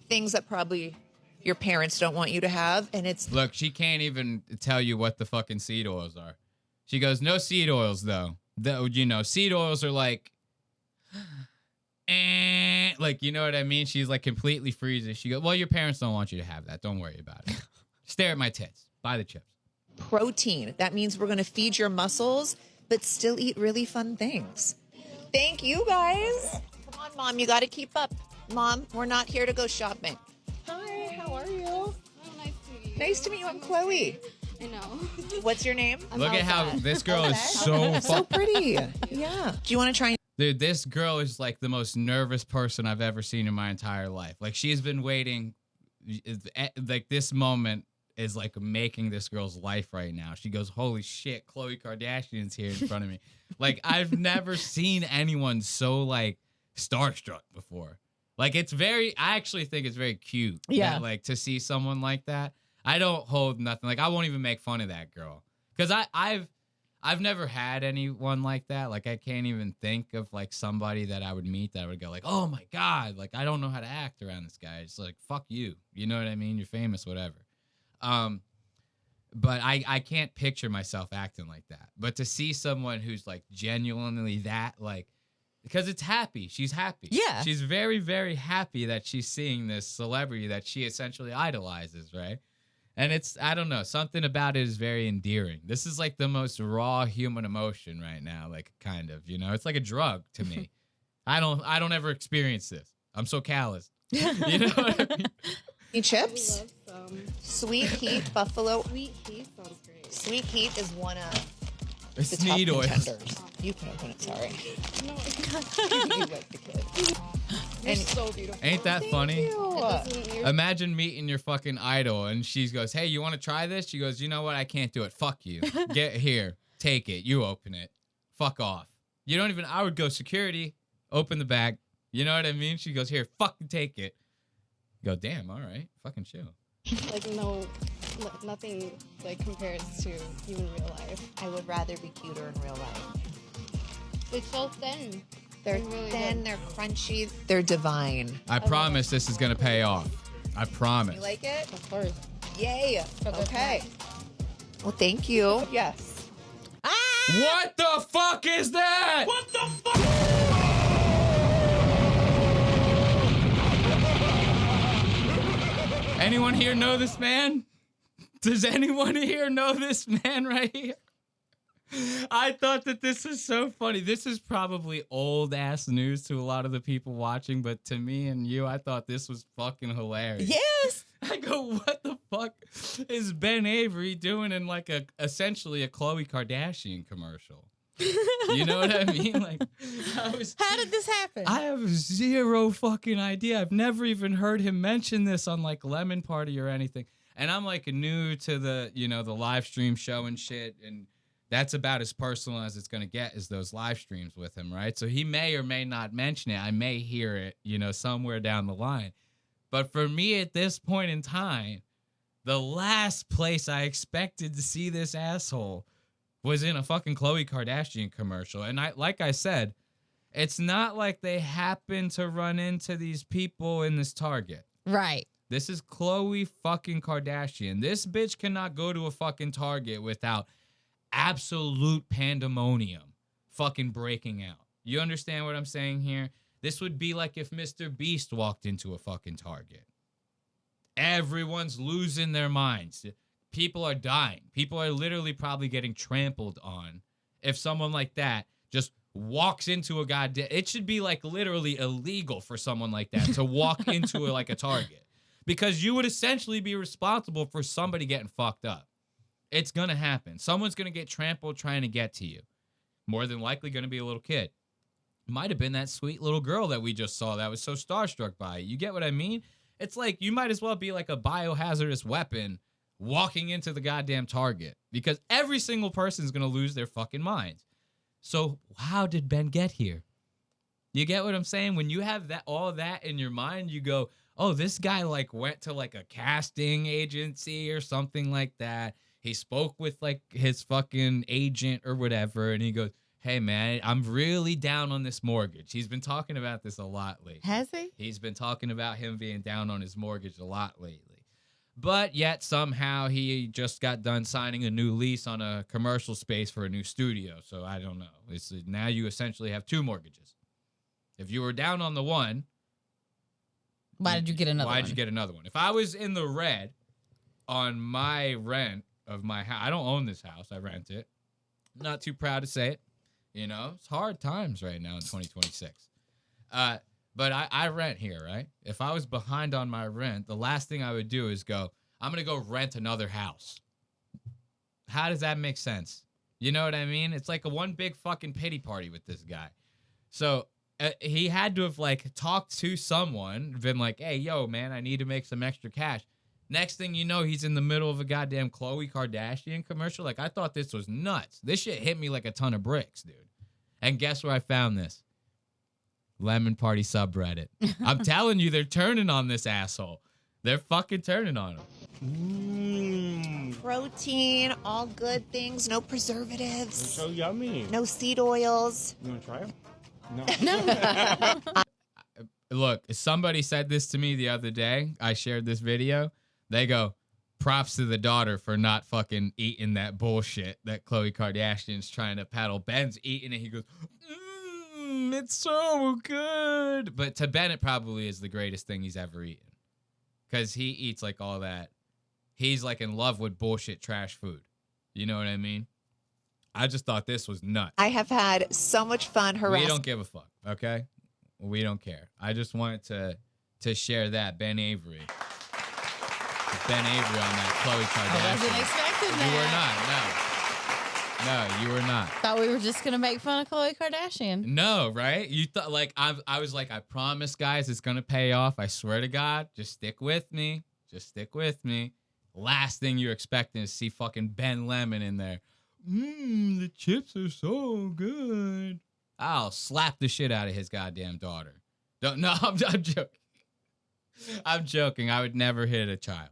things that probably your parents don't want you to have. And it's... Look, she can't even tell you what the fucking seed oils are. She goes, no seed oils, though. You know, seed oils are like like, you know what I mean? She's like completely freezes. She goes, well, your parents don't want you to have that. Don't worry about it. Stare at my tits. Buy the chips. Protein. That means we're going to feed your muscles, but still eat really fun things. Thank you, guys. Come on, Mom. You got to keep up. Mom, we're not here to go shopping. Hi, how are you? Oh, nice to meet you. Nice to meet you. I'm Chloe. I know. What's your name? Look at how this girl is So pretty. Yeah. Do you want to try? Dude, this girl is like the most nervous person I've ever seen in my entire life. Like, she's been waiting. Like, this moment is like making this girl's life right now. She goes, holy shit, Khloe Kardashian's here in front of me. Like, I've never seen anyone so like starstruck before. Like, I actually think it's very cute. Yeah. That, like, to see someone like that. I don't hold nothing. Like, I won't even make fun of that girl. Because I've never had anyone like that. Like, I can't even think of like somebody that I would meet that I would go like, oh my God, like, I don't know how to act around this guy. It's like, fuck you. You know what I mean? You're famous, whatever. But I can't picture myself acting like that. But to see someone who's like genuinely that, like, because it's happy. She's happy. Yeah. She's very, very happy that she's seeing this celebrity that she essentially idolizes, right? And it's, I don't know, something about it is very endearing. This is like the most raw human emotion right now, like, kind of, you know? It's like a drug to me. I don't ever experience this. I'm so callous. You know what I mean? Any chips? I love some. Sweet Heat Buffalo. Sweet heat sounds great. Sweet Heat is one of the It's top Sneed oil. contenders. You can open it, sorry. No, You like the kid. you're so beautiful. Ain't that funny? It doesn't- you're- Imagine meeting your fucking idol and she goes, hey, you want to try this? She goes, you know what? I can't do it. Fuck you. Get here. Take it. You open it. Fuck off. You don't even, I would go security, open the bag. You know what I mean? She goes, here, fucking take it. You go, damn, all right. Fucking chill. like nothing like compares to you in real life. I would rather be cuter in real life. It's so thin. They're really thin, good. they're crunchy, they're divine. I promise this is going to pay off. I promise. You like it? Of course. Yay. But they're Okay. fat. Well, thank you. Yes. What the fuck is that? What the fuck? Anyone here know this man? Does anyone here know this man right here? I thought that this was so funny. This is probably old ass news to a lot of the people watching, but to me and you, I thought this was fucking hilarious. Yes. I go, what the fuck is Ben Avery doing in like essentially a Khloe Kardashian commercial? You know what I mean? Like, How did this happen? I have zero fucking idea. I've never even heard him mention this on like Lemon Party or anything. And I'm like new to the, you know, the live stream show and shit. And that's about as personal as it's going to get, is those live streams with him, right? So he may or may not mention it. I may hear it, you know, somewhere down the line. But for me at this point in time, the last place I expected to see this asshole was in a fucking Khloe Kardashian commercial. And like I said, it's not like they happen to run into these people in this Target. Right. This is Khloe fucking Kardashian. This bitch cannot go to a fucking Target without absolute pandemonium fucking breaking out. You understand what I'm saying here? This would be like if Mr. Beast walked into a fucking Target. Everyone's losing their minds. People are dying. People are literally probably getting trampled on if someone like that just walks into a goddamn... It should be like literally illegal for someone like that to walk into like a Target, because you would essentially be responsible for somebody getting fucked up. It's going to happen. Someone's going to get trampled trying to get to you. More than likely going to be a little kid. Might have been that sweet little girl that we just saw that was so starstruck by it. You get what I mean? It's like you might as well be like a biohazardous weapon walking into the goddamn Target, because every single person is going to lose their fucking minds. So how did Ben get here? You get what I'm saying? When you have that, all that in your mind, you go, oh, this guy like went to like a casting agency or something like that. He spoke with like his fucking agent or whatever. And he goes, hey man, I'm really down on this mortgage. He's been talking about this a lot lately. Has he? He's been talking about him being down on his mortgage a lot lately. But yet somehow he just got done signing a new lease on a commercial space for a new studio. So I don't know. Now you essentially have two mortgages. If you were down on the one, Why did you get another one? Why did you get another one? If I was in the red on my rent of my house, I don't own this house. I rent it. I'm not too proud to say it. You know, it's hard times right now in 2026. But I rent here, right? If I was behind on my rent, the last thing I would do is go, I'm going to go rent another house. How does that make sense? You know what I mean? It's like a one big fucking pity party with this guy. So he had to have like talked to someone, been like, hey, yo, man, I need to make some extra cash. Next thing you know, he's in the middle of a goddamn Khloe Kardashian commercial. Like, I thought this was nuts. This shit hit me like a ton of bricks, dude. And guess where I found this? Lemon Party subreddit. I'm telling you, they're turning on this asshole. They're fucking turning on him. Protein, all good things, no preservatives. So yummy. No seed oils. You want to try them? No. Look, somebody said this to me the other day. I shared this video. They go, props to the daughter for not fucking eating that bullshit that Khloe Kardashian's trying to peddle. Ben's eating it. He goes, it's so good. But to Ben, it probably is the greatest thing he's ever eaten. Because he eats like all that. He's like in love with bullshit trash food. You know what I mean? I just thought this was nuts. I have had so much fun harassing. We don't give a fuck, okay? We don't care. I just wanted to share that. Ben Avery. Ben Avery on that Khloe Kardashian. I wasn't expecting that. You were not. No, you were not. Thought we were just gonna make fun of Khloe Kardashian. No, right? You thought like I was like, I promise, guys, it's gonna pay off. I swear to God, just stick with me. Just stick with me. Last thing you're expecting is to see fucking Ben Lemon in there. The chips are so good. I'll slap the shit out of his goddamn daughter. No, I'm joking. I'm joking. I would never hit a child.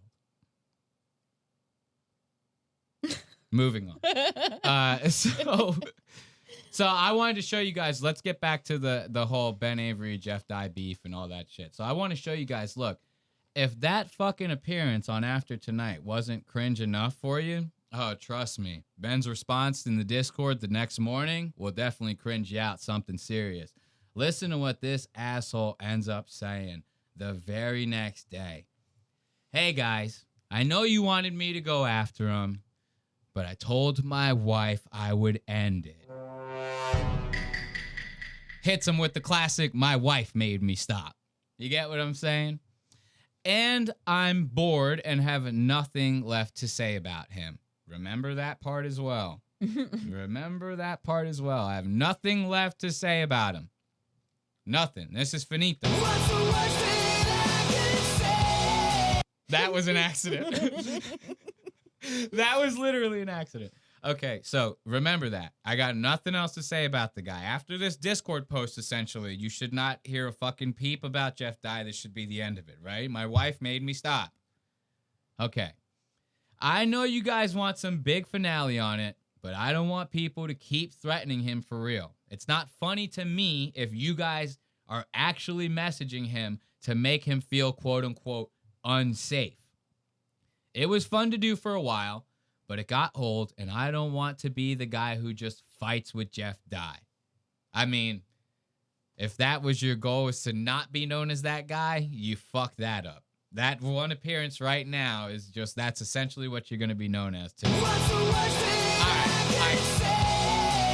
Moving on. So I wanted to show you guys. Let's get back to the whole Ben Avery, Jeff Dye beef and all that shit. So I want to show you guys. Look, if that fucking appearance on After Tonight wasn't cringe enough for you, oh, trust me. Ben's response in the Discord the next morning will definitely cringe you out something serious. Listen to what this asshole ends up saying the very next day. Hey, guys, I know you wanted me to go after him, but I told my wife I would end it. Hits him with the classic, my wife made me stop. You get what I'm saying? And I'm bored and have nothing left to say about him. Remember that part as well. Remember that part as well. I have nothing left to say about him. Nothing. This is finito. That was an accident. That was literally an accident. Okay, so remember that. I got nothing else to say about the guy. After this Discord post, essentially, you should not hear a fucking peep about Jeff Dye. This should be the end of it, right? My wife made me stop. Okay. I know you guys want some big finale on it, but I don't want people to keep threatening him for real. It's not funny to me if you guys are actually messaging him to make him feel quote-unquote unsafe. It was fun to do for a while, but it got old, and I don't want to be the guy who just fights with Jeff Dye. I mean, if that was your goal, is to not be known as that guy, you fucked that up. That one appearance right now is just, that's essentially what you're going to be known as today. All right,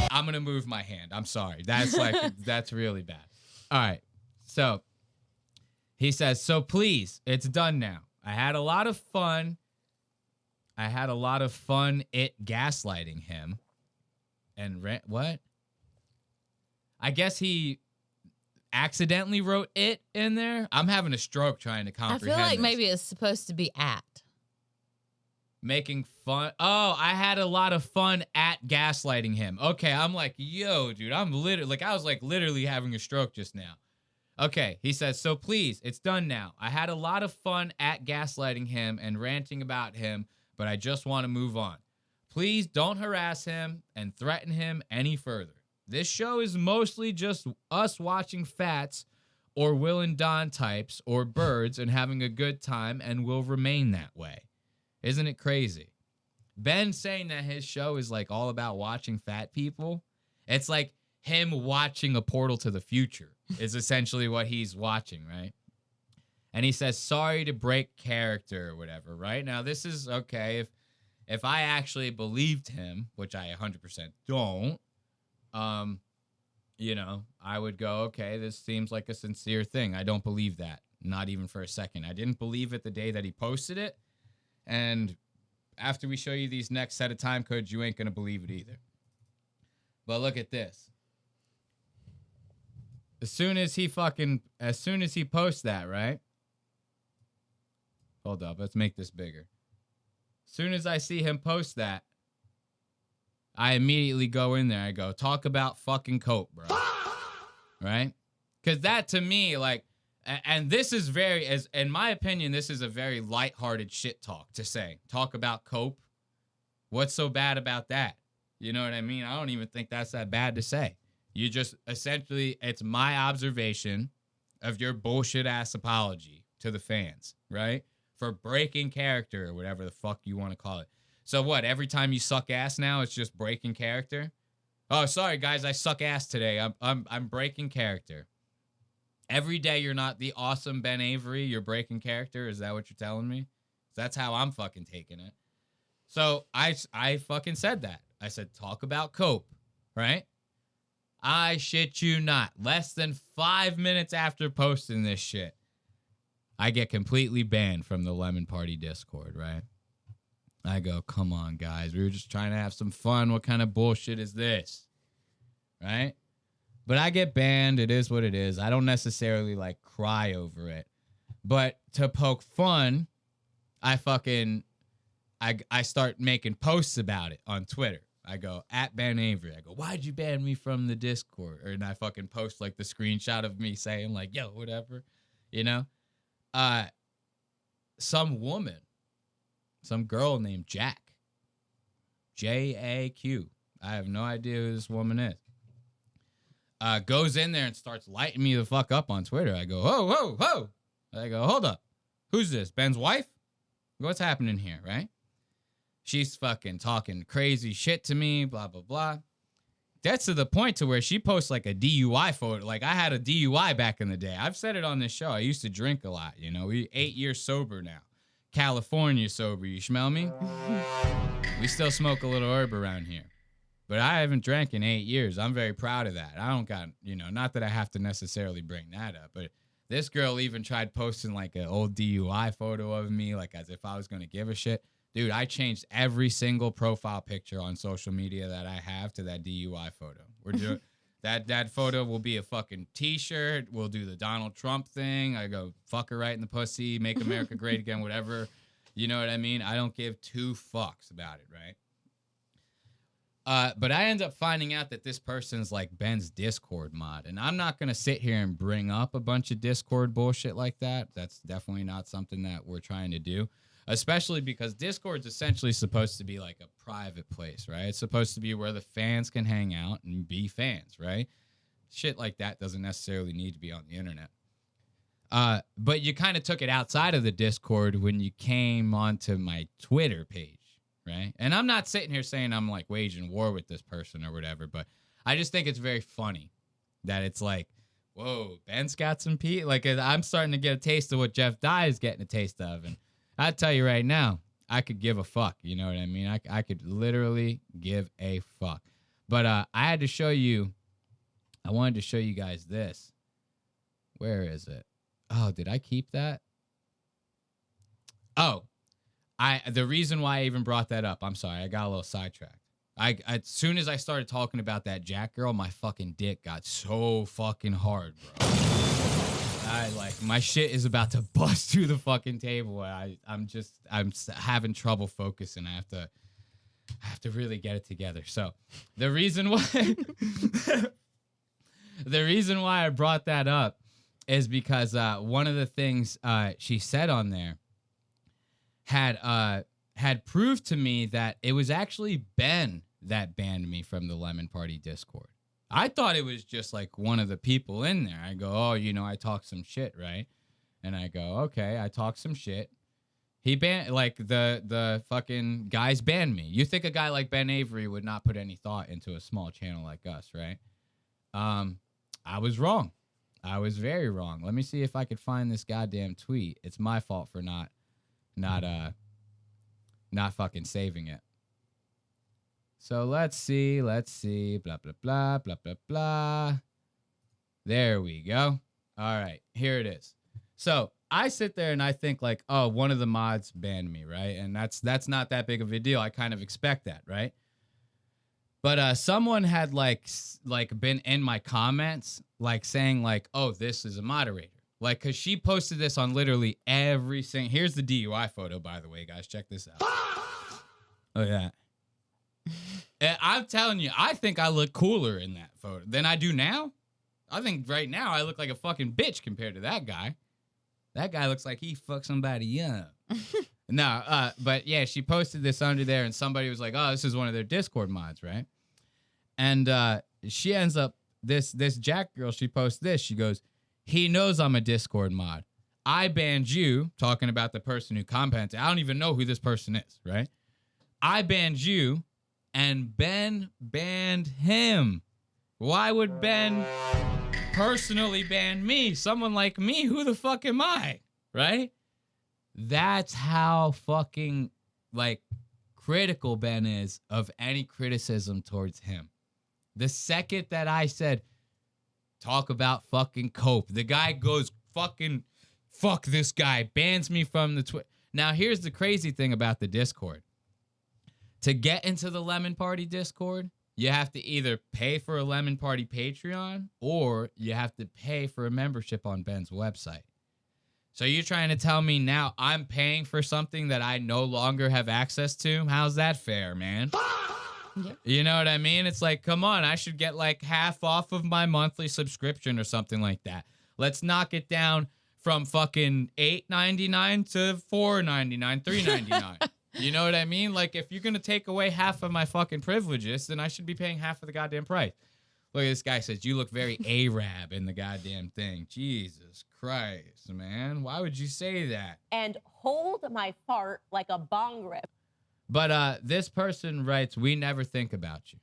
I'm going to move my hand. I'm sorry. That's like, that's really bad. All right. So he says, so please, it's done now. I had a lot of fun gaslighting him. And what? I guess he accidentally wrote it in there. I'm having a stroke trying to comprehend. I feel like this. maybe it's supposed to be at. Making fun. Oh, I had a lot of fun at gaslighting him. Okay, I'm like, yo, dude, I'm literally, like, I was like literally having a stroke just now. Okay, he says, so please, it's done now. I had a lot of fun at gaslighting him and ranting about him, but I just want to move on. Please don't harass him and threaten him any further. This show is mostly just us watching Fats or Will and Don types or birds and having a good time, and will remain that way. Isn't it crazy? Ben saying that his show is like all about watching fat people. It's like him watching a portal to the future is essentially what he's watching, right? and he says, sorry to break character or whatever, right? Now, this is okay. If I actually believed him, which I 100% don't, you know, I would go, okay, this seems like a sincere thing. I don't believe that. Not even for a second. I didn't believe it the day that he posted it. And after we show you these next set of time codes, you ain't going to believe it either. But look at this. As soon as he posts that, right? Hold up. Let's make this bigger. As soon as I see him post that, I immediately go in there. I go, talk about fucking cope, bro. Right? Because that to me, like, and this is in my opinion, this is a very lighthearted shit talk to say. Talk about cope. What's so bad about that? You know what I mean? I don't even think that's that bad to say. You just, essentially, it's my observation of your bullshit ass apology to the fans, right? For breaking character or whatever the fuck you want to call it. So what, every time you suck ass now, it's just breaking character? Oh, sorry, guys, I suck ass today. I'm breaking character. Every day you're not the awesome Ben Avery, you're breaking character? Is that what you're telling me? That's how I'm fucking taking it. So I fucking said that. I said, talk about cope, right? I shit you not. Less than 5 minutes after posting this shit, I get completely banned from the Lemon Party Discord, right? I go, come on, guys. We were just trying to have some fun. What kind of bullshit is this? Right? But I get banned. It is what it is. I don't necessarily, like, cry over it. But to poke fun, I start making posts about it on Twitter. I go, at Ben Avery. I go, why'd you ban me from the Discord? And I fucking post, like, the screenshot of me saying, like, yo, whatever. You know? Some girl named Jack. J-A-Q. I have no idea who this woman is. Goes in there and starts lighting me the fuck up on Twitter. I go, ho, ho, ho. I go, hold up. Who's this? Ben's wife? What's happening here, right? She's fucking talking crazy shit to me, blah, blah, blah. That's to the point to where she posts like a DUI photo. Like, I had a DUI back in the day. I've said it on this show. I used to drink a lot, you know. We 8 years sober now. California sober, you smell me? We still smoke a little herb around here. But I haven't drank in 8 years. I'm very proud of that. I don't got, you know, not that I have to necessarily bring that up, but this girl even tried posting like an old DUI photo of me, like as if I was going to give a shit. Dude, I changed every single profile picture on social media that I have to that DUI photo. We're doing that photo will be a fucking t-shirt. We'll do the Donald Trump thing. I go, fuck her right in the pussy, make America great again, whatever. You know what I mean? I don't give two fucks about it, right? But I end up finding out that this person's like Ben's Discord mod. And I'm not going to sit here and bring up a bunch of Discord bullshit like that. That's definitely not something that we're trying to do. Especially because Discord's essentially supposed to be like a private place, right? It's supposed to be where the fans can hang out and be fans, right? Shit like that doesn't necessarily need to be on the internet. But you kind of took it outside of the Discord when you came onto my Twitter page, right? And I'm not sitting here saying I'm like waging war with this person or whatever, but I just think it's very funny that it's like, whoa, Ben's got some pee. Like, I'm starting to get a taste of what Jeff Dye is getting a taste of. And I tell you right now, I could give a fuck. You know what I mean? I could literally give a fuck. But I had to show you, I wanted to show you guys this. Where is it? Oh, did I keep that? Oh, the reason why I even brought that up, I'm sorry, I got a little sidetracked. As soon as I started talking about that Jack girl, my fucking dick got so fucking hard, bro. My shit is about to bust through the fucking table. I'm having trouble focusing. I have to really get it together. So the reason why I brought that up is because one of the things she said on there had proved to me that it was actually Ben that banned me from the Lemon Party Discord. I thought it was just like one of the people in there. I go, oh, you know, I talk some shit, right? And I go, okay, I talk some shit. He banned, like, the fucking guys banned me. You think a guy like Ben Avery would not put any thought into a small channel like us, right? I was wrong. I was very wrong. Let me see if I could find this goddamn tweet. It's my fault for not fucking saving it. So let's see, blah, blah, blah, blah, blah, blah. There we go. All right, here it is. So I sit there and I think like, oh, one of the mods banned me, right? And that's not that big of a deal. I kind of expect that, right? But someone had like been in my comments, like saying like, oh, this is a moderator. Like, cause she posted this on literally every single, here's the DUI photo, by the way, guys, check this out. Oh yeah. And I'm telling you, I think I look cooler in that photo than I do now. I think right now I look like a fucking bitch compared to that guy. That guy looks like he fucked somebody up. No, but yeah, she posted this under there and somebody was like, oh, this is one of their Discord mods, right? And she ends up, this Jack girl, she posts this. She goes, he knows I'm a Discord mod. I banned you, talking about the person who commented. I don't even know who this person is, right? I banned you, and Ben banned him. Why would Ben personally ban me? Someone like me, who the fuck am I, right? That's how fucking, like, critical Ben is of any criticism towards him. The second that I said, talk about fucking cope, the guy goes fucking, fuck this guy, bans me from the Twitter. Now, here's the crazy thing about the Discord. To get into the Lemon Party Discord, you have to either pay for a Lemon Party Patreon or you have to pay for a membership on Ben's website. So you're trying to tell me now I'm paying for something that I no longer have access to? How's that fair, man? Yeah. You know what I mean? It's like, come on, I should get like half off of my monthly subscription or something like that. Let's knock it down from fucking $8.99 to $4.99, $3.99. You know what I mean? Like, if you're going to take away half of my fucking privileges, then I should be paying half of the goddamn price. Look at this guy says, you look very Arab in the goddamn thing. Jesus Christ, man. Why would you say that? And hold my fart like a bong rip. But this person writes, we never think about you.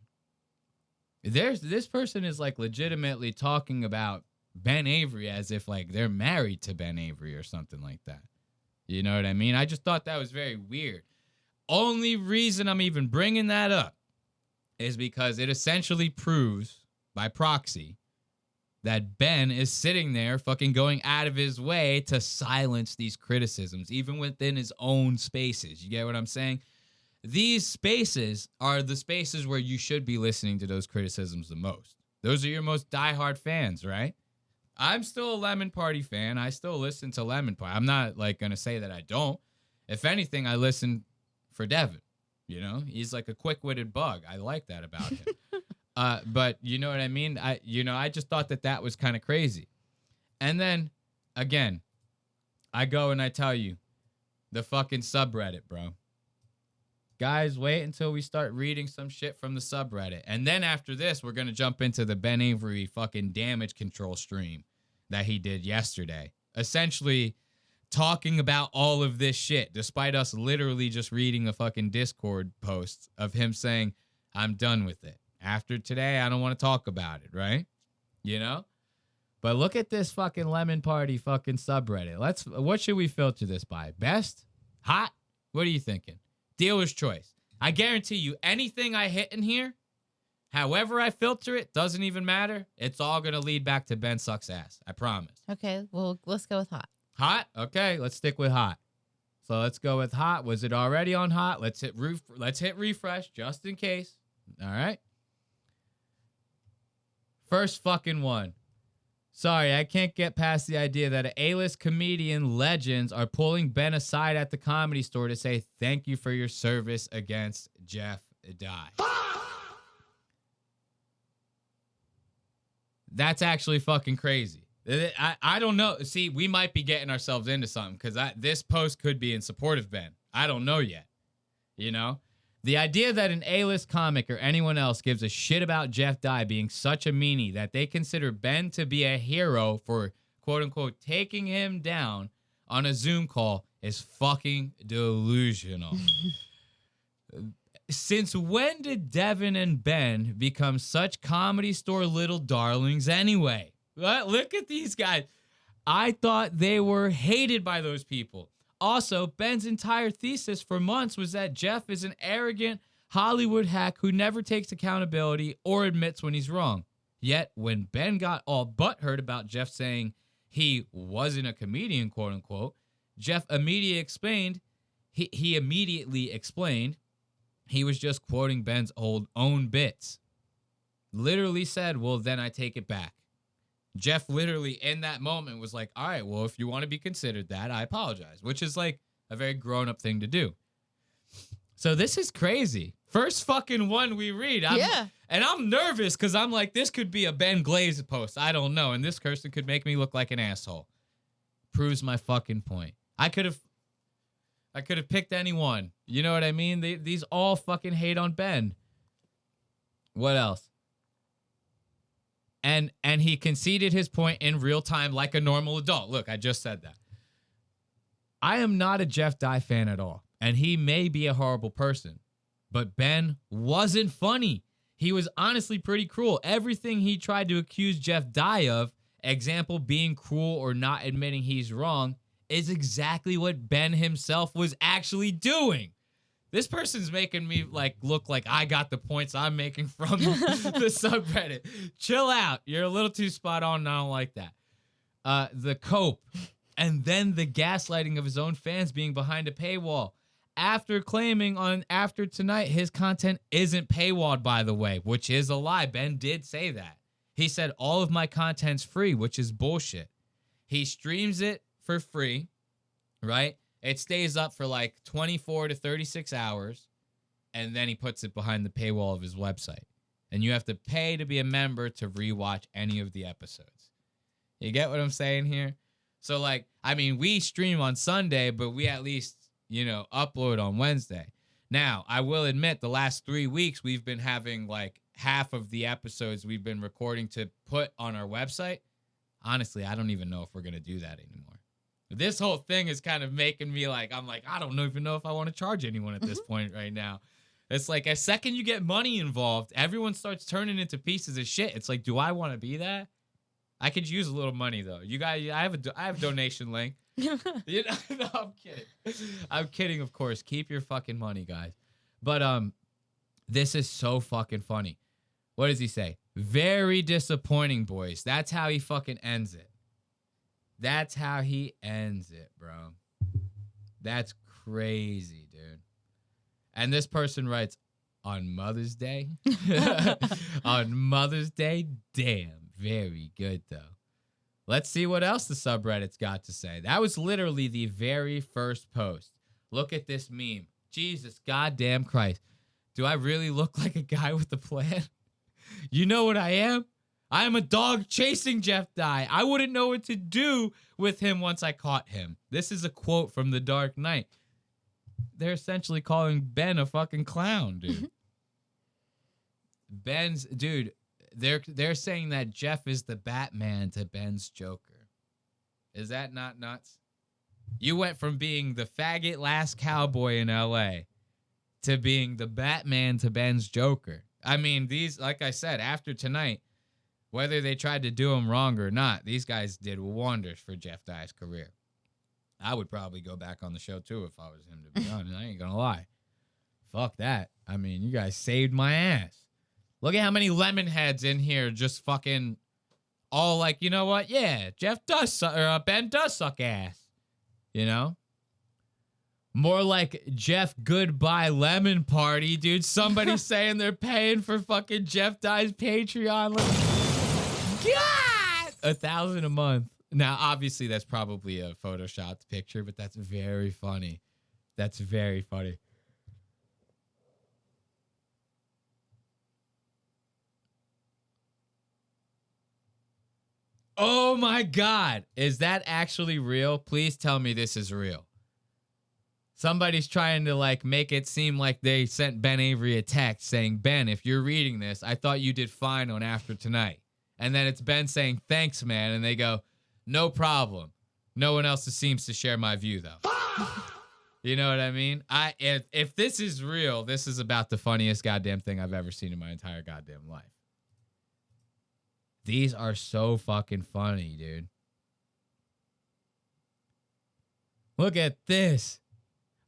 This person is like legitimately talking about Ben Avery as if like they're married to Ben Avery or something like that. You know what I mean? I just thought that was very weird. Only reason I'm even bringing that up is because it essentially proves by proxy that Ben is sitting there fucking going out of his way to silence these criticisms, even within his own spaces. You get what I'm saying? These spaces are the spaces where you should be listening to those criticisms the most. Those are your most diehard fans, right? I'm still a Lemon Party fan. I still listen to Lemon Party. I'm not like going to say that I don't. If anything, I listen for Devan. You know, he's like a quick-witted bug. I like that about him. But you know what I mean? I just thought that was kind of crazy. And then, again, I go and I tell you, the fucking subreddit, bro. Guys, wait until we start reading some shit from the subreddit. And then after this, we're going to jump into the Ben Avery fucking damage control stream that he did yesterday. Essentially talking about all of this shit, despite us literally just reading a fucking Discord post of him saying, I'm done with it. After today, I don't want to talk about it, right? You know? But look at this fucking Lemon Party fucking subreddit. What should we filter this by? Best? Hot? What are you thinking? Dealer's choice. I guarantee you anything I hit in here, however I filter it, doesn't even matter. It's all going to lead back to Ben sucks ass. I promise. Okay, well, let's go with hot. Hot? Okay, let's stick with hot. So let's go with hot. Was it already on hot? Let's hit refresh just in case. All right. First fucking one. Sorry, I can't get past the idea that A-list comedian legends are pulling Ben aside at the Comedy Store to say thank you for your service against Jeff Dye. That's actually fucking crazy. I don't know. See, we might be getting ourselves into something because this post could be in support of Ben. I don't know yet. You know? The idea that an A-list comic or anyone else gives a shit about Jeff Dye being such a meanie that they consider Ben to be a hero for, quote-unquote, taking him down on a Zoom call is fucking delusional. Since when did Devan and Ben become such Comedy Store little darlings anyway? Look at these guys. I thought they were hated by those people. Also, Ben's entire thesis for months was that Jeff is an arrogant Hollywood hack who never takes accountability or admits when he's wrong. Yet, when Ben got all butthurt about Jeff saying he wasn't a comedian, quote unquote, Jeff immediately explained he was just quoting Ben's own bits. Literally said, well, then I take it back. Jeff literally in that moment was like, all right, well, if you want to be considered that, I apologize, which is like a very grown-up thing to do. So this is crazy. First fucking one we read. And I'm nervous because I'm like, this could be a Ben Glaze post. I don't know. And this person could make me look like an asshole. Proves my fucking point. I could have picked anyone. You know what I mean? These all fucking hate on Ben. What else? And he conceded his point in real time like a normal adult. Look, I just said that. I am not a Jeff Dye fan at all. And he may be a horrible person. But Ben wasn't funny. He was honestly pretty cruel. Everything he tried to accuse Jeff Dye of, example being cruel or not admitting he's wrong, is exactly what Ben himself was actually doing. This person's making me look like I got the points I'm making from the subreddit. Chill out. You're a little too spot on and I don't like that. The cope. And then the gaslighting of his own fans being behind a paywall. After claiming on After Tonight his content isn't paywalled, by the way, which is a lie. Ben did say that. He said all of my content's free, which is bullshit. He streams it for free, right? It stays up for like 24 to 36 hours, and then he puts it behind the paywall of his website. And you have to pay to be a member to rewatch any of the episodes. You get what I'm saying here? So, like, I mean, we stream on Sunday, but we at least, upload on Wednesday. Now, I will admit the last 3 weeks we've been having like half of the episodes we've been recording to put on our website. Honestly, I don't even know if we're going to do that anymore. This whole thing is kind of making me I don't even know if I want to charge anyone at this point right now. It's like, a second you get money involved, everyone starts turning into pieces of shit. It's like, do I want to be that? I could use a little money though. You guys, I have a donation link. No, I'm kidding. I'm kidding, of course. Keep your fucking money, guys. But this is so fucking funny. What does he say? Very disappointing, boys. That's how he fucking ends it. That's how he ends it, bro. That's crazy, dude. And this person writes, on Mother's Day? On Mother's Day? Damn, very good, though. Let's see what else the subreddit's got to say. That was literally the very first post. Look at this meme. Jesus goddamn Christ. Do I really look like a guy with a plan? You know what I am? I am a dog chasing Jeff Dye. I wouldn't know what to do with him once I caught him. This is a quote from The Dark Knight. They're essentially calling Ben a fucking clown, dude. They're saying that Jeff is the Batman to Ben's Joker. Is that not nuts? You went from being the faggot last cowboy in LA to being the Batman to Ben's Joker. I mean, these, like I said, After Tonight, whether they tried to do him wrong or not, these guys did wonders for Jeff Dye's career. I would probably go back on the show too if I was him, to be honest. I ain't gonna lie. Fuck that. I mean, you guys saved my ass. Look at how many lemon heads in here just fucking all like, you know what? Yeah, Ben does suck ass. You know? More like Jeff Goodbye Lemon Party, dude. Somebody saying they're paying for fucking Jeff Dye's Patreon. God! $1,000 a month. Now, obviously, that's probably a photoshopped picture, but that's very funny. That's very funny. Oh my God. Is that actually real? Please tell me this is real. Somebody's trying to like make it seem like they sent Ben Avery a text saying, Ben, if you're reading this, I thought you did fine on After Tonight. And then it's Ben saying, thanks, man. And they go, no problem. No one else seems to share my view, though. You know what I mean? If this is real, this is about the funniest goddamn thing I've ever seen in my entire goddamn life. These are so fucking funny, dude. Look at this.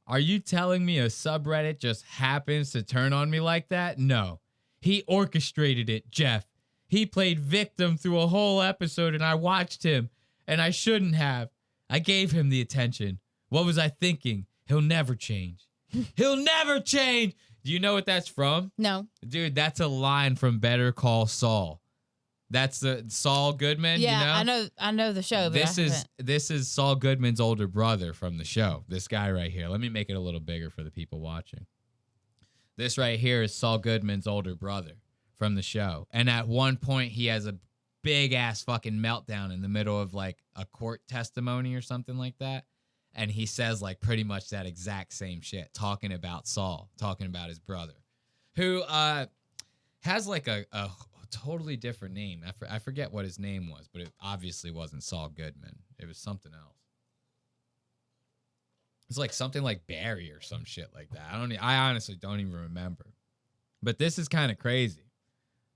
Are you telling me a subreddit just happens to turn on me like that? No. He orchestrated it, Jeff. He played victim through a whole episode and I watched him, and I shouldn't have. I gave him the attention. What was I thinking? He'll never change. He'll never change. Do you know what that's from? No. Dude, that's a line from Better Call Saul. That's the Saul Goodman. Yeah, you know? I know the show. But This is Saul Goodman's older brother from the show. This guy right here. Let me make it a little bigger for the people watching. This right here is Saul Goodman's older brother from the show. And at one point, he has a big ass fucking meltdown in the middle of like a court testimony or something like that. And he says like pretty much that exact same shit, talking about Saul, talking about his brother, who has like a totally different name. I forget what his name was, but it obviously wasn't Saul Goodman. It was something else. It's like something like Barry or some shit like that. I honestly don't even remember. But this is kind of crazy.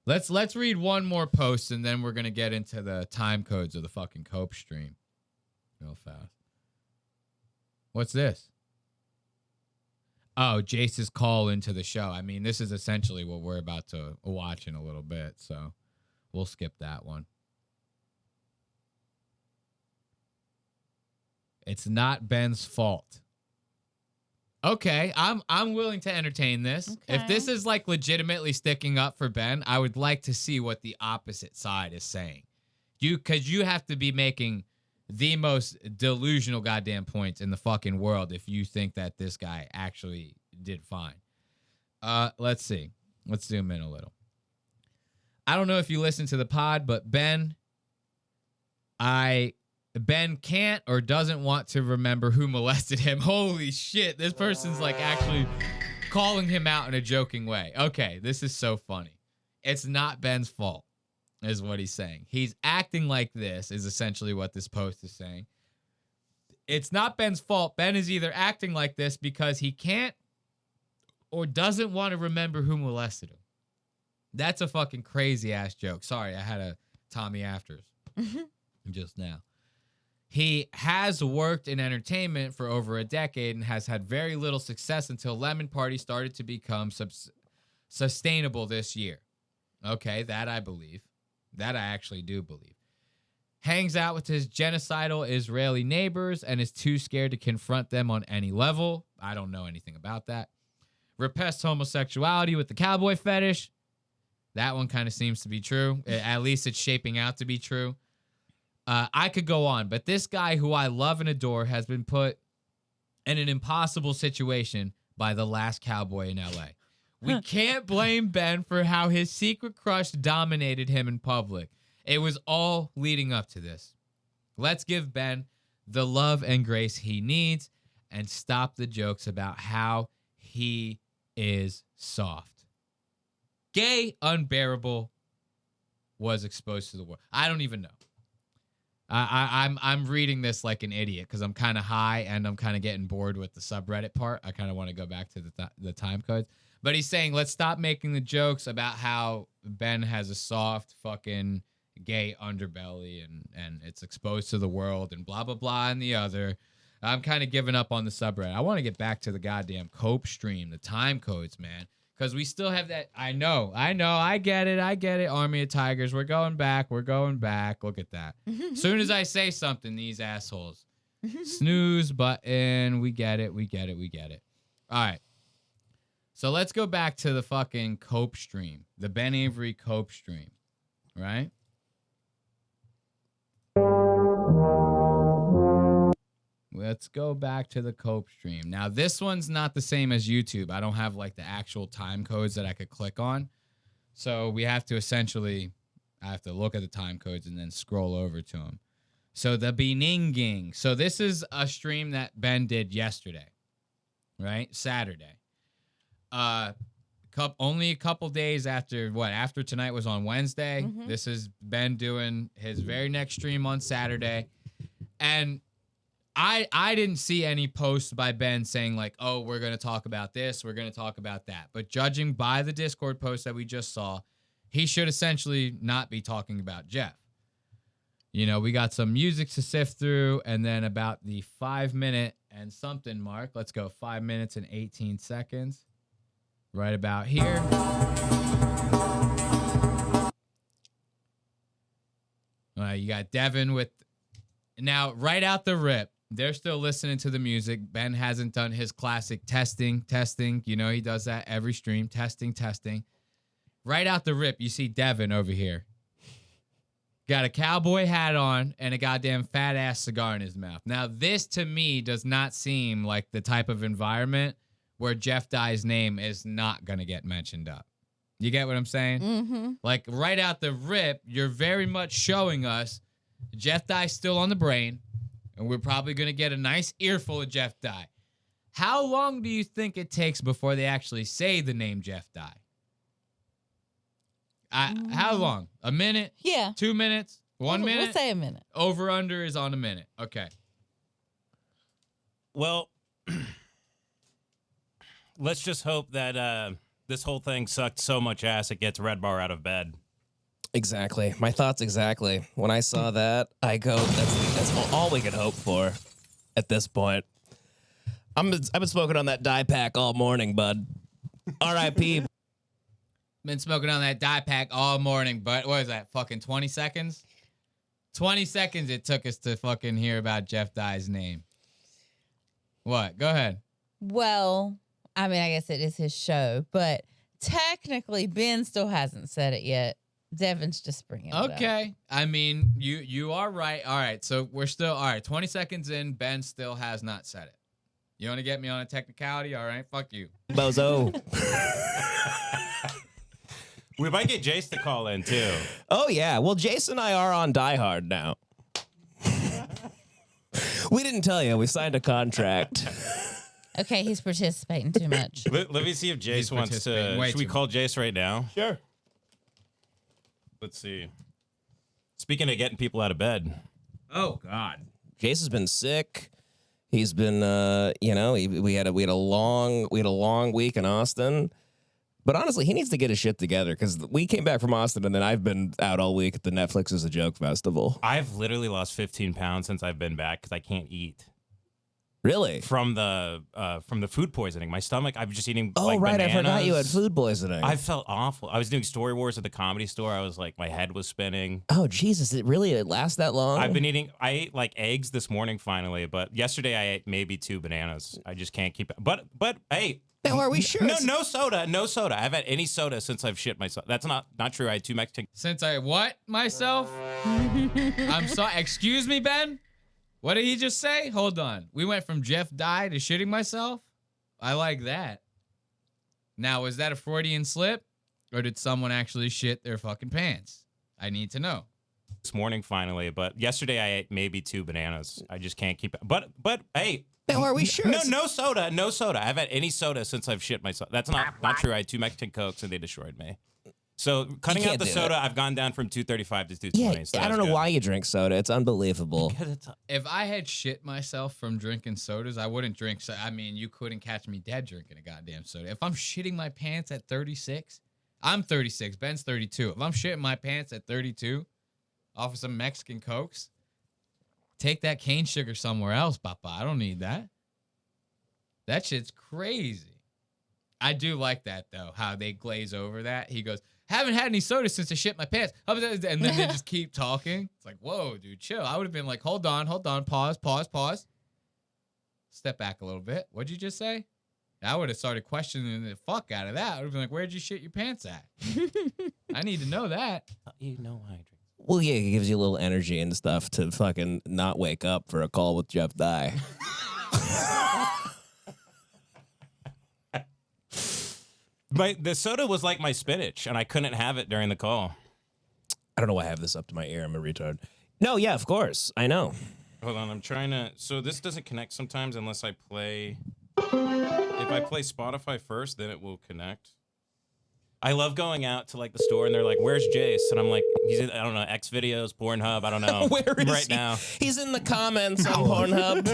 Let's read one more post and then we're gonna get into the time codes of the fucking Cope stream real fast. What's this? Oh, Jace's call into the show. I mean, this is essentially what we're about to watch in a little bit, so we'll skip that one. It's not Ben's fault. Okay, I'm willing to entertain this. Okay. If this is like legitimately sticking up for Ben, I would like to see what the opposite side is saying. Because you have to be making the most delusional goddamn points in the fucking world if you think that this guy actually did fine. Let's see. Let's zoom in a little. I don't know if you listen to the pod, but Ben can't or doesn't want to remember who molested him. Holy shit, this person's like actually calling him out in a joking way. Okay, this is so funny. It's not Ben's fault, is what he's saying. He's acting like this, is essentially what this post is saying. It's not Ben's fault. Ben is either acting like this because he can't or doesn't want to remember who molested him. That's a fucking crazy ass joke. Sorry, I had a Tommy Afters just now. He has worked in entertainment for over a decade and has had very little success until Lemon Party started to become sustainable this year. Okay, that I believe. That I actually do believe. Hangs out with his genocidal Israeli neighbors and is too scared to confront them on any level. I don't know anything about that. Repressed homosexuality with the cowboy fetish. That one kind of seems to be true. At least it's shaping out to be true. I could go on, but this guy who I love and adore has been put in an impossible situation by the last cowboy in LA. We can't blame Ben for how his secret crush dominated him in public. It was all leading up to this. Let's give Ben the love and grace he needs and stop the jokes about how he is soft. Gay Unbearable was exposed to the world. I don't even know. I'm reading this like an idiot because I'm kind of high and I'm kind of getting bored with the subreddit part. I kind of want to go back to the time codes. But he's saying, let's stop making the jokes about how Ben has a soft fucking gay underbelly and it's exposed to the world and blah, blah, blah, and the other. I'm kind of giving up on the subreddit. I want to get back to the goddamn Cope stream, the time codes, man. Because we still have that. I know. I get it. Army of Tigers. We're going back. Look at that. As soon as I say something, these assholes. Snooze button. We get it. All right. So let's go back to the fucking Cope stream. The Ben Avery Cope stream. Right? Let's go back to the Cope stream. Now, this one's not the same as YouTube. I don't have like the actual time codes that I could click on. So we have to I have to look at the time codes and then scroll over to them. So the Beninging. So this is a stream that Ben did yesterday, right? Saturday. Only a couple days after after tonight was on Wednesday. This is Ben doing his very next stream on Saturday. And I didn't see any posts by Ben saying like, oh, we're going to talk about this, we're going to talk about that. But judging by the Discord post that we just saw, he should essentially not be talking about Jeff. You know, we got some music to sift through, and then about the 5 minute and something mark. Let's go 5 minutes and 18 seconds. Right about here. You got Devan with, now right out the rip, they're still listening to the music. Ben hasn't done his classic testing. You know, he does that every stream, testing. Right out the rip, you see Devan over here. Got a cowboy hat on and a goddamn fat ass cigar in his mouth. Now, this to me does not seem like the type of environment where Jeff Dye's name is not going to get mentioned up. You get what I'm saying? Mm-hmm. Like right out the rip, you're very much showing us Jeff Dye's still on the brain, and we're probably going to get a nice earful of Jeff Dye. How long do you think it takes before they actually say the name Jeff Dye? How long? A minute? Yeah. 2 minutes? 1 minute? We'll say a minute. Over under is on a minute. Okay. Well, let's just hope that this whole thing sucked so much ass it gets Red Bar out of bed. Exactly. My thoughts exactly. When I saw that, I go, that's all we could hope for at this point. I've been smoking on that dye pack all morning, bud. R.I.P. Been smoking on that dye pack all morning, but what is that, fucking 20 seconds? 20 seconds it took us to fucking hear about Jeff Dye's name. What? Go ahead. Well, I mean, I guess it is his show, but technically Ben still hasn't said it yet. Devan's just bringing it up. Okay. I mean, you are right. All right, so we're still, all right, 20 seconds in, Ben still has not said it. You want to get me on a technicality? All right, fuck you. Bozo. We might get Jace to call in, too. Oh, yeah. Well, Jace and I are on Die Hard now. We didn't tell you. We signed a contract. Okay, he's participating too much. Let me see if Jace wants to... Should we call Jace right now? Sure. Let's see. Speaking of getting people out of bed. Oh, God. Jace has been sick. He's been, we had a long week in Austin. But honestly, he needs to get his shit together because we came back from Austin and then I've been out all week at the Netflix is a Joke Festival. I've literally lost 15 pounds since I've been back because I can't eat. Really? From the food poisoning. My stomach, I'm just eating Oh, like right. bananas. I forgot you had food poisoning. I felt awful. I was doing Story Wars at the Comedy Store. I was like, my head was spinning. Oh, Jesus. It lasts that long? I ate like eggs this morning finally, but yesterday I ate maybe 2 bananas. I just can't keep it. But hey. Now, are we sure? No soda. No soda. I haven't had any soda since I've shit myself. That's not true. I had 2 Mexican. Since I what myself? I'm sorry. Excuse me, Ben? What did he just say? Hold on. We went from Jeff Dye to shitting myself? I like that. Now, was that a Freudian slip? Or did someone actually shit their fucking pants? I need to know. This morning finally, but yesterday I ate maybe 2 bananas. I just can't keep it. But hey. Now, are we sure? No soda. No soda. I haven't had any soda since I've shit myself. That's not true. I had 2 Mexican Cokes and they destroyed me. So cutting out the soda, I've gone down from 235 to 220. Yeah, so I don't know why you drink soda. It's unbelievable. If I had shit myself from drinking sodas, I wouldn't drink. So I mean, you couldn't catch me dead drinking a goddamn soda. If I'm shitting my pants at 36, I'm 36. Ben's 32. If I'm shitting my pants at 32 off of some Mexican Cokes, take that cane sugar somewhere else, Papa. I don't need that. That shit's crazy. I do like that, though, how they glaze over that. He goes, haven't had any soda since I shit my pants. And then they just keep talking. It's like, whoa, dude, chill. I would have been like, hold on, pause. Step back a little bit. What'd you just say? I would have started questioning the fuck out of that. I would have been like, where'd you shit your pants at? I need to know that. You know I drink. Well, yeah, it gives you a little energy and stuff to fucking not wake up for a call with Jeff Dye. The soda was like my spinach, and I couldn't have it during the call. I don't know why I have this up to my ear. I'm a retard. No, yeah, of course. I know. Hold on, I'm trying to... So this doesn't connect sometimes unless I play... If I play Spotify first, then it will connect. I love going out to like the store, and they're like, where's Jace? And I'm like, he's in, I don't know, X videos, Pornhub, I don't know. Where is right he? now. He's in the comments on Pornhub.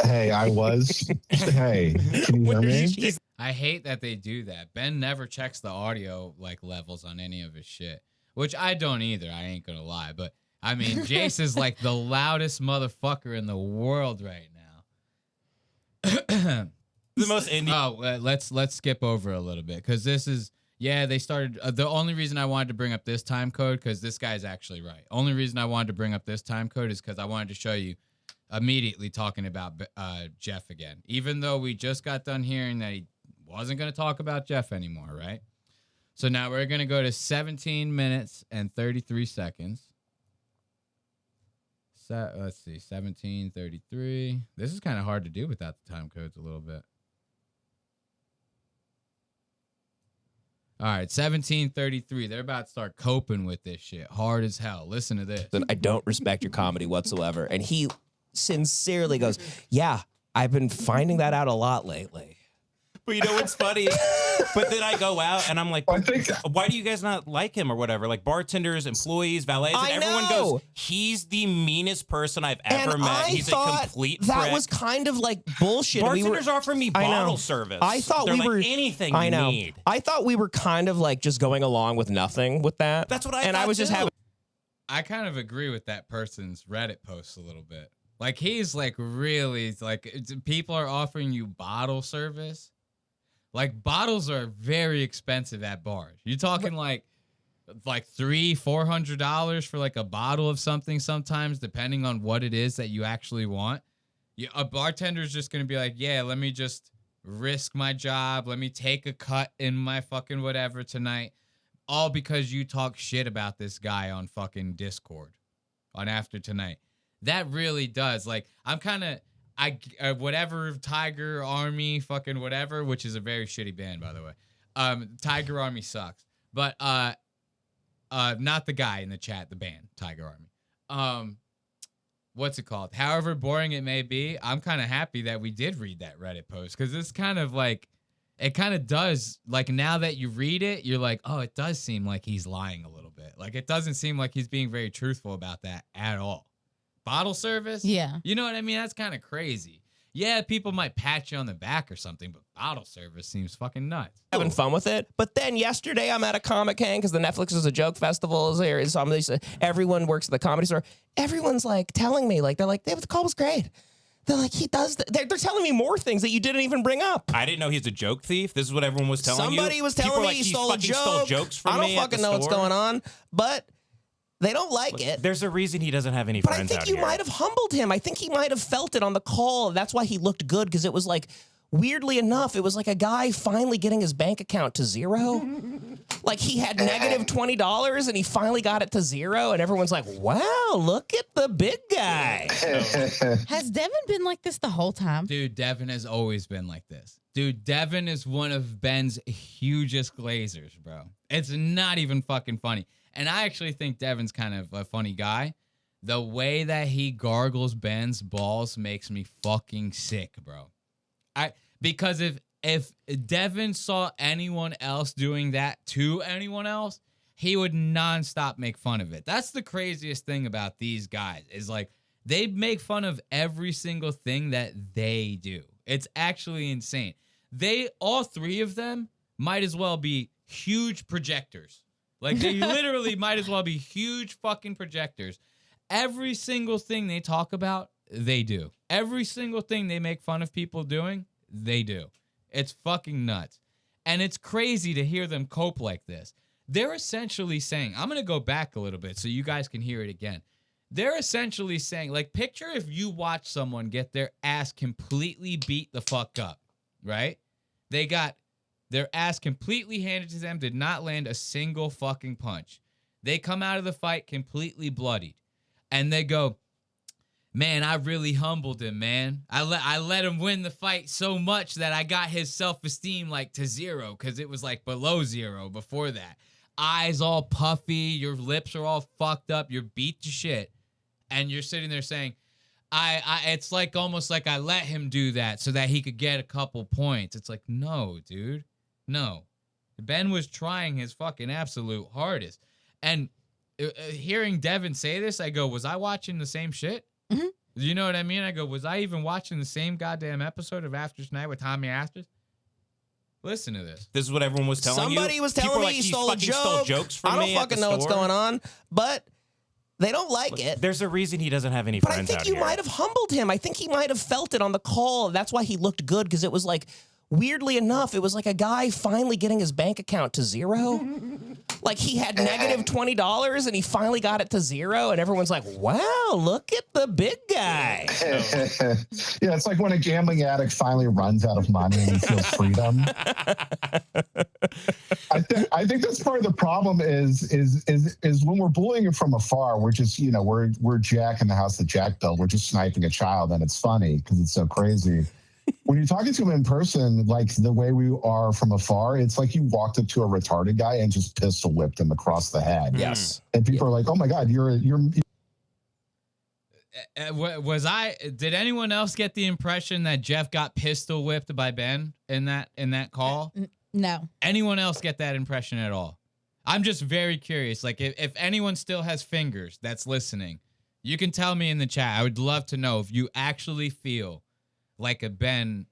Hey, I was. Hey, can you hear me? I hate that they do that. Ben never checks the audio like levels on any of his shit, which I don't either. I ain't gonna lie, but I mean, Jace is like the loudest motherfucker in the world right now. The most indie. Oh, let's skip over a little bit because this is they started. The only reason I wanted to bring up this time code because this guy's actually right. Only reason I wanted to bring up this time code is because I wanted to show you immediately talking about Jeff again, even though we just got done hearing that he wasn't going to talk about Jeff anymore, right? So now we're going to go to 17 minutes and 33 seconds. Let's see, 17:33. This is kind of hard to do without the time codes a little bit. All right, 17:33. They're about to start coping with this shit hard as hell. Listen to this. I don't respect your comedy whatsoever. And he sincerely goes, yeah, I've been finding that out a lot lately. But you know what's funny? But then I go out and I'm like, why do you guys not like him or whatever? Like bartenders, employees, valets, and everyone goes, he's the meanest person I've ever met. He's a complete prick. That was kind of like bullshit. Bartenders offer me bottle service. I thought They're we were anything you need. I thought we were kind of like just going along with nothing with that. That's what I thought. And I was just having. I kind of agree with that person's Reddit post a little bit. Like he's like really like people are offering you bottle service. Like bottles are very expensive at bars. You're talking like $300-$400 for like a bottle of something sometimes, depending on what it is that you actually want. A bartender's just gonna be like, yeah, let me just risk my job. Let me take a cut in my fucking whatever tonight. All because you talk shit about this guy on fucking Discord on After Tonight. That really does. Like, I'm kind of... whatever Tiger Army fucking whatever, which is a very shitty band by the way. Tiger Army sucks, but not the guy in the chat, the band Tiger Army. What's it called? However boring it may be, I'm kind of happy that we did read that Reddit post because it's kind of like it kind of does like now that you read it, you're like, oh, it does seem like he's lying a little bit. Like it doesn't seem like he's being very truthful about that at all. Bottle service? Yeah. You know what I mean? That's kind of crazy. Yeah, people might pat you on the back or something, but bottle service seems fucking nuts. Having fun with it. But then yesterday I'm at a Comic Con because the Netflix is a joke festival is here. Everyone works at the Comedy Store. Everyone's like telling me, like, they're like, the call was great. They're like, he does. They're telling me more things that you didn't even bring up. I didn't know he's a joke thief. This is what everyone was telling you. Somebody was telling me he stole a joke. Stole jokes from me. I don't fucking know what's going on, but... They don't like it. There's a reason he doesn't have any but friends out here. I think you might have humbled him. I think he might have felt it on the call. That's why he looked good, because it was like, weirdly enough, it was like a guy finally getting his bank account to zero. Like he had negative $20 and he finally got it to zero. And everyone's like, wow, look at the big guy. Has Devan been like this the whole time? Dude, Devan has always been like this. Dude, Devan is one of Ben's hugest glazers, bro. It's not even fucking funny. And I actually think Devan's kind of a funny guy. The way that he gargles Ben's balls makes me fucking sick, bro. Because if Devan saw anyone else doing that to anyone else, he would nonstop make fun of it. That's the craziest thing about these guys is like they make fun of every single thing that they do. It's actually insane. All three of them might as well be huge projectors. Like, they literally might as well be huge fucking projectors. Every single thing they talk about, they do. Every single thing they make fun of people doing, they do. It's fucking nuts. And it's crazy to hear them cope like this. They're essentially saying, I'm going to go back a little bit so you guys can hear it again. They're essentially saying, like, picture if you watch someone get their ass completely beat the fuck up, right? They got their ass completely handed to them, did not land a single fucking punch. They come out of the fight completely bloodied. And they go, man, I really humbled him, man. I let him win the fight so much that I got his self-esteem like to zero because it was like below zero before that. Eyes all puffy, your lips are all fucked up, you're beat to shit. And you're sitting there saying, it's like almost like I let him do that so that he could get a couple points. It's like, no, dude. No. Ben was trying his fucking absolute hardest. And hearing Devan say this, I go, was I watching the same shit? Mm-hmm. You know what I mean? I go, was I even watching the same goddamn episode of After Tonight with Tommy Asters? Listen to this. This is what everyone was telling you. Somebody was telling me he stole a joke. Stole jokes from I me don't at the fucking know what's store. going on, but they don't like it. There's a reason he doesn't have any But I friends think out you here. might have humbled him. I think he might have felt it on the call. That's why he looked good, because it was like, weirdly enough, it was like a guy finally getting his bank account to zero. Like he had negative $20 and he finally got it to zero, and everyone's like, wow, look at the big guy. Yeah, it's like when a gambling addict finally runs out of money and he feels freedom. I think that's part of the problem is when we're bullying him from afar, we're just, we're Jack in the house that Jack built. We're just sniping a child, and it's funny because it's so crazy. When you're talking to him in person, like the way we are from afar, it's like you walked up to a retarded guy and just pistol whipped him across the head. Yes. And people are like, "Oh my God, you're." Did anyone else get the impression that Jeff got pistol whipped by Ben in that call? No. Anyone else get that impression at all? I'm just very curious. Like if anyone still has fingers that's listening, you can tell me in the chat. I would love to know if you actually feel like a Ben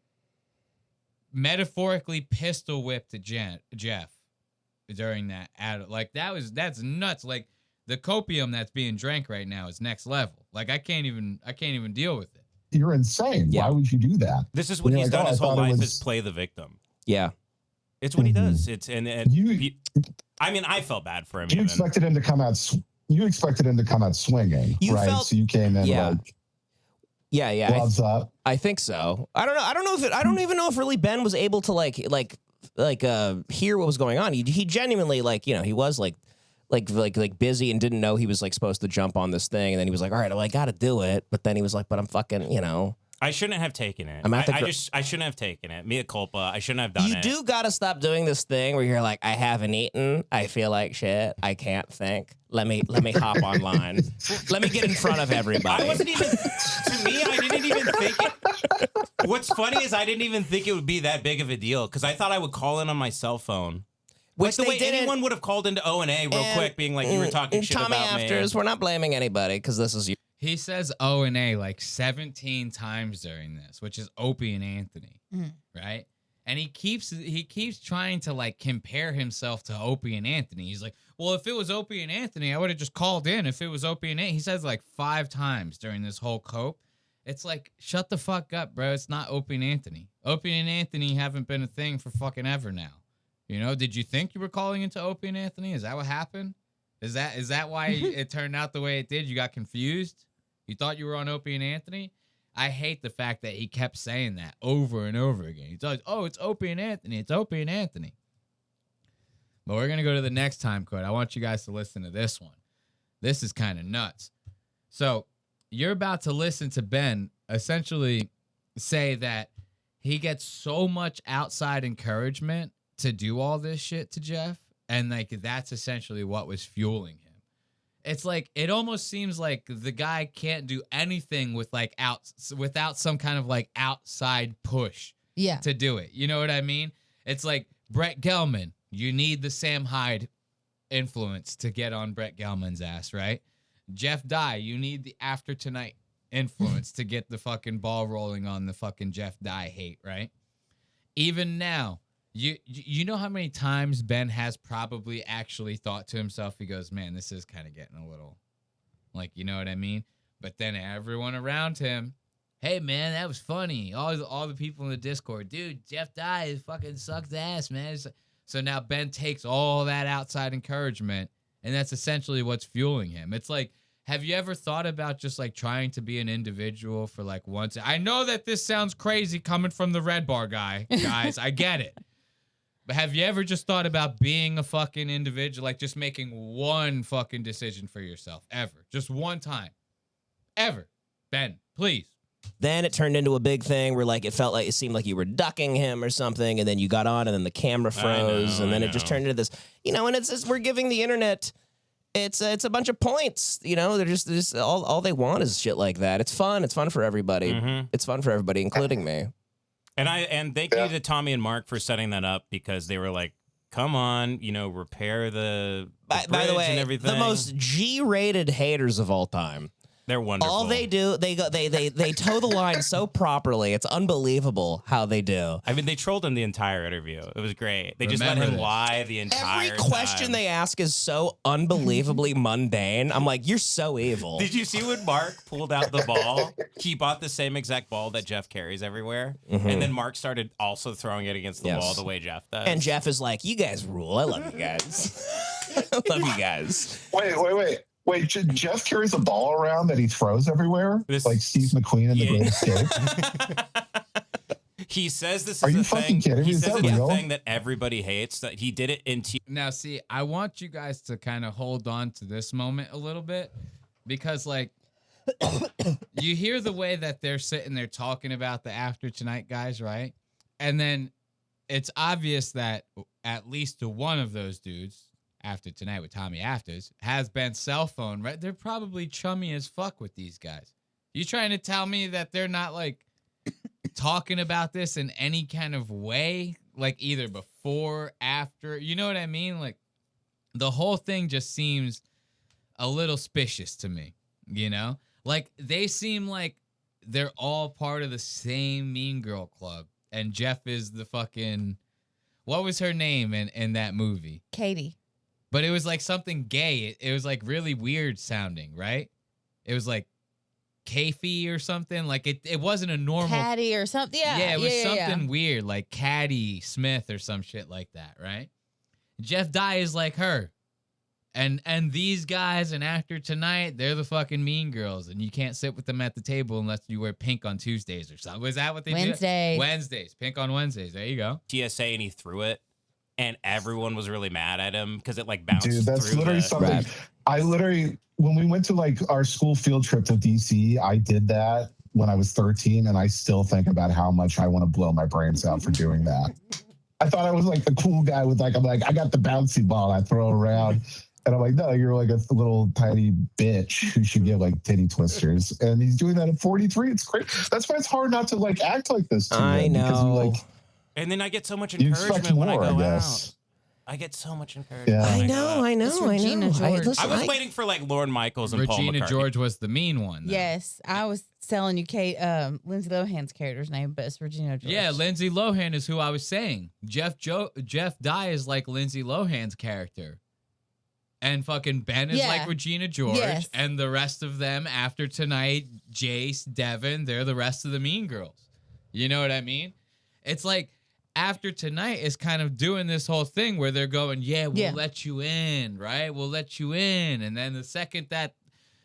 metaphorically pistol whipped Jeff during that ad. Like that's nuts. Like the copium that's being drank right now is next level. Like I can't even deal with it. You're insane. Yeah. Why would you do that? This is what he's done his whole life is play the victim. Yeah. It's what he does. It's I mean, I felt bad for him. You expected him to come out. You expected him to come out swinging, right? So you came in like. Yeah. Gloves up. I think so. I don't know. I don't even know if really Ben was able to like hear what was going on. He genuinely he was like busy and didn't know he was like supposed to jump on this thing, and then he was like, all right, well, I got to do it. But then he was like, but I'm fucking, I shouldn't have taken it. I shouldn't have taken it. Mea culpa. I shouldn't have done it. You do got to stop doing this thing where you're like, I haven't eaten. I feel like shit. I can't think. Let me hop online. Let me get in front of everybody. I wasn't even, to me, I didn't even think it. What's funny is I didn't even think it would be that big of a deal because I thought I would call in on my cell phone. Which like the they way didn't. anyone would have called into O&A real quick, being like, you were talking shit Tommy about afters, me. we're not blaming anybody because this is you. He says O and A like 17 times during this, which is Opie and Anthony, right? And he keeps trying to like compare himself to Opie and Anthony. He's like, well, if it was Opie and Anthony, I would have just called in. If it was Opie and Anthony, he says like 5 times during this whole cope. It's like, shut the fuck up, bro. It's not Opie and Anthony. Opie and Anthony haven't been a thing for fucking ever now. Did you think you were calling into Opie and Anthony? Is that what happened? Is that why it turned out the way it did? You got confused? You thought you were on Opie and Anthony? I hate the fact that he kept saying that over and over again. He's like, oh, it's Opie and Anthony. It's Opie and Anthony. But we're going to go to the next time code. I want you guys to listen to this one. This is kind of nuts. So you're about to listen to Ben essentially say that he gets so much outside encouragement to do all this shit to Jeff. And like that's essentially what was fueling him. It's like it almost seems like the guy can't do anything without some kind of like outside push to do it. You know what I mean? It's like Brett Gelman. You need the Sam Hyde influence to get on Brett Gelman's ass, right? Jeff Dye, you need the After Tonight influence to get the fucking ball rolling on the fucking Jeff Dye hate, right? Even now, you know how many times Ben has probably actually thought to himself, he goes, man, this is kind of getting a little, like, you know what I mean? But then everyone around him, hey, man, that was funny. All the people in the Discord, dude, Jeff Dye fucking sucks ass, man. So now Ben takes all that outside encouragement, and that's essentially what's fueling him. It's like, have you ever thought about just like trying to be an individual for like once? I know that this sounds crazy coming from the Red Bar guy, guys. I get it. But have you ever just thought about being a fucking individual, like just making one fucking decision for yourself ever? Just one time. Ever. Ben, please. Then it turned into a big thing where like it seemed like you were ducking him or something, and then you got on and then the camera froze, and then it just turned into this, and it's just, we're giving the internet it's a bunch of points, they're just all they want is shit like that. It's fun for everybody. It's fun for everybody, including me. And thank you to Tommy and Mark for setting that up because they were like, come on, repair the bridge by the way, and everything. the most G-rated haters of all time. They're wonderful. All they do, they toe the line so properly. It's unbelievable how they do. I mean, they trolled him the entire interview. It was great. They just let him lie the entire Every question time. they ask is so unbelievably mundane. I'm like, you're so evil. Did you see when Mark pulled out the ball? He bought the same exact ball that Jeff carries everywhere. And then Mark started also throwing it against the wall the way Jeff does. And Jeff is like, you guys rule. I love you guys. I love you guys. Wait, Jeff carries a ball around that he throws everywhere? Like Steve McQueen in The Great Escape? He says this Are is you a fucking thing. kidding me? He Is says that it's a real? thing that everybody hates. That he did it in. Now, see, I want you guys to kind of hold on to this moment a little bit because, like, you hear the way that they're sitting there talking about the After Tonight guys, right? And then it's obvious that at least one of those dudes, After Tonight with Tommy Afters, has Ben's cell phone, right? They're probably chummy as fuck with these guys. You trying to tell me that they're not, like, talking about this in any kind of way? Like, either before, after, you know what I mean? Like, the whole thing just seems a little suspicious to me, you know? Like, they seem like they're all part of the same Mean Girl club. And Jeff is the fucking... What was her name in that movie? Katie. But it was like something gay. It was like really weird sounding, right? It was like Kafie or something. Like it wasn't a normal... Caddy or something. Yeah, Yeah, it was something weird, like Caddy Smith or some shit like that, right? Jeff Dye is like her. And these guys and After Tonight, they're the fucking mean girls, and you can't sit with them at the table unless you wear pink on Tuesdays or something. Was that what they Wednesdays. do? Wednesdays. Pink on Wednesdays. There you go. TSA and he threw it, and everyone was really mad at him because it like bounced. Dude, that's through literally the... something. I literally, when we went to like our school field trip to DC, I did that when I was 13, and I still think about how much I want to blow my brains out for doing that. I thought I was like the cool guy with like, I'm like, I got the bouncy ball I throw around. And I'm like, no, you're like a little tiny bitch who should get like titty twisters. And he's doing that at 43. It's great. That's why it's hard not to like act like this. I know. Because you, like, And then I get so much you expect encouragement when I more, go I guess. out. I get so much encouragement. Yeah. when I go know, out. I know, It's I Regina know. George. I was waiting for like Lorne Michaels and Paul Regina McCartney. George was the mean one, though. Yes, I was telling you, Kate, Lindsay Lohan's character's name, but it's Regina George. Yeah, Lindsay Lohan is who I was saying. Jeff Dye is like Lindsay Lohan's character. And fucking Ben is like Regina George. Yes. And the rest of them, After Tonight, Jace, Devan, they're the rest of the mean girls. You know what I mean? It's like After Tonight is kind of doing this whole thing where they're going, we'll let you in, right? We'll let you in. And then the second that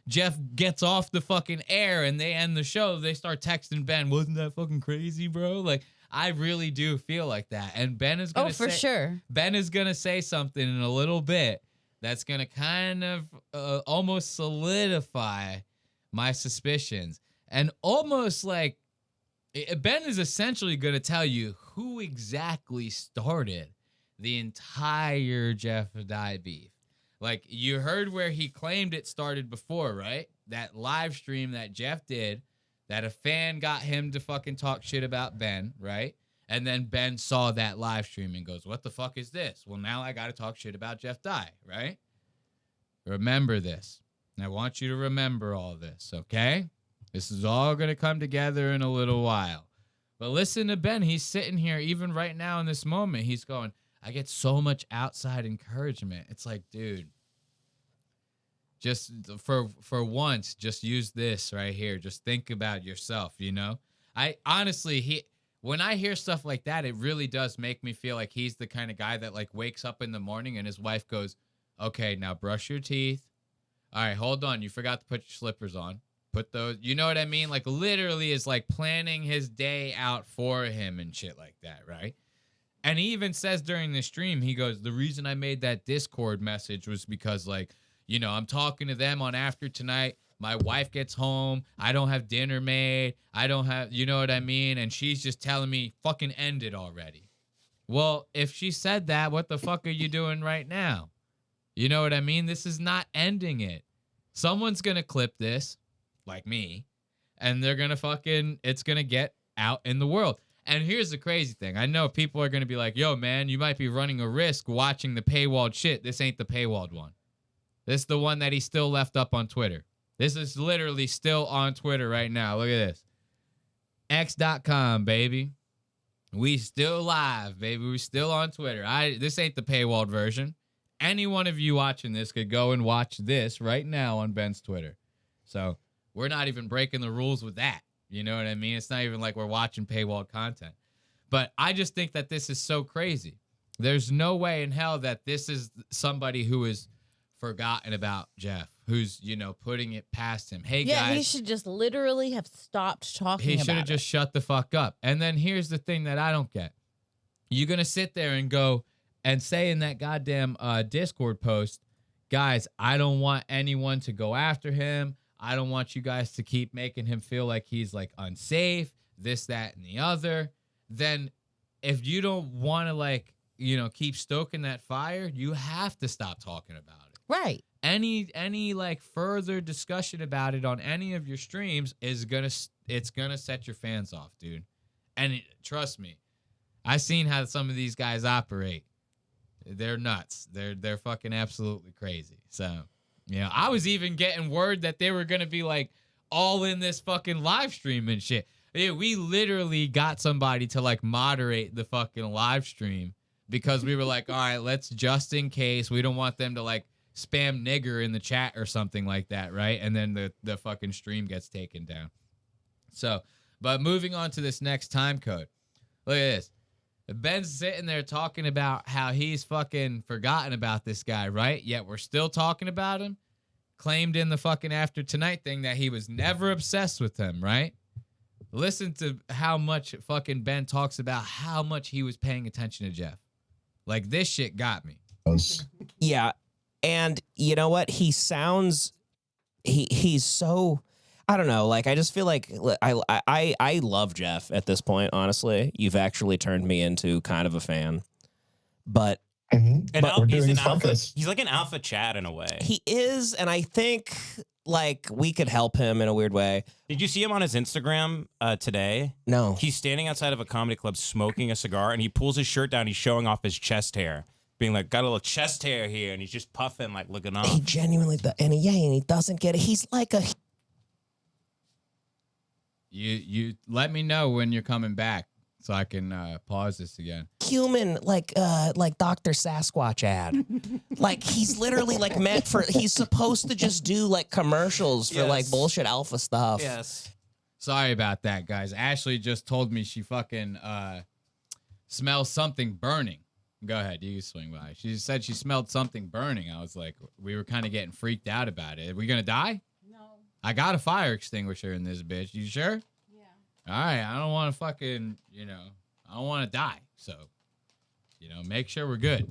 Jeff gets off the fucking air and they end the show, they start texting Ben, wasn't that fucking crazy, bro? Like, I really do feel like that. And Ben is going to for sure. Ben is going to say something in a little bit that's going to kind of almost solidify my suspicions. And almost like Ben is essentially going to tell you who exactly started the entire Jeff Dye beef. Like, you heard where he claimed it started before, right? That live stream that Jeff did, that a fan got him to fucking talk shit about Ben, right? And then Ben saw that live stream and goes, what the fuck is this? Well, now I got to talk shit about Jeff Dye, right? Remember this. And I want you to remember all this, okay? This is all going to come together in a little while. But listen to Ben. He's sitting here, even right now in this moment, he's going, I get so much outside encouragement. It's like, dude, just for once, just use this right here. Just think about yourself, you know? I honestly, when I hear stuff like that, it really does make me feel like he's the kind of guy that like wakes up in the morning and his wife goes, okay, now brush your teeth. All right, hold on. You forgot to put your slippers on. Put those, you know what I mean? Like literally is like planning his day out for him and shit like that, right? And he even says during the stream, he goes, the reason I made that Discord message was because like, you know, I'm talking to them on After Tonight. My wife gets home. I don't have dinner made. I don't have, you know what I mean? And she's just telling me, fucking end it already. Well, if she said that, what the fuck are you doing right now? You know what I mean? This is not ending it. Someone's going to clip this, like me, and they're going to fucking, it's going to get out in the world. And here's the crazy thing. I know people are going to be like, yo, man, you might be running a risk watching the paywalled shit. This ain't the paywalled one. This is the one that he still left up on Twitter. This is literally still on Twitter right now. Look at this. X.com, baby. We still live, baby. We still on Twitter. This ain't the paywalled version. Any one of you watching this could go and watch this right now on Ben's Twitter. So we're not even breaking the rules with that. You know what I mean? It's not even like we're watching paywalled content. But I just think that this is so crazy. There's no way in hell that this is somebody who is forgotten about Jeff, who's, putting it past him. Hey, yeah, guys. he should just literally have stopped talking about it. He should have just shut the fuck up. And then here's the thing that I don't get. You're going to sit there and go and say in that goddamn Discord post, guys, I don't want anyone to go after him. I don't want you guys to keep making him feel like he's like unsafe, this, that, and the other. Then if you don't want to keep stoking that fire, you have to stop talking about it. Right. Any like further discussion about it on any of your streams is gonna set your fans off, dude. And trust me, I've seen how some of these guys operate. They're nuts. They're fucking absolutely crazy. So, I was even getting word that they were gonna be like all in this fucking live stream and shit. Yeah, we literally got somebody to like moderate the fucking live stream because we were like, all right, let's just in case we don't want them to like spam nigger in the chat or something like that, right? And then the fucking stream gets taken down. So, but moving on to this next time code. Look at this. Ben's sitting there talking about how he's fucking forgotten about this guy, right? Yet we're still talking about him. Claimed in the fucking After Tonight thing that he was never obsessed with him, right? Listen to how much fucking Ben talks about how much he was paying attention to Jeff. Like, this shit got me. Yeah. And you know what? He sounds, he's so, I don't know. Like, I just feel like I love Jeff at this point, honestly. You've actually turned me into kind of a fan. But, he's an alpha. He's like an alpha Chad in a way. He is. And I think like we could help him in a weird way. Did you see him on his Instagram today? No. He's standing outside of a comedy club smoking a cigar and he pulls his shirt down. He's showing off his chest hair. Being like, got a little chest hair here, and he's just puffing, like looking off. He genuinely, and he doesn't get it. He's like a. You let me know when you're coming back so I can pause this again. Human, like Dr. Sasquatch ad. Like he's literally like meant for. He's supposed to just do like commercials for like bullshit alpha stuff. Yes. Sorry about that, guys. Ashley just told me she fucking smells something burning. Go ahead, you swing by. She said she smelled something burning. I was like, we were kind of getting freaked out about it. Are we gonna die? No. I got a fire extinguisher in this bitch. You sure? Yeah. All right. I don't want to fucking, I don't want to die. So, make sure we're good.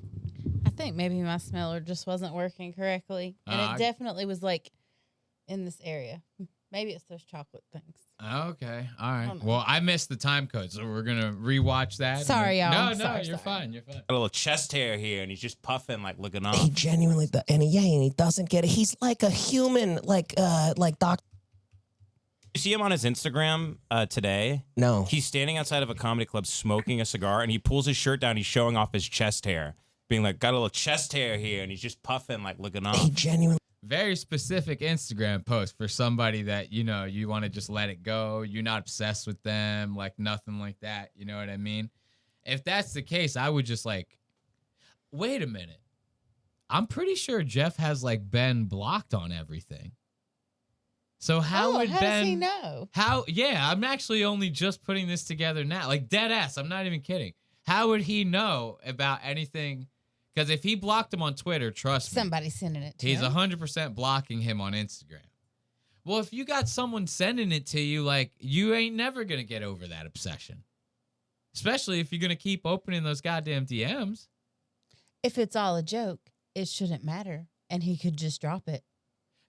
I think maybe my smeller just wasn't working correctly, and it definitely was like in this area. Maybe it's those chocolate things. Okay. All right. Well, I missed the time code, so we're gonna rewatch that. Sorry, y'all. No, sorry, you're fine. You're fine. Got a little chest hair here, and he's just puffing, like looking off. He genuinely, and he doesn't get it. He's like a human, like Dr. You see him on his Instagram today? No. He's standing outside of a comedy club smoking a cigar, and he pulls his shirt down. He's showing off his chest hair, being like, got a little chest hair here, and he's just puffing, like looking off. He genuinely. Very specific Instagram post for somebody that, you want to just let it go. You're not obsessed with them, like nothing like that. You know what I mean? If that's the case, I would just like, wait a minute. I'm pretty sure Jeff has like Ben blocked on everything. So how would Ben? Does he know? Yeah, I'm actually only just putting this together now. Like dead ass. I'm not even kidding. How would he know about anything? Because if he blocked him on Twitter, trust me. Somebody's sending it to him. He's him. 100% blocking him on Instagram. Well, if you got someone sending it to you, like, you ain't never going to get over that obsession. Especially if you're going to keep opening those goddamn DMs. If it's all a joke, it shouldn't matter. And he could just drop it.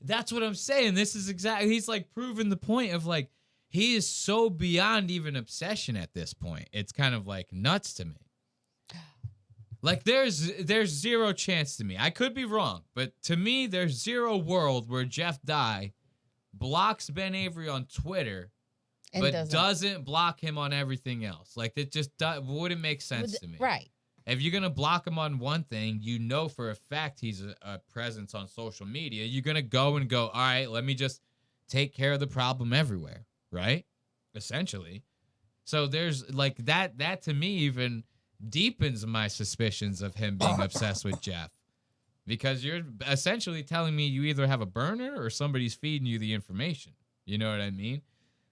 That's what I'm saying. This is exactly, he's like proving the point of like, he is so beyond even obsession at this point. It's kind of like nuts to me. Like, there's zero chance to me. I could be wrong, but to me, there's zero world where Jeff Dye blocks Ben Avery on Twitter, but doesn't block him on everything else. Like, it just wouldn't make sense to me. Right. If you're going to block him on one thing, for a fact he's a presence on social media. You're going to go, all right, let me just take care of the problem everywhere, right? Essentially. So there's like that to me even deepens my suspicions of him being obsessed with Jeff. Because you're essentially telling me you either have a burner or somebody's feeding you the information. You know what I mean?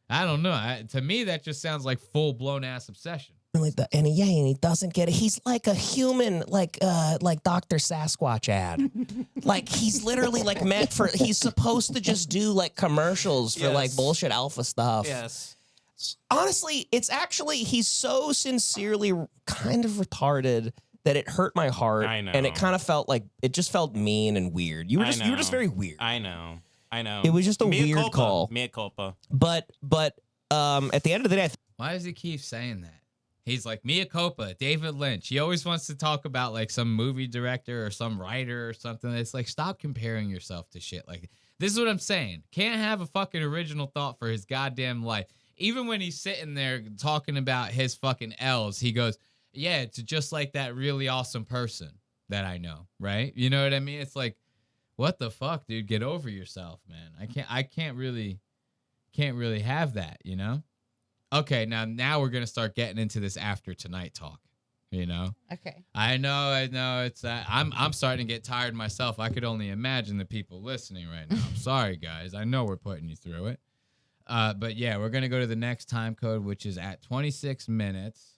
I don't know. To me, that just sounds like full-blown ass obsession. And he doesn't get it. He's like a human, like Dr. Sasquatch ad. Like he's literally like meant for. He's supposed to just do like commercials for like bullshit alpha stuff. Yes. Honestly, it's actually he's so sincerely kind of retarded that it hurt my heart. I know. And it kind of felt like it just felt mean and weird. You were just very weird. I know. It was just a Mea weird culpa. call. Mea culpa. But at the end of the day, why does he keep saying that? He's like, Mea culpa, David Lynch. He always wants to talk about like some movie director or some writer or something. It's like, stop comparing yourself to shit. Like, this is what I'm saying. Can't have a fucking original thought for his goddamn life. Even when he's sitting there talking about his fucking L's, he goes, yeah, it's just like that really awesome person that I know, right? You know what I mean? It's like, what the fuck, dude? Get over yourself, man. I can't really have that, you know? Okay, now we're gonna start getting into this after tonight talk, you know? Okay. I know. It's I'm starting to get tired myself. I could only imagine the people listening right now. I'm sorry, guys. I know we're putting you through it. But yeah, we're gonna go to the next time code, which is at 26 minutes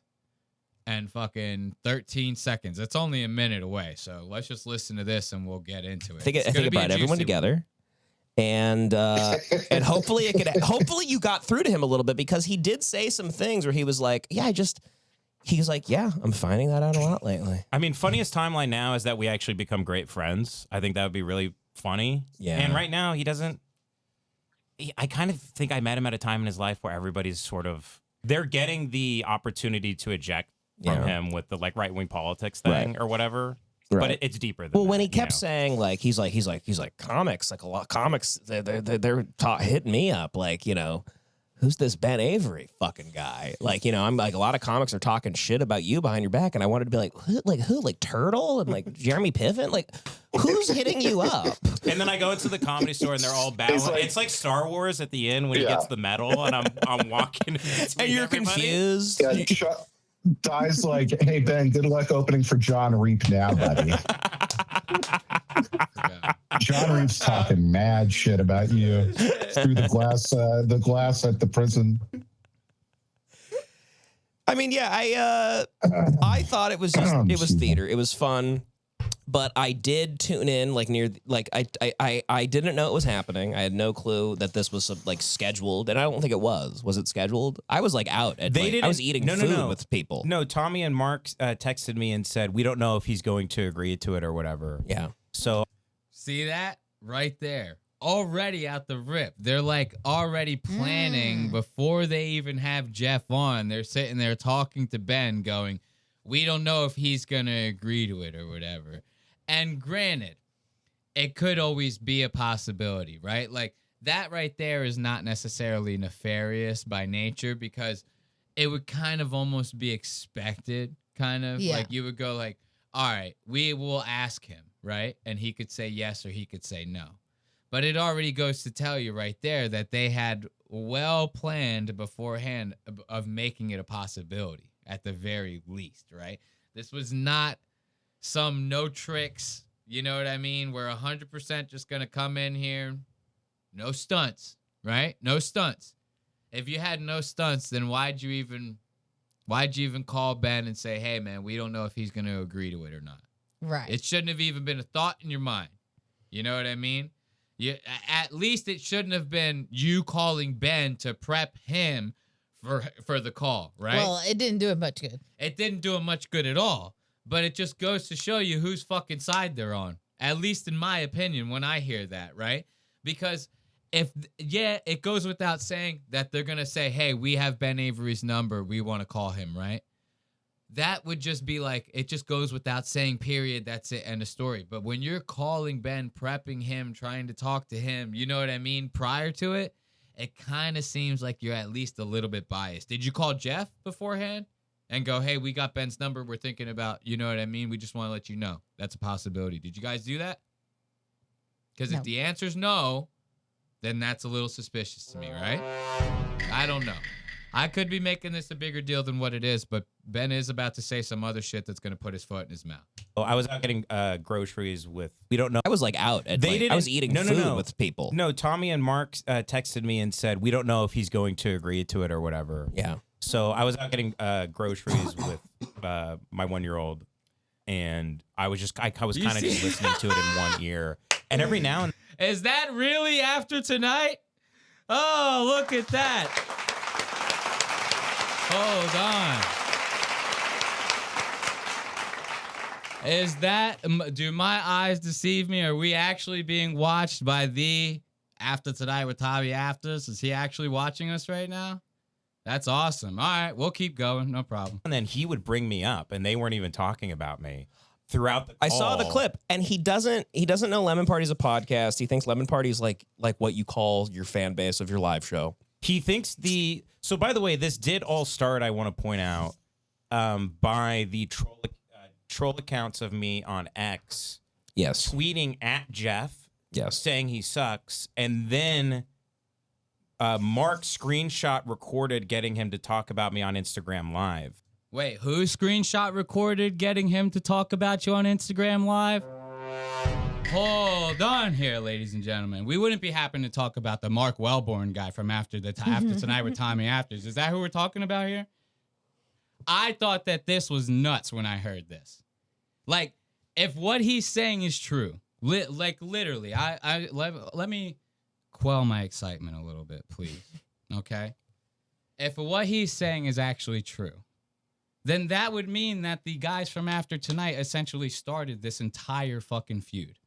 and fucking 13 seconds. It's only a minute away, so let's just listen to this and we'll get into it. I think about everyone together. And hopefully you got through to him a little bit, because he did say some things where he was like, I'm finding that out a lot lately. I mean, funniest timeline now is that we actually become great friends. I think that would be really funny. Yeah. And right now I kind of think I met him at a time in his life where everybody's they're getting the opportunity to eject from him with the like right-wing politics thing or whatever. Right. But it's deeper than that. When he kept saying like he's like comics, like a lot of comics, they're hitting me up like, you know, who's this Ben Avery fucking guy? Like, you know, I'm like, a lot of comics are talking shit about you behind your back, and I wanted to be like, who like Turtle and like Jeremy Piven, like who's hitting you up? And then I go into the Comedy Store and they're all bowing. It's like Star Wars at the end when he gets the medal, and I'm walking and you're confused. Yeah, Di's like, hey, Ben, good luck opening for John Reap now, buddy. John Reap's talking mad shit about you through the glass at the prison. I mean, yeah, I thought it was theater. It was fun. But I did tune in I didn't know it was happening. I had no clue that this was like scheduled, and I don't think it was. Was it scheduled? I was like out at I was eating food with people. No, Tommy and Mark texted me and said, we don't know if he's going to agree to it or whatever. Yeah. So see that right there? Already out the rip. They're like already planning before they even have Jeff on. They're sitting there talking to Ben going, we don't know if he's going to agree to it or whatever. And granted, it could always be a possibility, right? Like that right there is not necessarily nefarious by nature, because it would kind of almost be expected, kind of. Yeah. Like you would go like, all right, we will ask him, right? And he could say yes or he could say no. But it already goes to tell you right there that they had well planned beforehand of making it a possibility at the very least, right? This was not some no tricks, you know what I mean? We're 100% just going to come in here. No stunts, right? No stunts. If you had no stunts, then why'd you even call Ben and say, hey, man, we don't know if he's going to agree to it or not? Right. It shouldn't have even been a thought in your mind. You know what I mean? At least it shouldn't have been you calling Ben to prep him for the call, right? Well, it didn't do it much good. It didn't do him much good at all. But it just goes to show you whose fucking side they're on. At least in my opinion, when I hear that, right? Because it goes without saying that they're going to say, hey, we have Ben Avery's number. We want to call him, right? That would just be like, it just goes without saying, period. That's it. End of story. But when you're calling Ben, prepping him, trying to talk to him, you know what I mean? Prior to it, it kind of seems like you're at least a little bit biased. Did you call Jeff beforehand and go, hey, we got Ben's number. We're thinking about, you know what I mean? We just want to let you know. That's a possibility. Did you guys do that? Because if the answer's no, then that's a little suspicious to me, right? I don't know. I could be making this a bigger deal than what it is, but Ben is about to say some other shit that's going to put his foot in his mouth. Oh, I was out getting groceries with. We don't know. I was like out. I was eating food with people. No, Tommy and Mark texted me and said we don't know if he's going to agree to it or whatever. Yeah. So I was out getting groceries with my 1-year-old, and I was kind of just listening to it in one ear, and every now and is that really after tonight? Oh, look at that. Hold on. Is that, do my eyes deceive me? Are we actually being watched by the After Tonight with Tommy Afters? Is he actually watching us right now? That's awesome. All right, we'll keep going. No problem. And then he would bring me up, and they weren't even talking about me throughout the call. I saw the clip, and he doesn't know Lemon Party's a podcast. He thinks Lemon Party's like what you call your fan base of your live show. He thinks so by the way, this did all start, I want to point out, by the troll accounts of me on X. Yes. Tweeting at Jeff. Yes. Saying he sucks. And then Mark screenshot recorded getting him to talk about me on Instagram Live. Wait, who screenshot recorded getting him to talk about you on Instagram Live? Hold on here, ladies and gentlemen. We wouldn't be happy to talk about the Mark Wellborn guy from After Tonight with Tommy Afters. Is that who we're talking about here? I thought that this was nuts when I heard this. Like, if what he's saying is true, literally, let me quell my excitement a little bit, please. Okay? If what he's saying is actually true, then that would mean that the guys from After Tonight essentially started this entire fucking feud.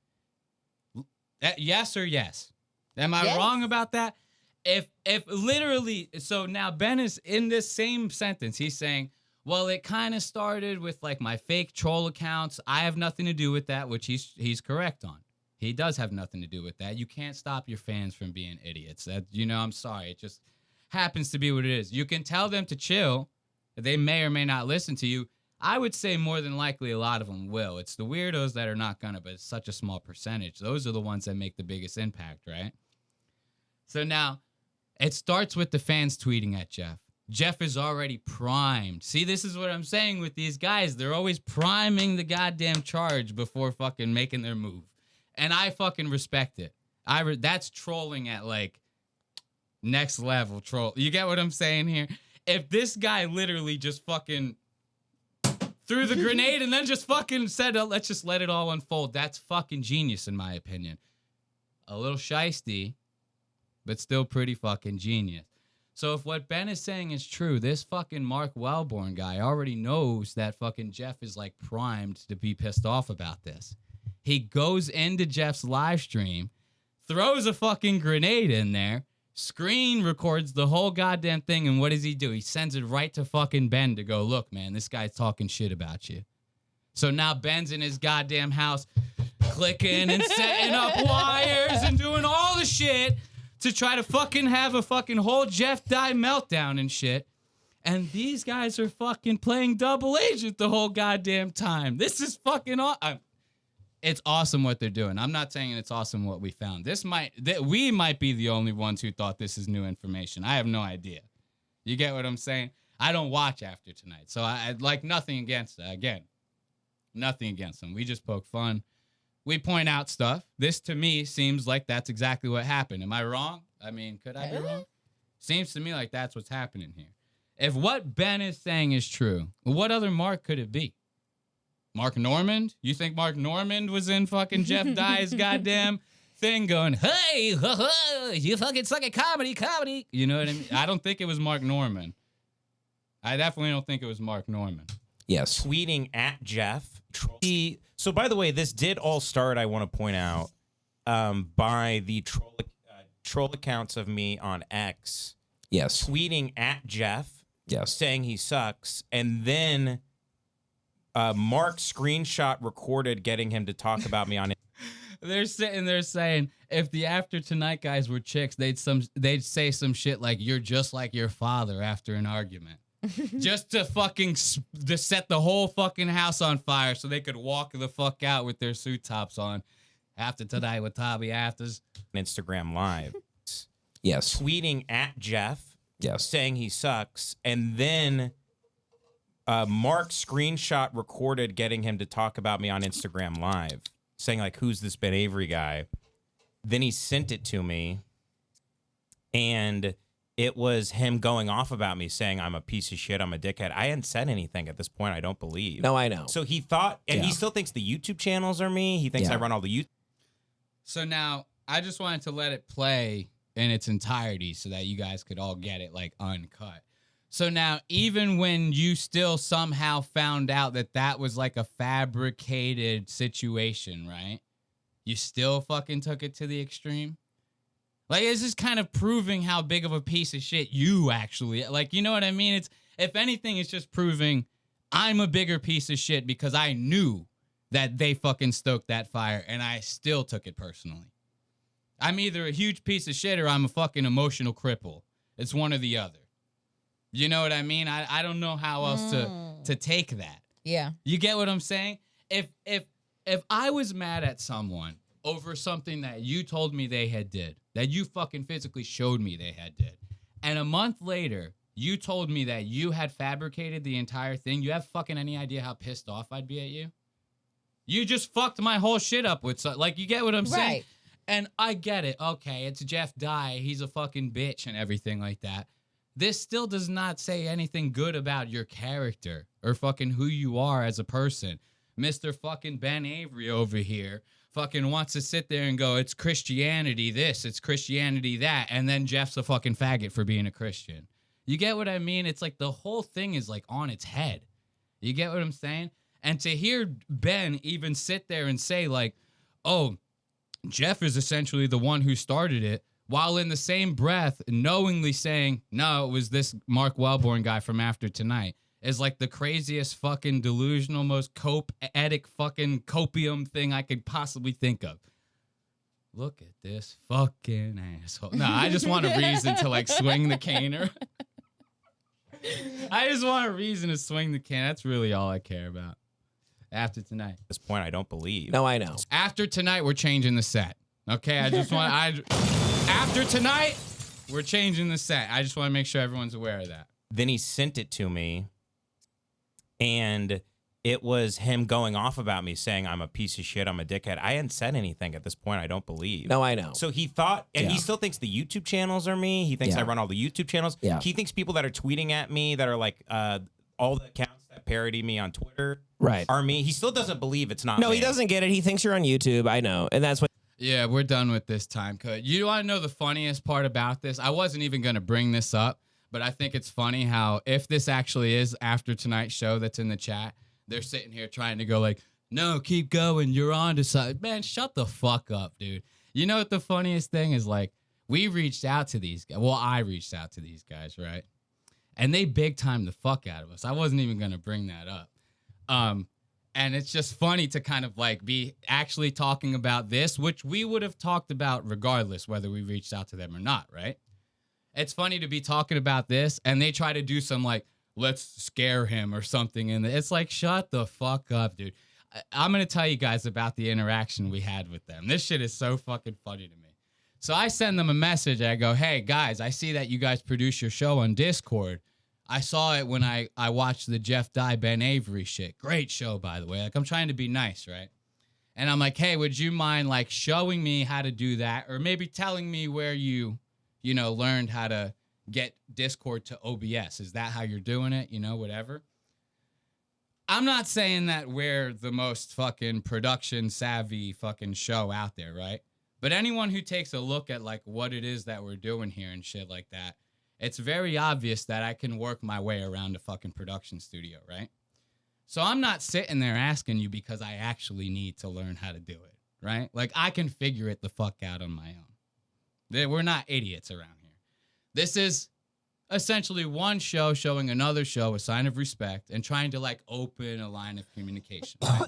Yes or yes? Am I wrong about that? If literally, so now Ben is in this same sentence. He's saying, well, it kind of started with like my fake troll accounts. I have nothing to do with that, which he's correct on. He does have nothing to do with that. You can't stop your fans from being idiots. I'm sorry. It just happens to be what it is. You can tell them to chill. They may or may not listen to you. I would say more than likely a lot of them will. It's the weirdos that are not gonna, but it's such a small percentage. Those are the ones that make the biggest impact, right? So now, it starts with the fans tweeting at Jeff. Jeff is already primed. See, this is what I'm saying with these guys. They're always priming the goddamn charge before fucking making their move. And I fucking respect it. That's trolling at like next level troll. You get what I'm saying here? If this guy literally just fucking threw the grenade and then just fucking said, let's just let it all unfold, that's fucking genius in my opinion. A little shiesty, but still pretty fucking genius. So if what Ben is saying is true, this fucking Mark Wellborn guy already knows that fucking Jeff is like primed to be pissed off about this. He goes into Jeff's live stream, throws a fucking grenade in there, screen records the whole goddamn thing, and what does he do? He sends it right to fucking Ben to go, look, man, this guy's talking shit about you. So now Ben's in his goddamn house clicking and setting up wires and doing all the shit to try to fucking have a fucking whole Jeff die meltdown and shit. And these guys are fucking playing double agent the whole goddamn time. This is fucking awesome. It's awesome what they're doing. I'm not saying it's awesome what we found. We might be the only ones who thought this is new information. I have no idea. You get what I'm saying? I don't watch After Tonight, so I like nothing against that. Again, nothing against them. We just poke fun. We point out stuff. This to me seems like that's exactly what happened. Am I wrong? I mean, could I be wrong? Seems to me like that's what's happening here. If what Ben is saying is true, what other Mark could it be? Mark Normand? You think Mark Normand was in fucking Jeff Dye's goddamn thing going, hey, you fucking suck at comedy. You know what I mean? I don't think it was Mark Normand. I definitely don't think it was Mark Normand. Yes. Tweeting at Jeff. So by the way, this did all start, I want to point out, by the troll accounts of me on X. Yes. Tweeting at Jeff. Yes. Saying he sucks. And then Mark screenshot recorded getting him to talk about me on it. They're sitting there saying, if the After Tonight guys were chicks, they'd say some shit like, you're just like your father after an argument. Just to fucking to set the whole fucking house on fire so they could walk the fuck out with their suit tops on. After Tonight with Tommy Afters. Instagram Live. Yes. tweeting at Jeff, Yes. saying he sucks, and then Mark screenshot recorded getting him to talk about me on Instagram Live, saying like, "Who's this Ben Avery guy?" Then he sent it to me, and it was him going off about me, saying I'm a piece of shit, I'm a dickhead. I hadn't said anything at this point, I don't believe. No, I know. So he thought, and he still thinks the YouTube channels are me. He thinks I run all the YouTube. So now I just wanted to let it play in its entirety so that you guys could all get it like uncut. So now, even when you still somehow found out that that was like a fabricated situation, right? You still fucking took it to the extreme? Like, it's just kind of proving how big of a piece of shit you actually, like, you know what I mean? It's, if anything, it's just proving I'm a bigger piece of shit because I knew that they fucking stoked that fire and I still took it personally. I'm either a huge piece of shit or I'm a fucking emotional cripple. It's one or the other. You know what I mean? I don't know how else to take that. Yeah. You get what I'm saying? If I was mad at someone over something that you told me they had did, that you fucking physically showed me they had did, and a month later you told me that you had fabricated the entire thing, you have fucking any idea how pissed off I'd be at you? You just fucked my whole shit up with like, you get what I'm saying? Right. And I get it. Okay, it's Jeff Dye. He's a fucking bitch and everything like that. This still does not say anything good about your character or fucking who you are as a person. Mr. fucking Ben Avery over here fucking wants to sit there and go, it's Christianity this, it's Christianity that, and then Jeff's a fucking faggot for being a Christian. You get what I mean? It's like the whole thing is like on its head. You get what I'm saying? And to hear Ben even sit there and say like, oh, Jeff is essentially the one who started it, while in the same breath knowingly saying, no, it was this Mark Wellborn guy from After Tonight, is like the craziest fucking delusional, most copium fucking copium thing I could possibly think of. Look at this fucking asshole. No, I just want a reason to like swing the caner. I just want a reason to swing the can. That's really all I care about. After Tonight. At this point, I don't believe. No, I know. After Tonight, we're changing the set. Okay, I just want After Tonight, we're changing the set. I just want to make sure everyone's aware of that. Then he sent it to me, and it was him going off about me, saying I'm a piece of shit, I'm a dickhead. I hadn't said anything at this point, I don't believe. No, I know. So he thought, and he still thinks the YouTube channels are me. He thinks I run all the YouTube channels. Yeah. He thinks people that are tweeting at me that are like all the accounts that parody me on Twitter are me. He still doesn't believe it's not No, me. he doesn't get it. He thinks you're on YouTube. I know. And that's what. Yeah, we're done with this time cut. You want to know the funniest part about this? I wasn't even going to bring this up, but I think it's funny how if this actually is After Tonight's show that's in the chat, they're sitting here trying to go like, no, keep going. You're on to something. Man, shut the fuck up, dude. You know what the funniest thing is? Like, we reached out to these guys. Well, I reached out to these guys, right? And they big time the fuck out of us. I wasn't even going to bring that up. And it's just funny to kind of like be actually talking about this, which we would have talked about regardless whether we reached out to them or not, right? It's funny to be talking about this and they try to do some like, let's scare him or something. And it's like, shut the fuck up, dude. I'm going to tell you guys about the interaction we had with them. This shit is so fucking funny to me. So I send them a message. I go, hey, guys, I see that you guys produce your show on Discord. I saw it when I watched the Jeff Dye, Ben Avery shit. Great show, by the way. Like, I'm trying to be nice, right? And I'm like, hey, would you mind, like, showing me how to do that? Or maybe telling me where you learned how to get Discord to OBS. Is that how you're doing it? You know, whatever. I'm not saying that we're the most fucking production savvy fucking show out there, right? But anyone who takes a look at, like, what it is that we're doing here and shit like that, it's very obvious that I can work my way around a fucking production studio, right? So I'm not sitting there asking you because I actually need to learn how to do it, right? Like, I can figure it the fuck out on my own. We're not idiots around here. This is essentially one show showing another show a sign of respect and trying to, like, open a line of communication, right?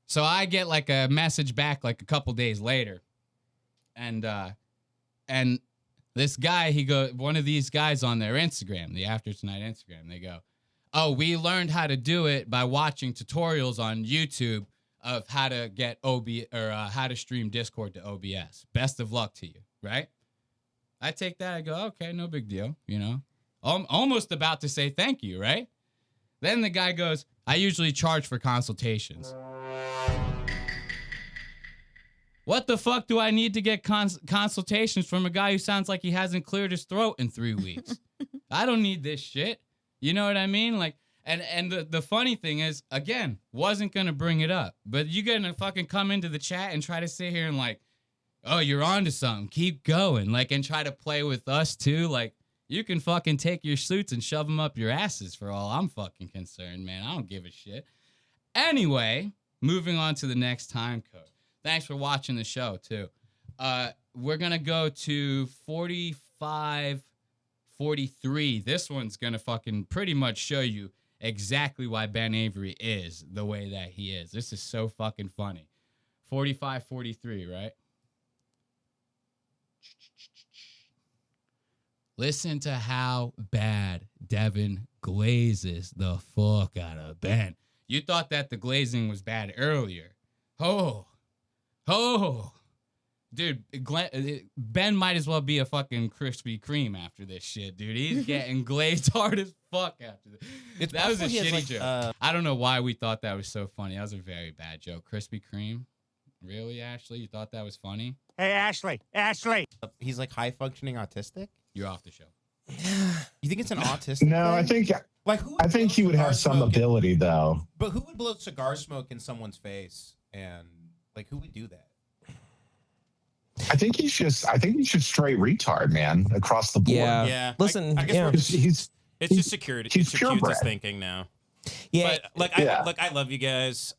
So I get, like, a message back, like, a couple days later, and this guy, one of these guys on their Instagram, the After Tonight Instagram, they go, oh, we learned how to do it by watching tutorials on YouTube of how to get how to stream Discord to OBS. Best of luck to you, right? I take that. I go, okay, no big deal. You know, I'm almost about to say thank you, right? Then the guy goes, I usually charge for consultations. What the fuck do I need to get consultations from a guy who sounds like he hasn't cleared his throat in 3 weeks? I don't need this shit. You know what I mean? Like, and the funny thing is, again, wasn't gonna bring it up, but you gonna fucking come into the chat and try to sit here and like, oh, you're onto something. Keep going, like, and try to play with us too. Like, you can fucking take your suits and shove them up your asses for all I'm fucking concerned, man. I don't give a shit. Anyway, moving on to the next time code. Thanks for watching the show, too. We're going to go to 4543. This one's going to fucking pretty much show you exactly why Ben Avery is the way that he is. This is so fucking funny. 4543, right? Listen to how bad Devan glazes the fuck out of Ben. You thought that the glazing was bad earlier. Oh, dude, Ben might as well be a fucking Krispy Kreme after this shit, dude. He's getting glazed hard as fuck after this. That was a shitty joke. I don't know why we thought that was so funny. That was a very bad joke. Krispy Kreme? Really, Ashley? You thought that was funny? Hey, Ashley. He's like high functioning autistic. You're off the show. You think it's an autistic? No, I think he would have some ability though. But who would blow cigar smoke in someone's face? And like, who would do that? I think he's just straight retard, man, across the board. Yeah. Listen, I guess it's just security. He's It's your kids' purebred. thinking now. Yeah. But I love you guys.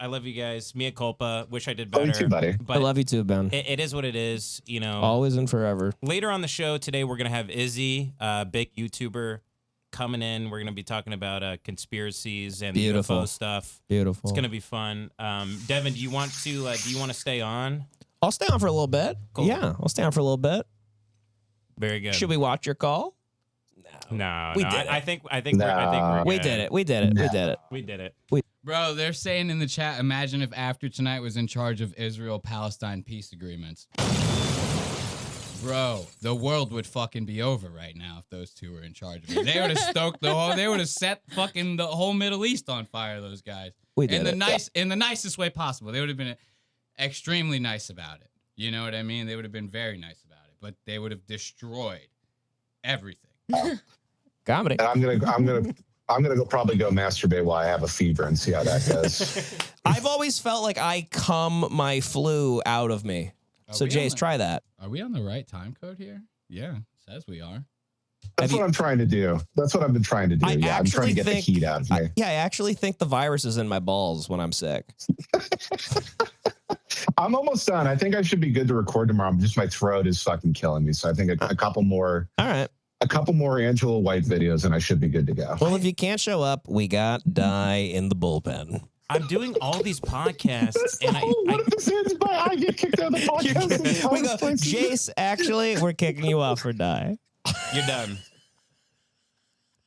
Mea culpa. Wish I did better. Love you too, buddy. But I love you too, Ben. it is what it is. You know. Always and forever. Later on the show today, we're gonna have Izzy, big YouTuber, coming in. We're gonna be talking about conspiracies and UFO stuff. Beautiful. It's gonna be fun. Devan, do you want to stay on? I'll stay on for a little bit. Cool. Yeah, I'll stay on for a little bit. Very good. Should we watch your call? No, We no. did it. I think we're We good. did it. We did it. Bro, they're saying in the chat, imagine if After Tonight was in charge of Israel-Palestine peace agreements. Bro, the world would fucking be over right now if those two were in charge of it. They would have stoked they would have set fucking the whole Middle East on fire, those guys. We did in the nicest way possible. They would have been extremely nice about it. You know what I mean? They would have been very nice about it, but they would have destroyed everything. Comedy. And I'm gonna probably go masturbate while I have a fever and see how that goes. I've always felt like I cum my flu out of me. So Jace, try that. Are we on the right time code here? Yeah, says we are. That's what I'm trying to do. That's what I've been trying to do. I'm trying to get the heat out of me. I actually think the virus is in my balls when I'm sick. I'm almost done. I think I should be good to record tomorrow. Just my throat is fucking killing me. So I think a couple more. All right. A couple more Angela White videos and I should be good to go. Well, if you can't show up, we got Die in the bullpen. I'm doing all these podcasts, and what if this ends by I get kicked out of the podcast? We go, Jace, actually, we're kicking you off for Die. You're done.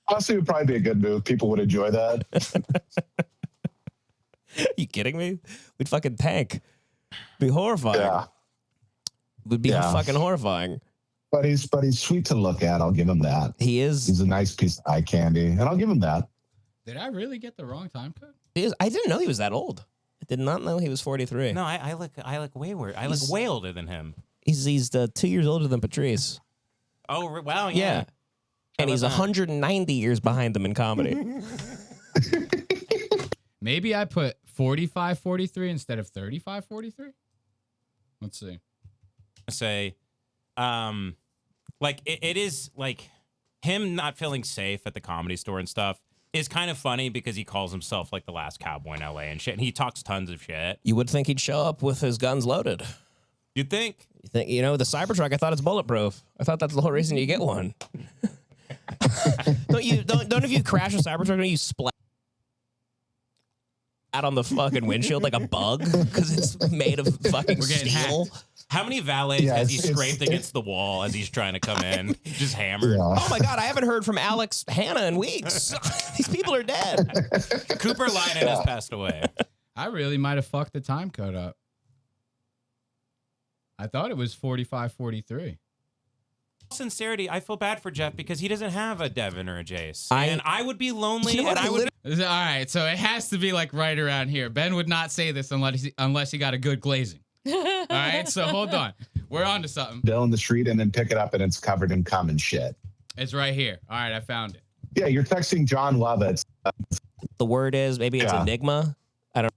Honestly, it would probably be a good move. People would enjoy that. You kidding me? We'd fucking tank. Be horrifying. Yeah. Would be fucking horrifying. But he's sweet to look at. I'll give him that. He is. He's a nice piece of eye candy, and I'll give him that. Did I really get the wrong time code? I didn't know he was that old. I did not know he was 43. No, I look way weird. I look way older than him. He's 2 years older than Patrice. Oh wow, yeah. And he's 190 years behind them in comedy. Maybe I put 45-43 instead of 35-43. Let's see. Say, like it is like him not feeling safe at the Comedy Store and stuff is kind of funny because he calls himself like the last cowboy in LA and shit, and he talks tons of shit. You would think he'd show up with his guns loaded. You'd think. The Cybertruck, I thought it's bulletproof. I thought that's the whole reason you get one. Don't if you crash a Cybertruck, don't you splat out on the fucking windshield like a bug because it's made of fucking steel? How many valets has he scraped against the wall as he's trying to come in? Just hammered. Yeah. Oh my God, I haven't heard from Alex Hanna in weeks. These people are dead. Cooper Linen has passed away. I really might have fucked the time code up. I thought it was 45-43. sincerity, I feel bad for Jeff because he doesn't have a Devan or a Jace. And I would be lonely. And I would. All right, so it has to be like right around here. Ben would not say this unless he got a good glazing. All right, so hold on. We're on to something. Down the street and then pick it up and it's covered in cum and shit. It's right here. All right, I found it. Yeah, you're texting John Lovitz. The word is maybe it's Enigma. I don't.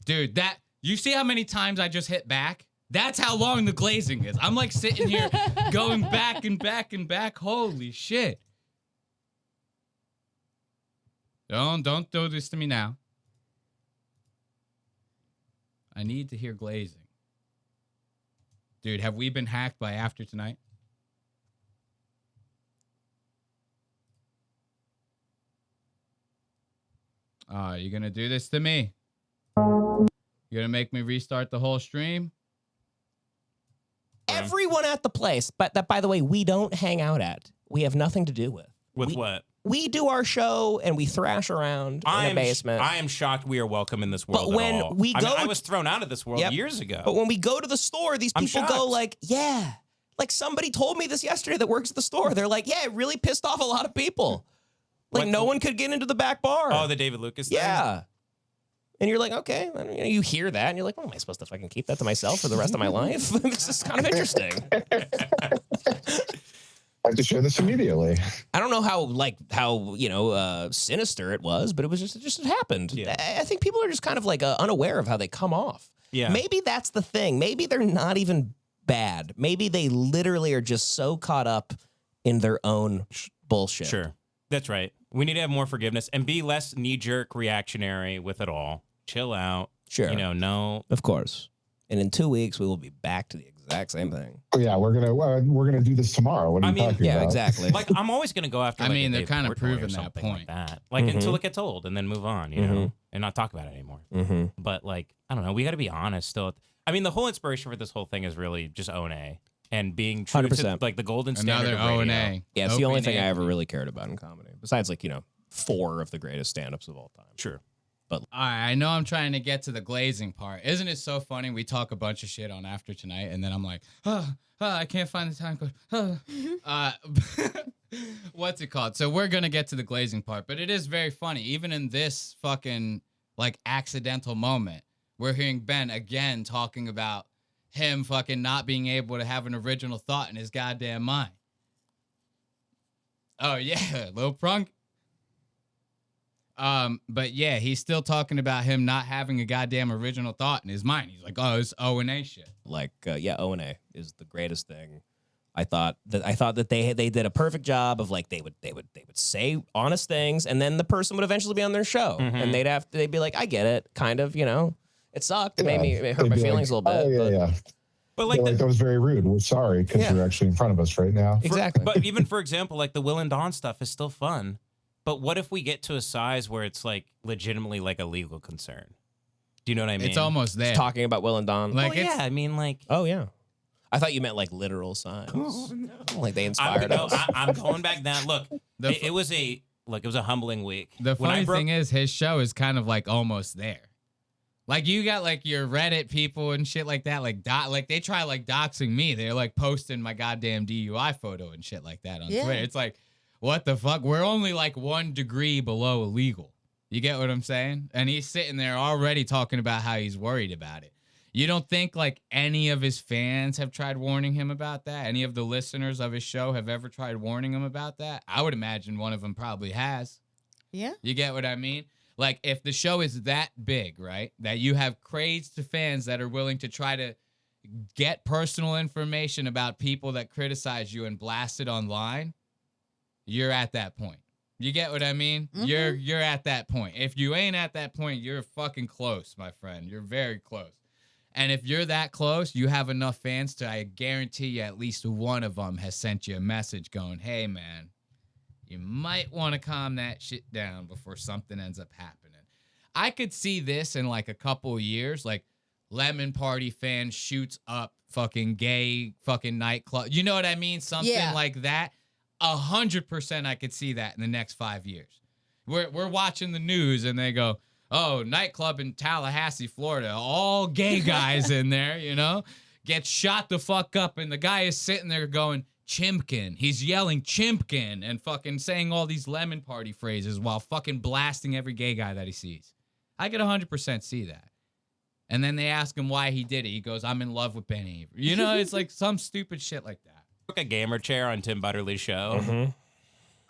Dude, you see how many times I just hit back? That's how long the glazing is. I'm like sitting here going back and back and back. Holy shit. Don't do this to me now. I need to hear glazing. Dude, have we been hacked by After Tonight? You're going to do this to me? You're going to make me restart the whole stream? Everyone at the place, but that, by the way, we don't hang out at. We have nothing to do with. What? We do our show and we thrash around in the basement. I am shocked we are welcome in this world. But when at all. we go, I was thrown out of this world years ago. But when we go to the store, these people go like, "Yeah." Like somebody told me this yesterday that works at the store. They're like, "Yeah, it really pissed off a lot of people. Like no one could get into the back bar." Oh, the David Lucas thing? Yeah. And you're like, okay, you hear that, and you're like, well, am I supposed to fucking keep that to myself for the rest of my life? This is kind of interesting. I have to share this immediately. I don't know how sinister it was, but it just happened. Yeah. I think people are just kind of like unaware of how they come off. Yeah. Maybe that's the thing. Maybe they're not even bad. Maybe they literally are just so caught up in their own bullshit. Sure. That's right. We need to have more forgiveness and be less knee-jerk reactionary with it all. Chill out. Sure. No. Of course. And in 2 weeks, we will be back to the exact same thing. Oh, yeah, we're gonna do this tomorrow. What are you talking about? Yeah, exactly. Like I'm always gonna go after. Like, they're kind of proving that point. Like that. Like until it gets old, and then move on, you know, and not talk about it anymore. Mm-hmm. But like I don't know, we got to be honest still. I mean, the whole inspiration for this whole thing is really just O&A and being true 100%. to like the golden standard Another of radio. O&A. Yeah, it's the only thing I ever really cared about in comedy. Besides, 4 of the greatest stand-ups of all time. Sure. But all right, I know I'm trying to get to the glazing part. Isn't it so funny? We talk a bunch of shit on After Tonight, and then I'm like, I can't find the time code. What's it called? So we're gonna get to the glazing part, but it is very funny. Even in this fucking accidental moment, we're hearing Ben again talking about him fucking not being able to have an original thought in his goddamn mind. Oh yeah, Lil Prunk. But yeah, he's still talking about him not having a goddamn original thought in his mind. He's like, oh, it's O&A shit. O&A is the greatest thing. I thought that they did a perfect job of they would say honest things, and then the person would eventually be on their show, and they'd be like, I get it, kind of, it sucked, it hurt my feelings a little bit. Oh yeah. But like that was very rude. We're sorry because you're actually in front of us right now. Exactly. But even for example, like the Will and Dawn stuff is still fun. But what if we get to a size where it's legitimately a legal concern? Do you know what I mean? It's almost there. Just talking about Will and Dawn. I mean Oh yeah. I thought you meant literal size. Oh, no. Like they inspired us. I'm going back down. Look, it was a humbling week. The funny thing is, his show is kind of almost there. You got your Reddit people and shit like that. They try doxing me. They're posting my goddamn DUI photo and shit like that on Twitter. It's what the fuck? We're only 1 degree below illegal. You get what I'm saying? And he's sitting there already talking about how he's worried about it. You don't think any of his fans have tried warning him about that? Any of the listeners of his show have ever tried warning him about that? I would imagine one of them probably has. Yeah. You get what I mean? If the show is that big, right, that you have crazed fans that are willing to try to get personal information about people that criticize you and blast it online, you're at that point. You get what I mean? Mm-hmm. You're at that point. If you ain't at that point, you're fucking close, my friend. You're very close. And if you're that close, you have enough fans to, I guarantee you, at least one of them has sent you a message going, hey, man, you might want to calm that shit down before something ends up happening. I could see this in a couple of years, Lemon Party fan shoots up fucking gay fucking nightclub. You know what I mean? Something like that. 100% I could see that in the next 5 years. We're watching the news and they go, oh, nightclub in Tallahassee, Florida, all gay guys in there, get shot the fuck up. And the guy is sitting there going, Chimpkin. He's yelling Chimpkin and fucking saying all these lemon party phrases while fucking blasting every gay guy that he sees. I could 100% see that. And then they ask him why he did it. He goes, I'm in love with Ben Avery. You know, it's like some stupid shit like that. Took a gamer chair on Tim Butterly's show. Mm-hmm.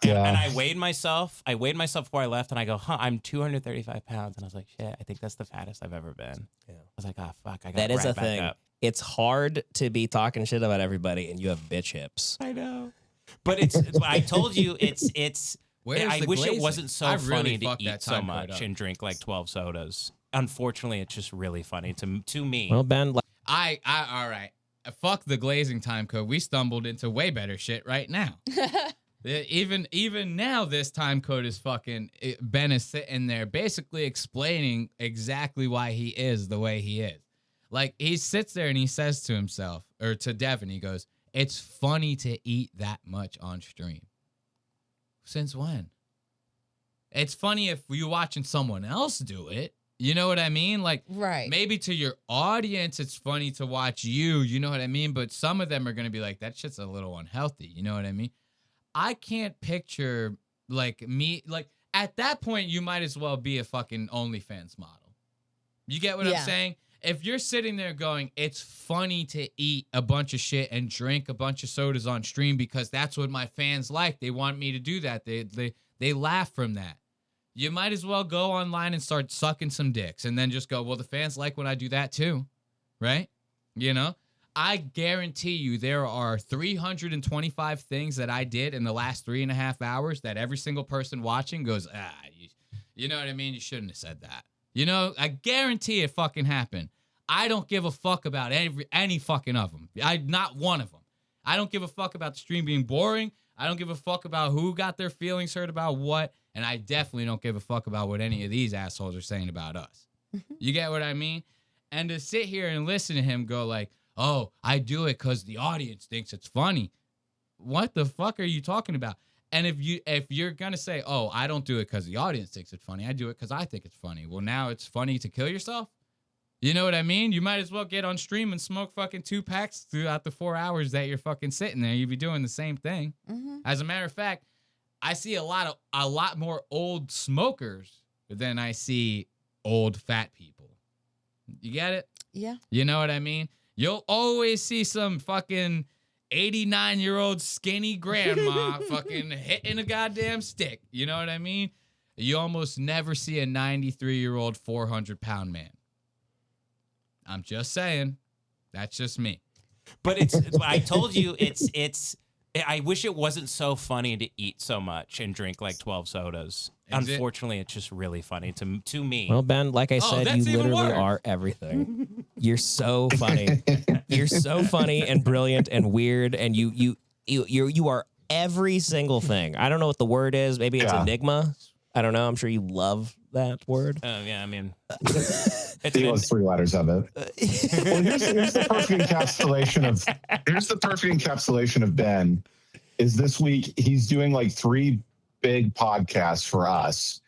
Yeah. And I weighed myself. Before I left, and I go, I'm 235 pounds. And I was like, shit, I think that's the fattest I've ever been. Yeah. I was like, oh, fuck. I got That is a back thing. up. It's hard to be talking shit about everybody and you have bitch hips. I know. But it's, I told you, it's, Where's I the wish glazing? it wasn't so I really funny to fucked that eat so time code much up. and drink like 12 sodas. Unfortunately, it's just really funny to me. Well, Ben, All right. Fuck the glazing time code. We stumbled into way better shit right now. Even now, this time code is fucking. Ben is sitting there basically explaining exactly why he is the way he is. Like, he sits there and he says to himself, or to Devan, he goes, it's funny to eat that much on stream. Since when? It's funny if you're watching someone else do it. You know what I mean? Like, right. Maybe to your audience, it's funny to watch you. You know what I mean? But some of them are going to be like, that shit's a little unhealthy. You know what I mean? I can't picture, like, me. Like, at that point, you might as well be a fucking OnlyFans model. You get what I'm saying? If you're sitting there going, it's funny to eat a bunch of shit and drink a bunch of sodas on stream because that's what my fans like. They want me to do that. They laugh from that. You might as well go online and start sucking some dicks and then just go, well, the fans like when I do that too, right? You know, I guarantee you there are 325 things that I did in the last 3.5 hours that every single person watching goes, you know what I mean? You shouldn't have said that. You know, I guarantee it fucking happened. I don't give a fuck about any fucking of them. Not one of them. I don't give a fuck about the stream being boring. I don't give a fuck about who got their feelings hurt about what. And I definitely don't give a fuck about what any of these assholes are saying about us. You get what I mean? And to sit here and listen to him go like, oh, I do it because the audience thinks it's funny. What the fuck are you talking about? And if you're going to say, oh, I don't do it because the audience thinks it's funny. I do it because I think it's funny. Well, now it's funny to kill yourself? You know what I mean? You might as well get on stream and smoke fucking 2 packs throughout the 4 hours that you're fucking sitting there. You'd be doing the same thing. Mm-hmm. As a matter of fact, I see a lot more old smokers than I see old fat people. You get it? Yeah. You know what I mean? You'll always see some fucking 89-year-old skinny grandma fucking hitting a goddamn stick. You know what I mean? You almost never see a 93-year-old 400-pound man. I'm just saying. That's just me. But I told you, I wish it wasn't so funny to eat so much and drink like 12 sodas. Unfortunately, it's just really funny to me. Well, Ben, like I said, you literally are everything. You're so funny. You're so funny and brilliant and weird, and you are every single thing. I don't know what the word is. Maybe it's enigma. I don't know. I'm sure you love that word. Yeah, I mean, he loves 3 letters of it. Well, here's the perfect encapsulation of Ben. Is this week he's doing like 3 big podcasts for us.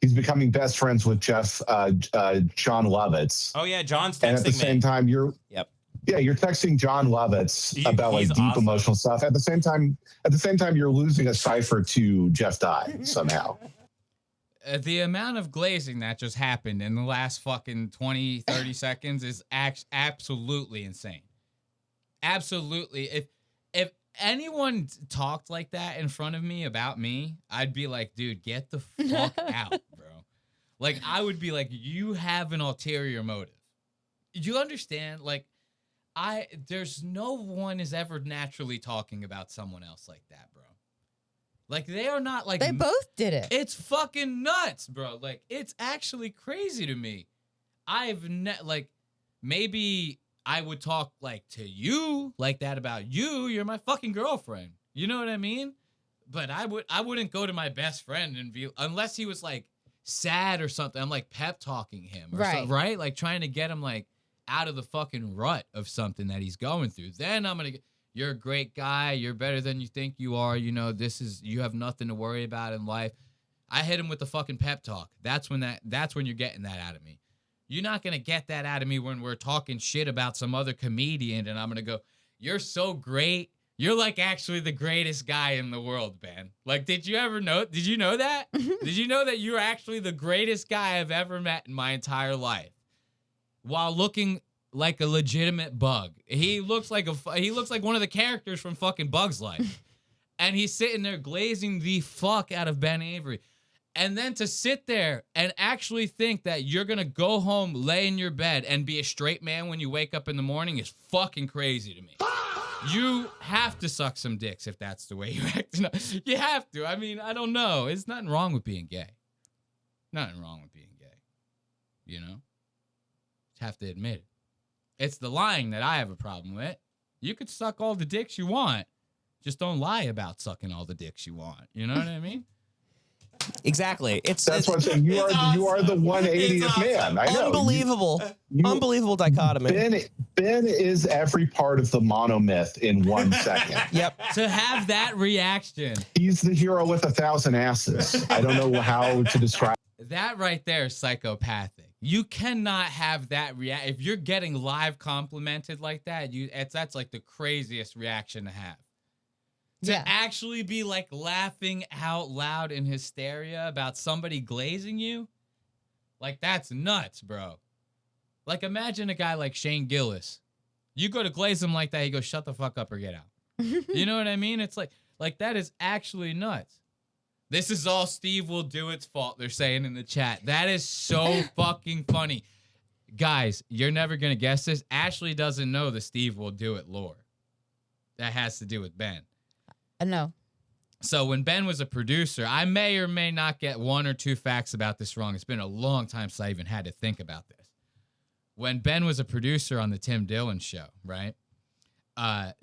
He's becoming best friends with Jeff, John Lovitz. Oh yeah, John's texting me. And at the same time, you're texting John Lovitz about like deep emotional stuff. At the same time, you're losing a cipher to Jeff Dye somehow. The amount of glazing that just happened in the last fucking 20, 30 seconds is absolutely insane. Absolutely. If anyone talked like that in front of me about me, I'd be like, dude, get the fuck out, bro. Like, I would be like, you have an ulterior motive. You understand? Like, there's no one is ever naturally talking about someone else like that, bro. Like, they are not like... They both did it. It's fucking nuts, bro. Like, it's actually crazy to me. Maybe I would talk, like, to you like that about you. You're my fucking girlfriend. You know what I mean? But I wouldn't go to my best friend and be... Unless he was, like, sad or something. I'm, like, pep talking him. Right? Like, trying to get him, like, out of the fucking rut of something that he's going through. Then I'm going to... You're a great guy. You're better than you think you are. You know, you have nothing to worry about in life. I hit him with the fucking pep talk. That's when you're getting that out of me. You're not going to get that out of me when we're talking shit about some other comedian and I'm going to go, you're so great. You're like actually the greatest guy in the world, Ben. Like, did you know that? Did you know that you're actually the greatest guy I've ever met in my entire life? While looking like a legitimate bug. He looks like one of the characters from fucking Bug's Life. And he's sitting there glazing the fuck out of Ben Avery. And then to sit there and actually think that you're going to go home, lay in your bed, and be a straight man when you wake up in the morning is fucking crazy to me. You have to suck some dicks if that's the way you act. No, you have to. I mean, I don't know. There's nothing wrong with being gay. Nothing wrong with being gay. You know? Just have to admit it. It's the lying that I have a problem with. You could suck all the dicks you want. Just don't lie about sucking all the dicks you want. You know what I mean? Exactly. That's what I'm saying. You are the 180th man. I know. Unbelievable. Unbelievable dichotomy. Ben is every part of the monomyth in 1 second. Yep. To have that reaction. He's the hero with 1,000 asses. I don't know how to describe that right there is psychopathic. You cannot have that react. If you're getting live complimented like that, that's like the craziest reaction to have. To actually be like laughing out loud in hysteria about somebody glazing you, like that's nuts, bro. Like imagine a guy like Shane Gillis. You go to glaze him like that, he goes, "Shut the fuck up or get out." You know what I mean? It's like that is actually nuts. This is all Steve Will Do It's fault, they're saying in the chat. That is so fucking funny. Guys, you're never going to guess this. Ashley doesn't know the Steve Will Do It lore. That has to do with Ben. No. So when Ben was a producer, I may or may not get one or two facts about this wrong. It's been a long time since I even had to think about this. When Ben was a producer on the Tim Dillon show, right?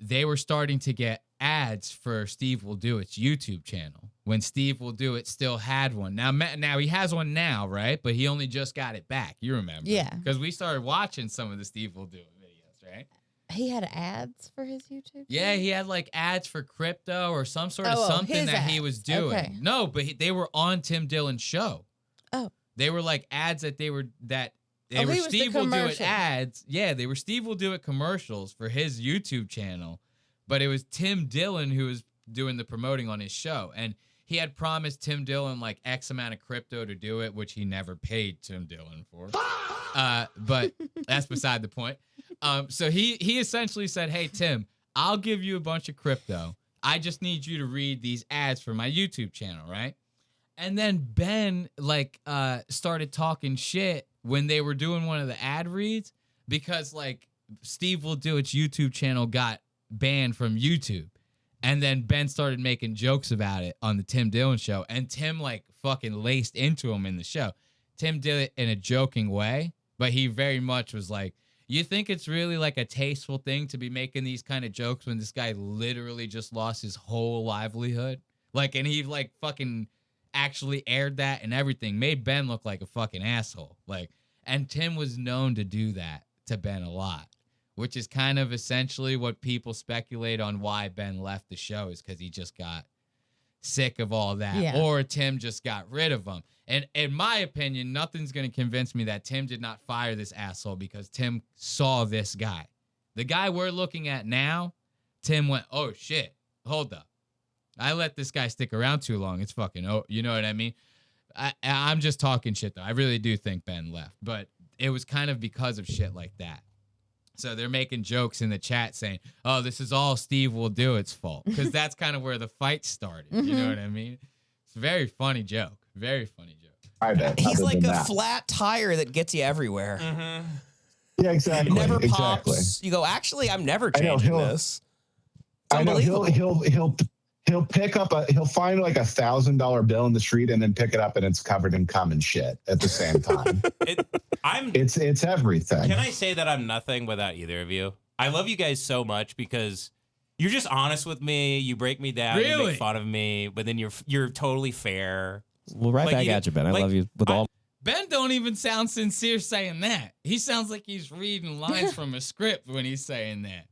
They were starting to get ads for Steve Will Do It's YouTube channel. When Steve Will Do It still had one. Now he has one now, right? But he only just got it back. You remember? Yeah. Because we started watching some of the Steve Will Do It videos, right? He had ads for his YouTube? Yeah, he had like ads for crypto or some sort of something that he was doing. Okay. No, but they were on Tim Dillon's show. Oh. They were like ads they were he was Steve the Will Do It commercial. ads. Yeah, they were Steve Will Do It commercials for his YouTube channel. But it was Tim Dillon who was doing the promoting on his show. And he had promised Tim Dillon like X amount of crypto to do it, which he never paid Tim Dillon for. But that's beside the point. So he essentially said, "Hey, Tim, I'll give you a bunch of crypto. I just need you to read these ads for my YouTube channel, right?" And then Ben started talking shit when they were doing one of the ad reads because like Steve Will Do It's YouTube channel got banned from YouTube. And then Ben started making jokes about it on the Tim Dillon show. And Tim like fucking laced into him in the show. Tim did it in a joking way, but he very much was like, "You think it's really like a tasteful thing to be making these kind of jokes when this guy literally just lost his whole livelihood?" Like, and he like fucking actually aired that and everything, made Ben look like a fucking asshole. Like, and Tim was known to do that to Ben a lot, which is kind of essentially what people speculate on why Ben left the show is because he just got sick of all that, or Tim just got rid of him. And in my opinion, nothing's going to convince me that Tim did not fire this asshole because Tim saw this guy. The guy we're looking at now, Tim went, "Oh shit, hold up. I let this guy stick around too long. It's fucking, you know what I mean?" I'm just talking shit though. I really do think Ben left, but it was kind of because of shit like that. So they're making jokes in the chat saying, "Oh, this is all Steve Will Do It's fault." Because that's kind of where the fight started. You know what I mean? It's a very funny joke. Very funny joke. I bet. He's like a flat tire that gets you everywhere. Yeah, exactly. It never exactly. pops. You go, "Actually, I'm never changing this." It's I know unbelievable. he'll pick up he'll find like $1,000 bill in the street and then pick it up and it's covered in cum and shit at the same time. It's everything. Can I say that I'm nothing without either of you? I love you guys so much because you're just honest with me. You break me down. You Really? make fun of me, but then you're totally fair. Well, right back at you, Ben. I love you with all. Ben don't even sound sincere saying that. He sounds like he's reading lines from a script when he's saying that.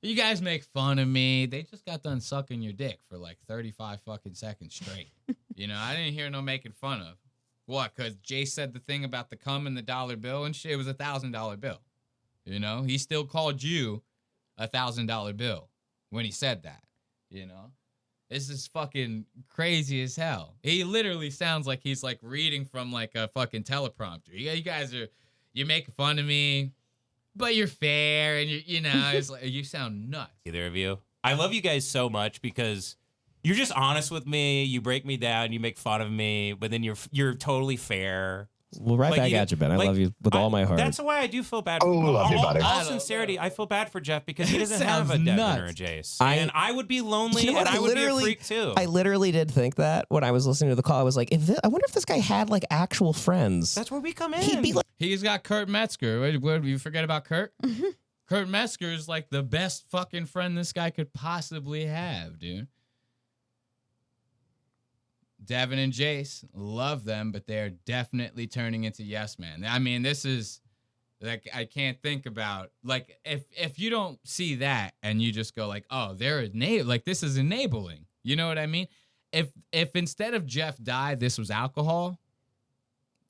You guys make fun of me. They just got done sucking your dick for like 35 fucking seconds straight. You know, I didn't hear no making fun of. What? Because Jay said the thing about the cum and the dollar bill and shit. It was $1,000 bill. You know, he still called you $1,000 bill when he said that. This is fucking crazy as hell. He literally sounds like he's like reading from like a fucking teleprompter. You guys you're making fun of me, but you're fair, and it's like you sound nuts. Either of you. I love you guys so much because you're just honest with me. You break me down. You make fun of me, but then you're totally fair. Well, back at you, Ben. I love you with all my heart. That's why I do feel bad. Oh, love you, buddy. All sincerity, I feel bad for Jeff because he doesn't have a Devan or a Jace. And I would be lonely, and I would be a freak too. I literally did think that when I was listening to the call. I was like, I wonder if this guy had like actual friends. That's where we come in. He'd be like, He's got Kurt Metzger. What you forget about Kurt? Kurt Metzger is like the best fucking friend this guy could possibly have, dude. Devan and Jace, love them, but they're definitely turning into yes man. I mean, this is like I can't think about like if you don't see that and you just go like, oh, they're like this is enabling. You know what I mean? If instead of Jeff died, this was alcohol,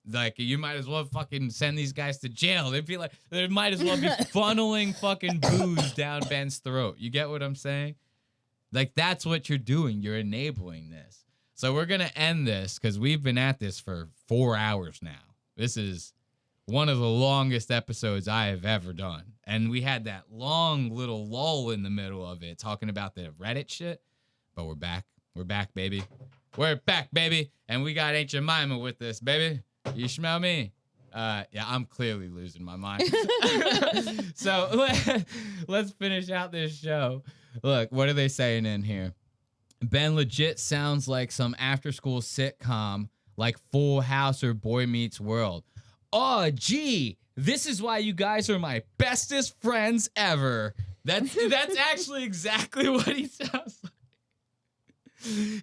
like you might as well fucking send these guys to jail. They'd be like, they might as well be funneling fucking booze down Ben's throat. You get what I'm saying? Like that's what you're doing. You're enabling this. So we're going to end this because we've been at this for 4 hours now. This is one of the longest episodes I have ever done. And we had that long little lull in the middle of it talking about the Reddit shit. But we're back. We're back, baby. We're back, baby. And we got Aunt Jemima with us, baby. You smell me? Yeah, I'm clearly losing my mind. So let's finish out this show. Look, what are they saying in here? Ben legit sounds like some after-school sitcom like Full House or Boy Meets World. Oh, gee, this is why you guys are my bestest friends ever. That's actually exactly what he sounds like.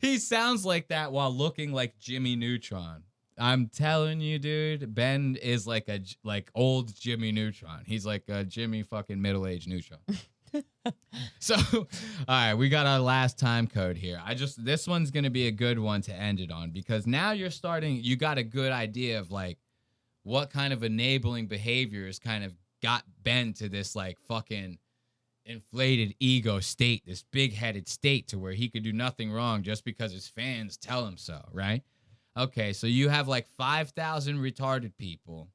He sounds like that while looking like Jimmy Neutron. I'm telling you, dude, Ben is like old Jimmy Neutron. He's like a Jimmy fucking middle-aged Neutron. So, all right, we got our last time code here. This one's going to be a good one to end it on because now you got a good idea of like what kind of enabling behaviors kind of got Ben to this like fucking inflated ego state, this big-headed state to where he could do nothing wrong just because his fans tell him so, right? Okay, so you have like 5,000 retarded people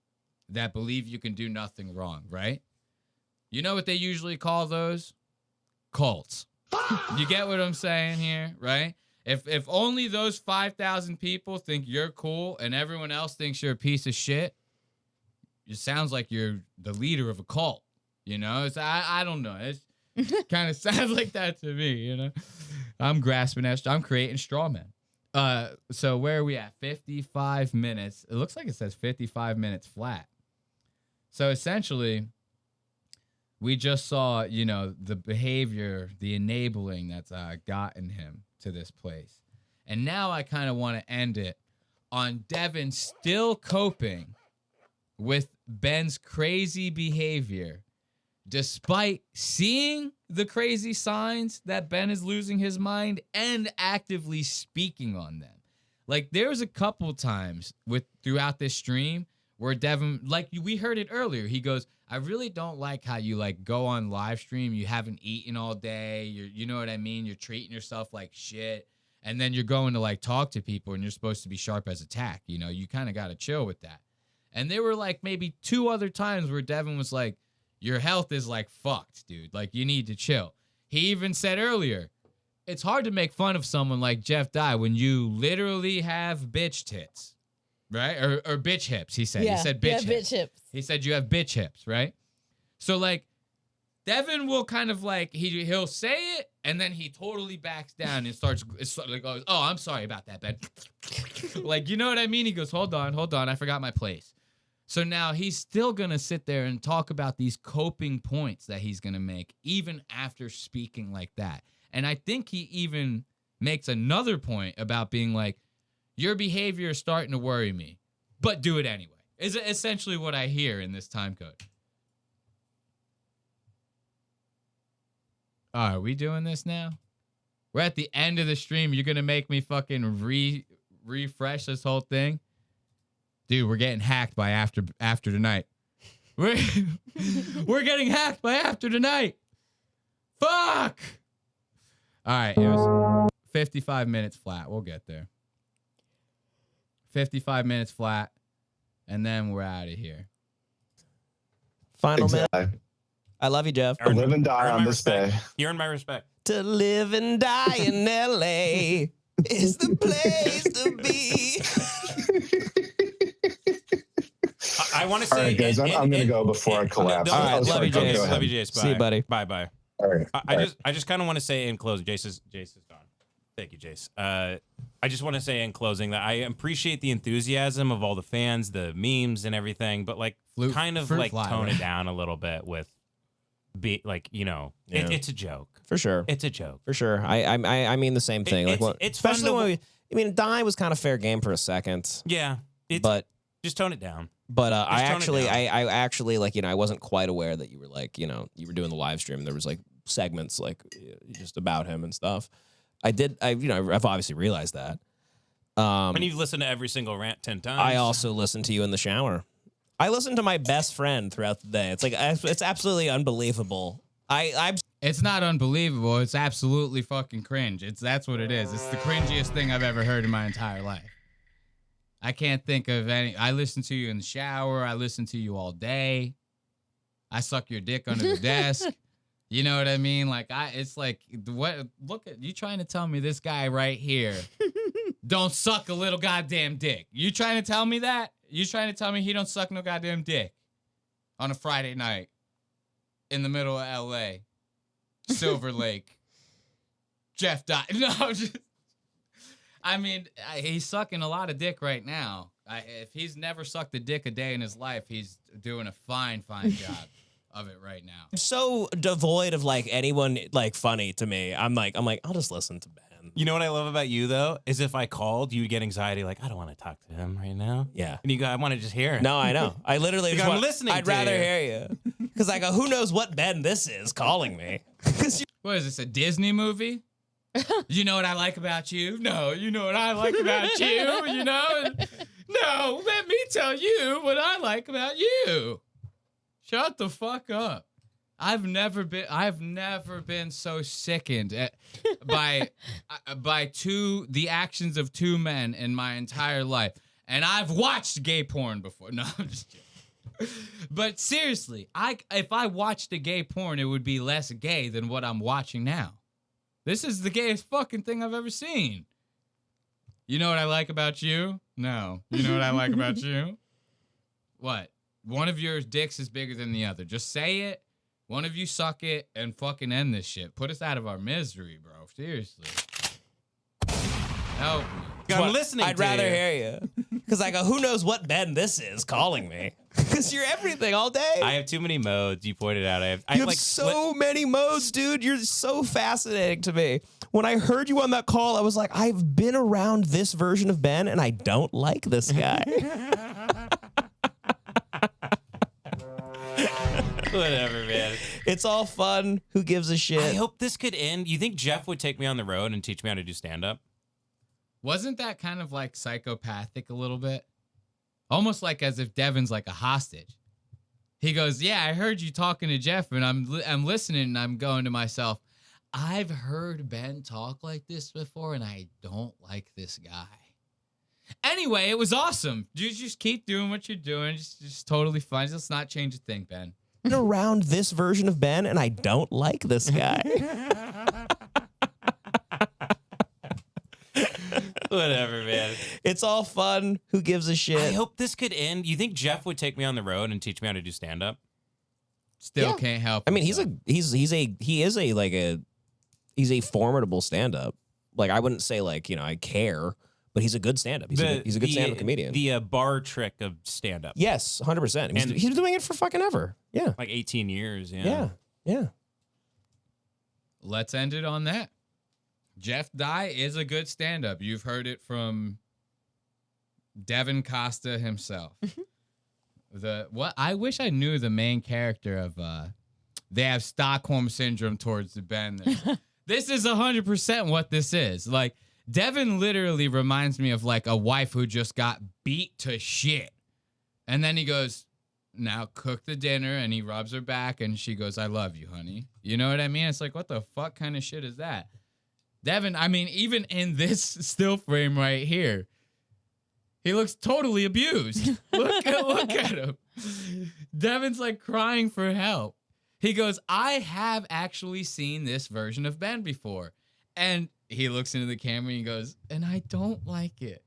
that believe you can do nothing wrong, right? You know what they usually call those? Cults. You get what I'm saying here, right? If only those 5,000 people think you're cool and everyone else thinks you're a piece of shit, it sounds like you're the leader of a cult. I don't know. It kind of sounds like that to me, I'm grasping at, I'm creating straw men. So where are we at? 55 minutes. It looks like it says 55 minutes flat. So essentially, we just saw, the behavior, the enabling that's gotten him to this place. And now I kind of want to end it on Devan still coping with Ben's crazy behavior, despite seeing the crazy signs that Ben is losing his mind and actively speaking on them. Like, there's a couple times throughout this stream where Devan, like we heard it earlier, he goes, I really don't like how you like go on live stream. You haven't eaten all day. You know what I mean? You're treating yourself like shit. And then you're going to like talk to people and you're supposed to be sharp as a tack. You kind of got to chill with that. And there were like maybe 2 other times where Devan was like, your health is like fucked, dude. Like you need to chill. He even said earlier, it's hard to make fun of someone like Jeff Dye when you literally have bitch tits. Right? Or bitch hips, he said. Yeah, he said bitch hips. Bitch hips. He said you have bitch hips, right? So, like, Devan will kind of, like, he'll say it, and then he totally backs down and starts like, oh, I'm sorry about that, Ben. Like, you know what I mean? He goes, hold on, I forgot my place. So now he's still going to sit there and talk about these coping points that he's going to make, even after speaking like that. And I think he even makes another point about being like, your behavior is starting to worry me, but do it anyway. Is essentially what I hear in this time code. Are we doing this now? We're at the end of the stream. You're going to make me fucking refresh this whole thing? Dude, we're getting hacked by after tonight. We're getting hacked by after tonight. Fuck! All right, it was 55 minutes flat. We'll get there. 55 minutes flat, and then we're out of here. Final minute. I love you, Jeff. To live and die on this day. You earned my respect. To live and die in L.A. is the place to be. I want to say, all right, guys, I'm going to go before I collapse. All right, love you, Jace. Love you, Jace. Bye. See you, buddy. Bye. All right. I just kind of want to say in closing, Jace is gone. Thank you, Jace. I just want to say in closing that I appreciate the enthusiasm of all the fans, the memes and everything, but like tone it down a little bit with it's a joke. For sure. It's a joke. For sure. I mean the same thing. It's especially fun when Die was kind of fair game for a second. Yeah. But just tone it down. But I actually like, I wasn't quite aware that you were like, you were doing the live stream. There was like segments like just about him and stuff. I've obviously realized that. And you've listened to every single rant 10 times. I also listen to you in the shower. I listen to my best friend throughout the day. It's like, it's absolutely unbelievable. It's not unbelievable. It's absolutely fucking cringe. That's what it is. It's the cringiest thing I've ever heard in my entire life. I can't think of any. I listen to you in the shower. I listen to you all day. I suck your dick under the desk. You know what I mean? Like it's like what? Look at you trying to tell me this guy right here don't suck a little goddamn dick. You trying to tell me that? You trying to tell me he don't suck no goddamn dick on a Friday night in the middle of L.A. Silver Lake. Jeff died. No, he's sucking a lot of dick right now. If he's never sucked a dick a day in his life, he's doing a fine job of it right now. I'm so devoid of like anyone like funny to me. I'm like, I'll just listen to Ben. You know what I love about you though is if I called, you would get anxiety. Like I don't want to talk to him right now. Yeah, and you go, I want to just hear it. No, I know. I literally like, I'm listening. I'd rather hear you because I go, who knows what Ben this is calling me? What is this? A Disney movie? You know what I like about you? No, you know what I like about you? You know? No, let me tell you what I like about you. Shut the fuck up. I've never been so sickened by the actions of two men in my entire life. And I've watched gay porn before. No, I'm just kidding. But seriously, if I watched a gay porn, it would be less gay than what I'm watching now. This is the gayest fucking thing I've ever seen. You know what I like about you? No. You know what I like about you? What? One of your dicks is bigger than the other. Just say it. One of you suck it and fucking end this shit. Put us out of our misery, bro. Seriously. Help me. I'm listening. I'd rather hear you. Because I go, who knows what Ben this is calling me? Because you're everything all day. I have too many modes. You pointed out. I have like so many modes, dude. You're so fascinating to me. When I heard you on that call, I was like, I've been around this version of Ben, and I don't like this guy. Whatever, man. It's all fun. Who gives a shit? I hope this could end. You think Jeff would take me on the road and teach me how to do stand-up? Wasn't that kind of like psychopathic a little bit? Almost like as if Devan's like a hostage. He goes, yeah, I heard you talking to Jeff, and I'm listening, and I'm going to myself, I've heard Ben talk like this before, and I don't like this guy. Anyway, it was awesome. You just keep doing what you're doing. Just totally fine. Let's not change a thing, Ben. Around this version of Ben, and I don't like this guy. Whatever, man. It's all fun. Who gives a shit? I hope this could end. You think Jeff would take me on the road and teach me how to do stand-up? Still can't help. I mean, he's a formidable stand-up. Like I wouldn't say like, I care, but he's a good stand-up. He's a good stand-up comedian. The bar trick of stand-up. Yes, 100%. He's been doing it for fucking ever. Yeah. Like 18 years. Yeah. Yeah. Let's end it on that. Jeff Dye is a good stand-up. You've heard it from Devin Costa himself. I wish I knew the main character of they have Stockholm syndrome towards the Ben. This is 100% what this is. Like Devin literally reminds me of like a wife who just got beat to shit. And then he goes, now cook the dinner, and he rubs her back and she goes, I love you, honey. You know what I mean? It's like, what the fuck kind of shit is that? Devan, I mean, even in this still frame right here, he looks totally abused. Look at him. Devan's like crying for help. He goes, I have actually seen this version of Ben before. And he looks into the camera and he goes, and I don't like it.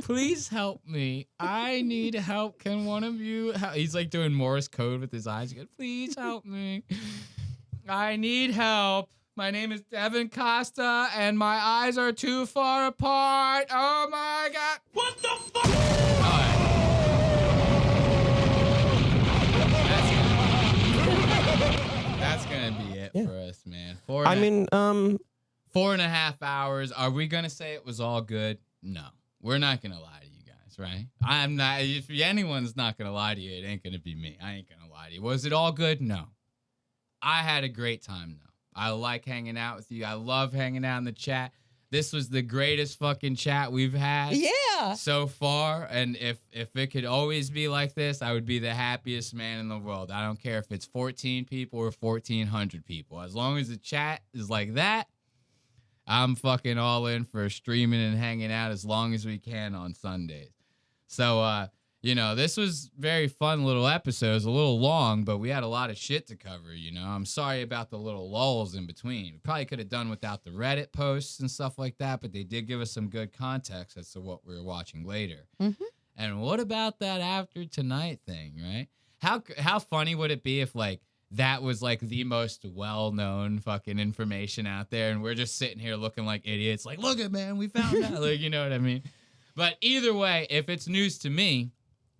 Please help me. I need help. Can one of you help? He's like doing Morse code with his eyes. He goes, please help me. I need help. My name is Devan Costa, and my eyes are too far apart. Oh my God. What the fuck? That's gonna be it for us, man. 4.5 hours. Are we gonna say it was all good? No. We're not gonna lie to you guys, right? I'm not. If anyone's not gonna lie to you, it ain't gonna be me. I ain't gonna lie to you. Was it all good? No. I had a great time though. I like hanging out with you. I love hanging out in the chat. This was the greatest fucking chat we've had so far. And if it could always be like this, I would be the happiest man in the world. I don't care if it's 14 people or 1,400 people. As long as the chat is like that, I'm fucking all in for streaming and hanging out as long as we can on Sundays. So, this was very fun little episodes, a little long, but we had a lot of shit to cover, I'm sorry about the little lulls in between. We probably could have done without the Reddit posts and stuff like that, but they did give us some good context as to what we were watching later. Mm-hmm. And what about that after tonight thing, right? How funny would it be if, like, that was, like, the most well-known fucking information out there, and we're just sitting here looking like idiots, like, look at, man, we found out, like, you know what I mean? But either way, if it's news to me,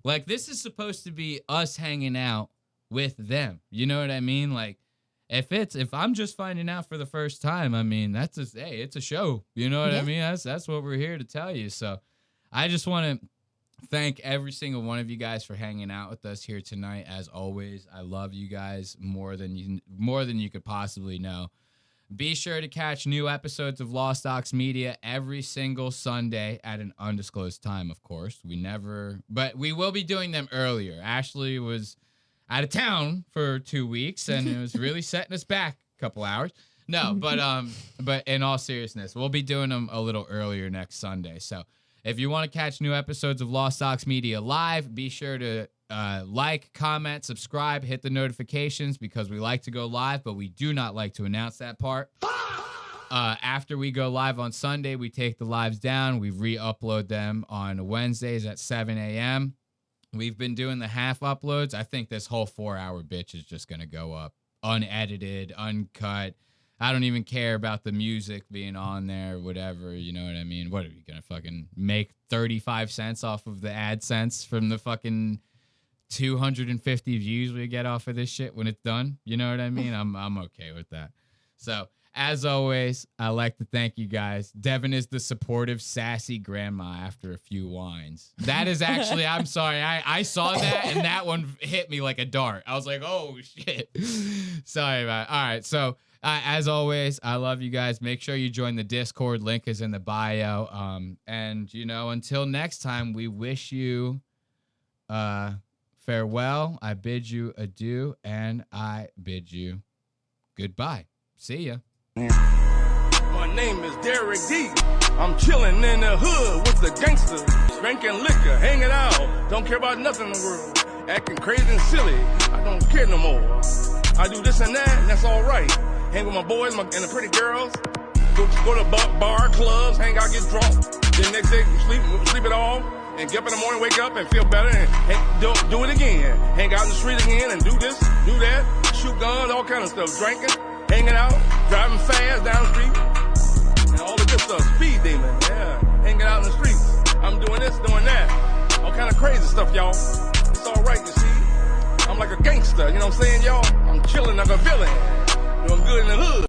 like, this is supposed to be us hanging out with them. You know what I mean? Like, if I'm just finding out for the first time, I mean, it's a show. You know what I mean? That's what we're here to tell you. So I just want to thank every single one of you guys for hanging out with us here tonight. As always, I love you guys more than you could possibly know. Be sure to catch new episodes of Lost Ox Media every single Sunday at an undisclosed time, of course. But we will be doing them earlier. Ashley was out of town for 2 weeks, and it was really setting us back a couple hours. No, but in all seriousness, we'll be doing them a little earlier next Sunday. So if you want to catch new episodes of Lost Ox Media live, be sure to like, comment, subscribe, hit the notifications, because we like to go live, but we do not like to announce that part. After we go live on Sunday, we take the lives down. We re-upload them on Wednesdays at 7 a.m. We've been doing the half uploads. I think this whole 4-hour bitch is just going to go up unedited, uncut. I don't even care about the music being on there, whatever, you know what I mean? What are we going to fucking make 35 cents off of the AdSense from the fucking 250 views we get off of this shit when it's done? You know what I mean? I'm okay with that. So, as always, I like to thank you guys. Devan is the supportive, sassy grandma after a few wines. That is actually, I'm sorry, I saw that, and that one hit me like a dart. I was like, oh, shit. Sorry about it. All right, so as always, I love you guys. Make sure you join the Discord. Link is in the bio. And, until next time, we wish you farewell. I bid you adieu, and I bid you goodbye. See ya. My name is Derek D. I'm chilling in the hood with the gangsters, drinking liquor, hanging out. Don't care about nothing in the world. Acting crazy and silly. I don't care no more. I do this and that, and that's all right. Hang with my boys and the pretty girls. Go to bar, clubs, hang out, get drunk. Then next day, sleep it off. And get up in the morning, wake up and feel better and do it again. Hang out in the street again and do this, do that. Shoot guns, all kind of stuff. Drinking, hanging out, driving fast down the street. And all the good stuff. Speed demon, yeah. Hanging out in the streets. I'm doing this, doing that. All kind of crazy stuff, y'all. It's all right, you see. I'm like a gangster, you know what I'm saying, y'all? I'm chilling like a villain. Doing good in the hood.